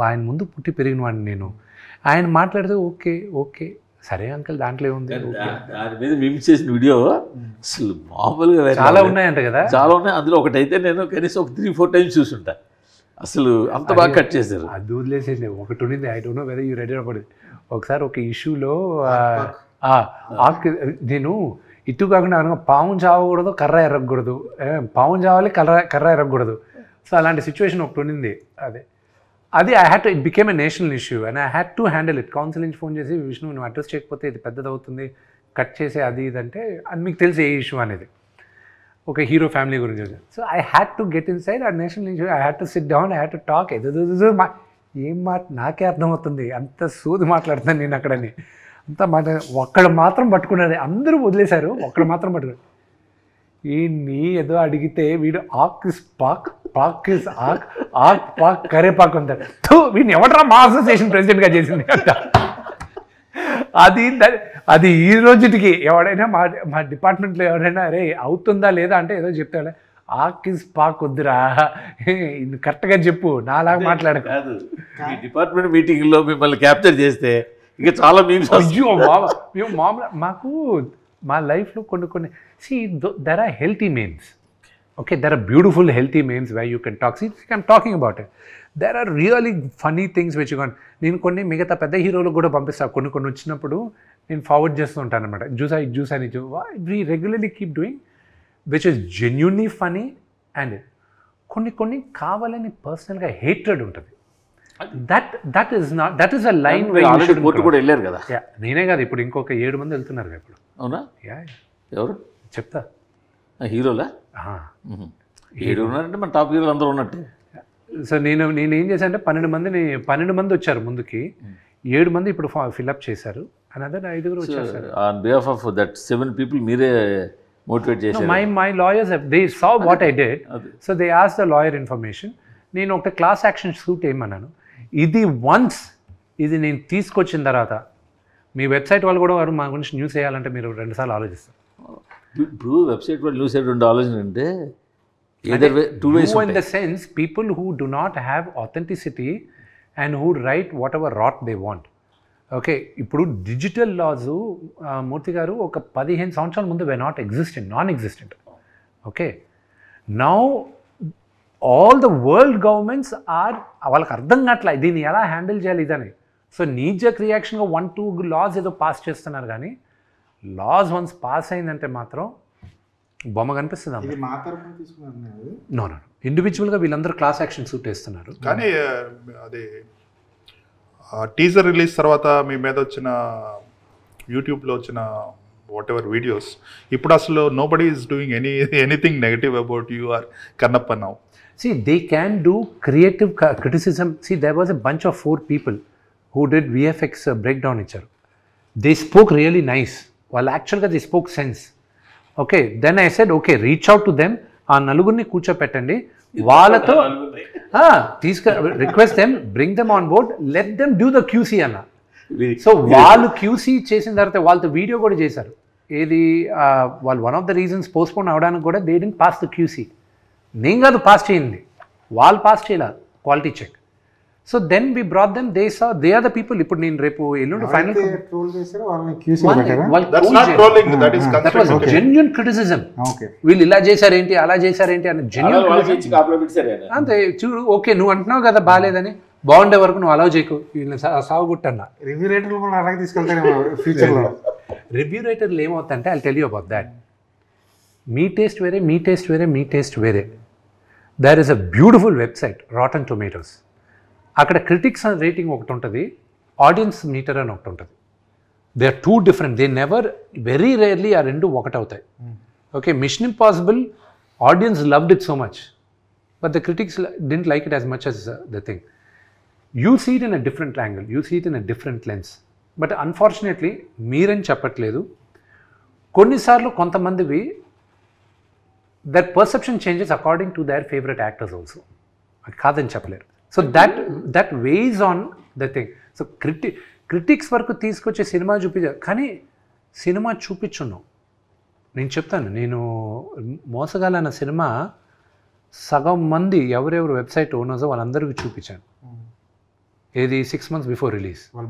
ఆయన ముందు పుట్టి పెరిగిన వాడిని నేను. ఆయన మాట్లాడితే ఓకే సరే అంకల్, దాంట్లో ఏముంది. దాని మీద మిమ్స్ చేసిన వీడియో అసలు మామూలుగా చాలా ఉన్నాయంట కదా. చాలా ఉన్నాయి. అందులో ఒకటైతే నేను కనీసం ఒక 3-4 times చూసుంటా. అసలు అంత బాగా కట్ చేశారు. అది వదిలేసేసి ఒకటి ఉండింది, I don't know whether you ready అవ్వదు. ఒకసారి ఒక ఇష్యూలో నేను ఇటు కాకుండా పాము చావకూడదు, కర్ర ఎరగకూడదు, పాము చావాలి, కర్ర ఎరగకూడదు. సో అలాంటి సిచ్యువేషన్ ఒకటి ఉండింది. అది I had to, it became a national issue and I had to handle it. Council నుంచి ఫోన్ చేసి, విష్ణు నువ్వు అడ్రస్ చేయకపోతే ఇది పెద్దదవుతుంది, కట్ చేసే అది ఇదంటే, అది మీకు తెలిసి ఏ ఇష్యూ అనేది ఒక హీరో ఫ్యామిలీ గురించి. So I had to get inside a national issue. I had to sit down, I had to talk. ఏం మాట నాకే అర్థమవుతుంది, అంత సూది మాట్లాడుతాను నేను అక్కడని. అంత మాట ఒక్కడ మాత్రం పట్టుకున్నది, అందరూ వదిలేశారు, ఒక్కడ మాత్రం పట్టుకున్నాడు. నీ ఏదో అడిగితే వీడు ఆక్ ఇస్ పాక్, పాక్ ఇస్ ఆక్, ఆక్ పాక్ కరేపాక్ ఉంటాడు. వీడిని ఎవడరా మా అసోసియేషన్ ప్రెసిడెంట్గా చేసింది అంట. అది ఈ రోజుకి ఎవడైనా మా డిపార్ట్మెంట్లో ఎవరైనా అరే అవుతుందా లేదా అంటే ఏదో చెప్తాడే, ఆకిస్ పాక్ వద్దురా, కరెక్ట్గా చెప్పు, నాలాగా మాట్లాడక. కాదు, మీ డిపార్ట్మెంట్ మీటింగ్లో మిమ్మల్ని క్యాప్చర్ చేస్తే ఇంకా చాలా మీమ్స్. అయ్యో మేము మామూలు మాకు మా లైఫ్లో కొన్ని there are healthy memes. Okay, there are beautiful healthy memes why you can talk. I'm talking about it. There are really funny things which can. నేను కొన్ని మిగతా పెద్ద హీరోలకు కూడా పంపిస్తాను. కొన్ని వచ్చినప్పుడు నేను ఫార్వర్డ్ చేస్తూ ఉంటాను అనమాట. జ్యూస్ అని we regularly keep doing which is genuinely funny. And కొన్ని కావాలని పర్సనల్గా హేట్రెడ్ ఉంటుంది. That is a line court కూడా వెళ్ళారు కదా. నేనే కాదు, ఇప్పుడు ఇంకొక 7 మంది వెళ్తున్నారు ఇప్పుడు. అవునా? ఎవరు చెప్తా. హీరోలా? 7 ఉన్నారంటే మన టాప్ హీరోలు అందరూ ఉన్నట్టే. సో నేను ఏం చేశాను అంటే 12 మంది వచ్చారు ముందుకి, 7 మంది ఇప్పుడు ఫిల్అప్ చేశారు, అనదర్ 5 వచ్చేసారు. On behalf of that 7 people మీరే మోటివేట్ చేశారు? My lawyers they saw what I did, so they ask the lawyer information. నేను ఒక క్లాస్ యాక్షన్ షూట్ ఏమన్నాను, ఇది నేను తీసుకొచ్చిన తర్వాత మీ వెబ్సైట్ వాళ్ళు కూడా మా గురించి న్యూస్ వేయాలంటే మీరు 2 సార్లు ఆలోచిస్తారు. ఇప్పుడు వెబ్సైట్ వాళ్ళు న్యూస్ 2 ఆలోచన అంటే either way, 2 ways in the sense people who do not have authenticity and who write whatever rot they want. Okay, ఇప్పుడు డిజిటల్ లాస్ మూర్తి గారు ఒక 15 సంవత్సరాల ముందు non existent. Okay, now all the world governments వాళ్ళకి అర్థం కావట్లే దీన్ని ఎలా హ్యాండిల్ చేయాలి ఇదని. సో నీజక్ రియాక్షన్గా 1-2 లాస్ ఏదో పాస్ చేస్తున్నారు, కానీ లాస్ వన్స్ పాస్ అయిందంటే మాత్రం బొమ్మ కనిపిస్తుంది. నో ఇండివిజువల్గా వీళ్ళందరూ క్లాస్ యాక్షన్ సూట్ వేస్తున్నారు. కానీ అది టీజర్ రిలీజ్ తర్వాత మీ మీద వచ్చిన యూట్యూబ్లో వచ్చిన వాట్ ఎవర్ వీడియోస్, ఇప్పుడు అసలు nobody is doing anything negative about you are Kannappa now. See, they can do creative criticism. See, there was a bunch of 4 people who did VFX breakdown icharu. They spoke really nice. Well, actually, they spoke sense. Okay, then I said, okay, reach out to them. ఆ నలుగురిని కూర్చోపెట్టండి, వాళ్ళతో request them, bring them on board, let them do the QC అన్న. సో వాళ్ళు క్యూసీ చేసిన తర్వాత వాళ్ళతో వీడియో కూడా చేశారు. ఏది వాళ్ళు one of the reasons postpone అవడానికి కూడా they didn't pass the QC. నేను కాదు పాస్ చేయండి, వాళ్ళు పాస్ చేయలేదు quality check. So then we brought them, they are the people. ఇప్పుడు నేను రేపు ఎల్లుండి ఫైనల్ జెన్యూన్ క్రిటిసిజం, వీళ్ళు ఇలా చేశారేంటి అలా చేశారేంటి అని జెన్యూన్. అంతే చూడు, ఓకే నువ్వు అంటున్నావు కదా బాగాలేదని, బాగుండే వరకు నువ్వు అలౌ చేయకు, వీళ్ళని సాగుగుట్టన్నా. రివ్యూ రైటర్లు ఏమవుతుందంటే I tell you about that. మీ టేస్ట్ వేరే, మీ టేస్ట్ వేరే, మీ టేస్ట్ వేరే. There is a beautiful website Rotten Tomatoes. అక్కడ క్రిటిక్స్ రేటింగ్ ఒకటి ఉంటుంది, ఆడియన్స్ మీటర్ అని ఒకటి ఉంటుంది. They are 2 different. They never, very rarely ఆ 2 ఒకటవుతాయి. Okay, Mission Impossible audience loved it so much, but the critics didn't like it as much as the thing. You see it in a different angle, you see it in a different lens. But unfortunately మీరని చెప్పట్లేదు, కొన్నిసార్లు కొంతమందివి that perception changes according to their favourite actors also, అది కాదని చెప్పలేరు. So that weighs on the thing. So critics వరకు తీసుకొచ్చే సినిమా చూపించారు, కానీ సినిమా చూపించున్నాం. నేను చెప్తాను, నేను మోసగాలన్న సినిమా సగం మంది ఎవరెవరు వెబ్సైట్ ఓనర్స్ వాళ్ళందరికీ చూపించాను. ఏది 6 months before release. They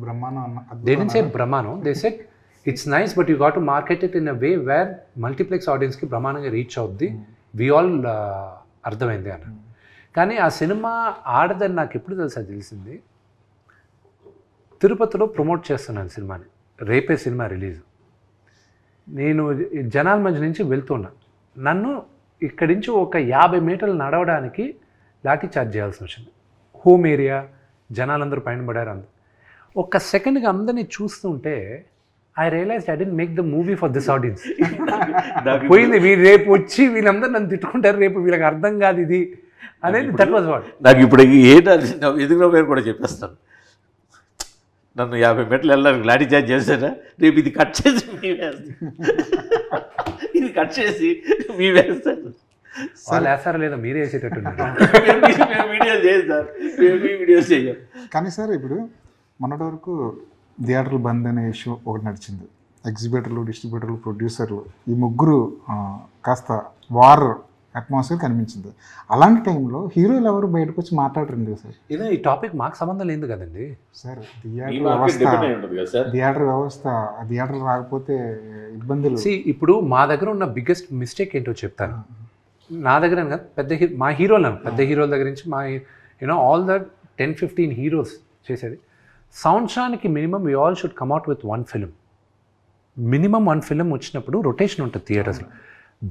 didn't say బ్రహ్మానం, they said it's nice but you got to market it in a way where multiplex ఆడియన్స్కి బ్రహ్మాండంగా రీచ్ అవుద్ది, వి ఆల్ అర్థమైంది అన్న. కానీ ఆ సినిమా ఆడదని నాకు ఎప్పుడు తెలిసింది, తిరుపతిలో ప్రమోట్ చేస్తున్నాను సినిమాని, రేపే సినిమా రిలీజ్. నేను జనాల మధ్య నుంచి వెళ్తున్నా, నన్ను ఇక్కడి నుంచి ఒక 50 మీటర్లు నడవడానికి లాఠీ చార్జ్ చేయాల్సి వచ్చింది. హోమ్ ఏరియా, జనాలందరూ పైన పడారు. ఒక్క సెకండ్గా అందరినీ చూస్తుంటే I realise I didn't make the movie for this audience. పోయింది, వీళ్ళు రేపు వచ్చి వీళ్ళందరూ నన్ను తిట్టుకుంటారు, రేపు వీళ్ళకి అర్థం కాదు ఇది అనేది. That was what. నాకు ఇప్పుడు ఎదుగులో పేరు కూడా చెప్పేస్తాను, నన్ను 50 మీటర్లు వెళ్ళడానికి లాఠీ చార్జ్ చేశారా, రేపు ఇది కట్ చేసి మీ ఇది కట్ చేసి మీ వేస్తారు. వాళ్ళు వేస్తారా లేదా మీరే వేసేటట్టు వీడియోస్ చేస్తారు, వీడియోస్ చేయం. కానీ సార్ ఇప్పుడు మొన్నటి వరకు థియేటర్లు బంద్ అనే ఇష్యూ ఒకటి నడిచింది. ఎగ్జిబిటర్లు, డిస్ట్రిబ్యూటర్లు, ప్రొడ్యూసర్లు, ఈ ముగ్గురు కాస్త వార్ అట్మాస్ఫియర్ కనిపించింది. అలాంటి టైంలో హీరోలు ఎవరు బయటకు వచ్చి మాట్లాడరండి సార్. ఇదే ఈ టాపిక్ మాకు సంబంధం లేదు కదండి సార్ థియేటర్ రాకపోతే ఇబ్బందులు. ఇప్పుడు మా దగ్గర ఉన్న బిగ్గెస్ట్ మిస్టేక్ ఏంటో చెప్తాను. నా దగ్గర కాదు, మా హీరోలు పెద్ద హీరోల దగ్గర నుంచి మా ఆల్ ద 10-15 హీరోస్ చేసేది సంవత్సరానికి minimum we all should come out with 1 film. Minimum 1 film వచ్చినప్పుడు రొటేషన్ ఉంటుంది థియేటర్స్లో.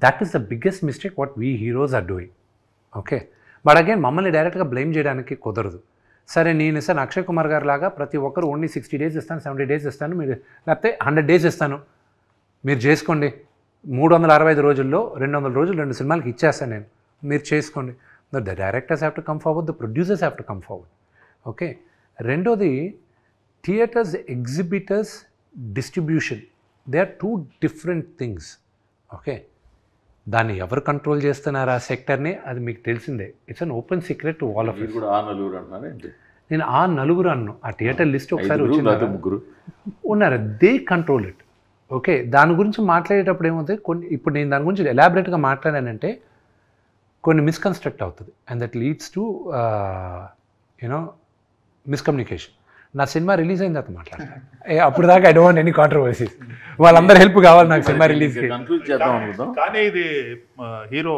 That is the biggest mistake what we heroes are doing. Okay, but again మమ్మల్ని డైరెక్ట్గా బ్లేమ్ చేయడానికి కుదరదు. సరే నేను ఇస్తాను అక్షయ్ కుమార్ గారు లాగా ప్రతి ఒక్కరు ఓన్లీ 60 days ఇస్తాను, 70 days ఇస్తాను, మీరు లేకపోతే 100 days ఇస్తాను, మీరు చేసుకోండి, 365 రోజుల్లో 200 రోజులు 2 సినిమాలకి ఇచ్చేస్తాను నేను, మీరు చేసుకోండి. The directors have to come forward, the producers have to come forward. Okay, రెండోది theatres, exhibitors, distribution, they are 2 different things. Okay, దాన్ని ఎవరు కంట్రోల్ చేస్తున్నారు ఆ సెక్టర్ని, అది మీకు తెలిసిందే. It's an open secret to all of. నేను ఆ నలుగురు అన్ను ఆ థియేటర్ లిస్ట్ ఒకసారి వచ్చింది, ముగ్గురు ఉన్నారు, దే కంట్రోల్ ఇట్. ఓకే, దాని గురించి మాట్లాడేటప్పుడు ఏమవుతుంది, ఇప్పుడు నేను దాని గురించి ఎలాబరేట్గా మాట్లాడానంటే కొన్ని మిస్కన్స్ట్రక్ట్ అవుతుంది, and that leads to miscommunication. నా సినిమా రిలీజ్ అయిన తర్వాత మాట్లాడతాను, అప్పుడు దాకా I don't want any controversies. వాళ్ళందరూ హెల్ప్ కావాలి నాకు సినిమా రిలీజ్. కానీ ఇది hero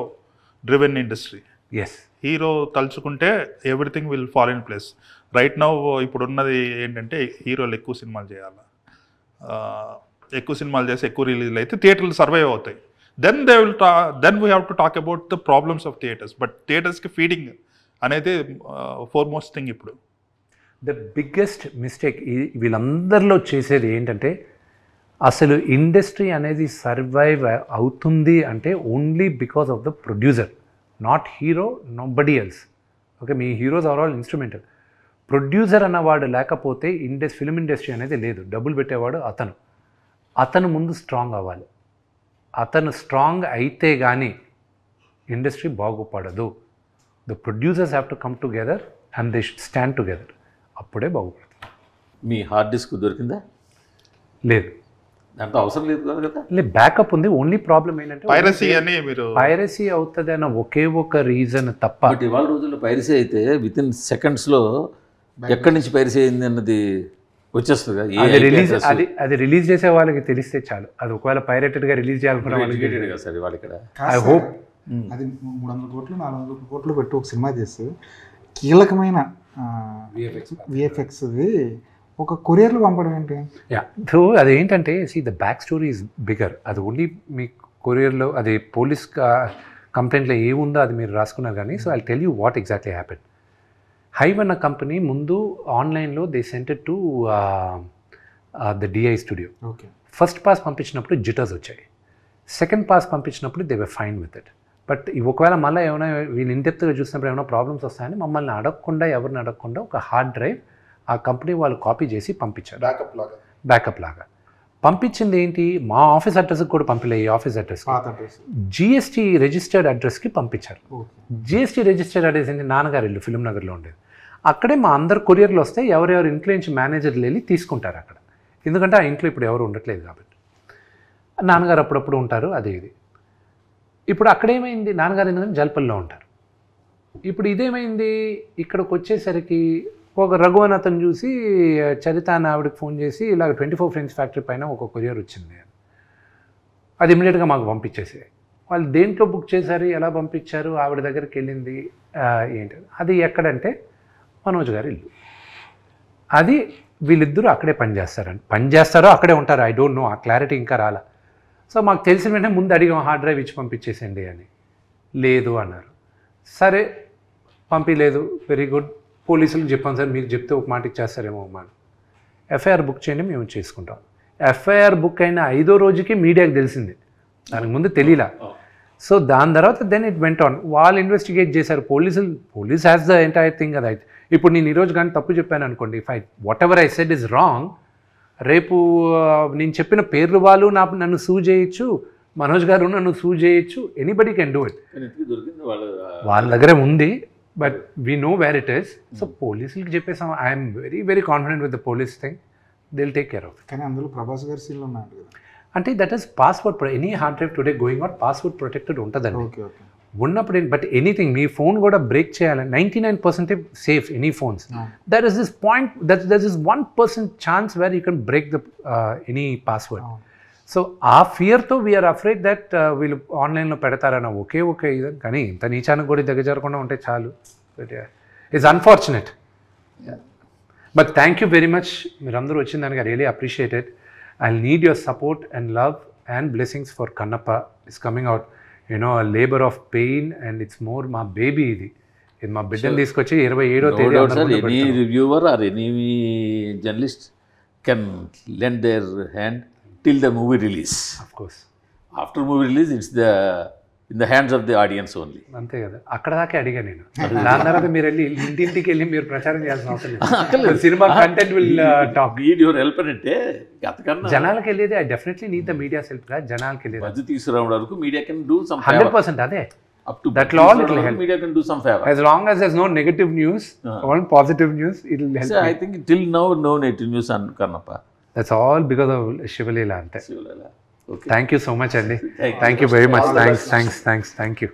driven industry. Yes, hero తలుచుకుంటే everything will fall in place. Right now ఇప్పుడు ఉన్నది ఏంటంటే హీరోలు ఎక్కువ సినిమాలు చేయాలి, ఎక్కువ సినిమాలు చేసి ఎక్కువ రిలీజ్లు అయితే థియేటర్లు సర్వైవ్ అవుతాయి. Then we have to talk about the problems of theatres. But థియేటర్స్కి ఫీడింగ్ అనేది ఫోర్మోస్ట్ థింగ్. ఇప్పుడు ద బిగ్గెస్ట్ మిస్టేక్ వీళ్ళందరిలో చేసేది ఏంటంటే, అసలు ఇండస్ట్రీ అనేది సర్వైవ్ అవుతుంది అంటే only because of the producer, not hero, nobody else. Okay, మీ heroes are all instrumental. Producer అన్నవాడు లేకపోతే ఫిలిం ఇండస్ట్రీ అనేది లేదు. డబ్బులు పెట్టేవాడు అతను ముందు స్ట్రాంగ్ అవ్వాలి. అతను స్ట్రాంగ్ అయితే కానీ ఇండస్ట్రీ బాగుపడదు. The producers have to come together and they should stand together, అప్పుడే బాగుపడుతుంది. మీ హార్డ్ డిస్క్ దొరికిందా? లేదు, దాంట్లో అవసరం లేదు కదా. లేదు, బ్యాకప్ ఉంది. ఓన్లీ ప్రాబ్లం ఏంటంటే పైరసీ అవుతుంది అన్న ఒకే ఒక రీజన్ తప్ప. బట్ ఇవాళ రోజుల్లో పైరసీ అయితే విత్ ఇన్ సెకండ్స్లో ఎక్కడి నుంచి పైరసీ అయింది అన్నది వచ్చేస్తుంది కదా. అది రిలీజ్ చేసే వాళ్ళకి తెలిస్తే చాలు. అది ఒకవేళ పైరేటెడ్గా రిలీజ్ చేయాలనుకున్న వాళ్ళకి సార్ వాళ్ళు ఇక్కడ ఐ హోప్ అది 300 కోట్లు 400 కోట్లు పెట్టి ఒక సినిమా చేస్తే కీలకమైన విఎఫ్ఎక్స్ది ఒక కొరియర్లు పంపడం ఏంటి? సో అదేంటంటే the back story is bigger. అది ఓన్లీ మీ కొరియర్లో అది పోలీస్ కంప్లైంట్లో ఏముందో అది మీరు రాసుకున్నారు కానీ. So I tell you what exactly happen. Hive అన్న కంపెనీ ముందు ఆన్లైన్లో they sented to the DI studio. Okay, first pass పంపించినప్పుడు జిటర్స్ వచ్చాయి, సెకండ్ పాస్ పంపించినప్పుడు they were fine with it. But ఒకవేళ మళ్ళీ ఏమైనా వీళ్ళు ఇండెప్త్గా చూసినప్పుడు ఏమైనా ప్రాబ్లమ్స్ వస్తాయని మమ్మల్ని ఎవరిని అడగకుండా ఒక హార్డ్ డ్రైవ్ ఆ కంపెనీ వాళ్ళు కాపీ చేసి పంపించారు, బ్యాకప్ లాగా. పంపించింది ఏంటి, మా ఆఫీస్ అడ్రస్కి కూడా పంపిలే, ఈ ఆఫీస్ అడ్రస్ జిఎస్టీ రిజిస్టర్డ్ అడ్రస్కి పంపించారు. జిఎస్టీ రిజిస్టర్డ్ అడ్రస్ ఏంటి, నాన్నగారి ఇల్లు ఫిలిం నగర్లో ఉండేది. అక్కడే మా అందరు కొరియర్లు వస్తే ఎవరెవరు ఇంట్లో నుంచి మేనేజర్లు వెళ్ళి తీసుకుంటారు అక్కడ, ఎందుకంటే ఆ ఇంట్లో ఇప్పుడు ఎవరు ఉండట్లేదు కాబట్టి. నాన్నగారు అప్పుడప్పుడు ఉంటారు, అది ఇది. ఇప్పుడు అక్కడేమైంది, నాన్నగారు ఎందుకంటే జల్పల్లో ఉంటారు. ఇప్పుడు ఇదేమైంది, ఇక్కడికి వచ్చేసరికి ఒక రఘువన్ అతను చూసి చరిత అని ఆవిడకి ఫోన్ చేసి ఇలాగ 24 ఫ్రెండ్స్ ఫ్యాక్టరీ పైన ఒక కొరియర్ వచ్చింది, అది ఇమీడియట్గా మాకు పంపించేసి. వాళ్ళు దేంట్లో బుక్ చేశారు, ఎలా పంపించారు, ఆవిడ దగ్గరికి వెళ్ళింది ఏంటి, అది ఎక్కడంటే మనోజ్ గారి ఇల్లు. అది వీళ్ళిద్దరూ అక్కడే పనిచేస్తారో అక్కడే ఉంటారు, ఐ డోంట్ నో, ఆ క్లారిటీ ఇంకా రాలా. సో మాకు తెలిసిన వెంటనే ముందు అడిగాం హార్డ్ డ్రైవ్ ఇచ్చి పంపించేసేయండి అని. లేదు అన్నారు. సరే పంపించలేదు, వెరీ గుడ్. పోలీసులకు చెప్పాను సార్, మీకు చెప్తే ఒక మాట ఇచ్చేస్తారేమో అమ్మా. ఎఫ్ఐఆర్ బుక్ చేయండి, మేము చేసుకుంటాం. ఎఫ్ఐఆర్ బుక్ అయిన 5వ రోజుకి మీడియాకి తెలిసింది, దానికి ముందు తెలియలా. సో దాని తర్వాత దెన్ ఇట్ వెంట్ ఆన్. వాళ్ళు ఇన్వెస్టిగేట్ చేశారు, police has the entire thing. అది అయితే ఇప్పుడు నేను ఈరోజు కానీ తప్పు చెప్పాను అనుకోండి, if what ever I said is wrong, రేపు నేను చెప్పిన పేర్లు వాళ్ళు నన్ను సూ చేయొచ్చు, మనోజ్ గారు నన్ను సూ చేయొచ్చు, ఎనీబడి కెన్ డూ ఇట్. వాళ్ళ దగ్గరే ఉంది, but we know where it is. So పోలీసులకి చెప్పేసాం, I'm very very confident with the police thing, they will take care of it. కానీ అందులో ప్రభాస్ గారి సీన్లు ఉన్నాయి కదా, అంటే that is password, any hard drive today going out password protected ఉంటుందండి. ఉన్నప్పుడు బట్ ఎనీథింగ్ మీ ఫోన్ కూడా బ్రేక్ చేయాలి 99% safe any phones there is this point there is 1% chance where you can break the any password. So ఆ ఫియర్తో వీఆర్ అఫ్రేడ్ దట్ వీళ్ళు ఆన్లైన్లో పెడతారన్న ఒకే ఇది, కానీ ఇంత నీచానికి కూడా దిగజారకుండా ఉంటే చాలు. But it's unfortunate. But thank you very much, మీరందరూ వచ్చిన దానికి I really appreciated. I need your support and love and blessings for Kannappa. Is coming out, you know, a labor of pain, and it's more my baby ఇది మా బిడ్డను తీసుకొచ్చి 27వ తేదీ any reviewer or any journalist can lend their hand till the movie release. Of course after movie release it's the in the hands of the audience only. అంతే కదా, అక్కడ దాకా అడిగా నేను. దాని తర్వాత మీరు వెళ్ళి ఇంటింటికి వెళ్ళి మీరు ప్రచారం చేయాల్సిన అవసరం లేదు. Cinema content will talk. Need your help అంటే అంతకన్నా జనాలకి వెళ్ళేది I definitely need the media help గా. జనాలకి వెళ్ళేది మధ్య తీసుకురావడం వరకు మీడియా కెన్ డూ సమ్ 100%. అదే up to that all it will help. Media can do some favor as long as there's no negative news, only positive news, it will help. So I think till now no negative news on Kannappa. That's all because of Shivalila ante. Shivalila. Okay. Thank you so much, Andy. Thank you very much. Thanks. Thank you.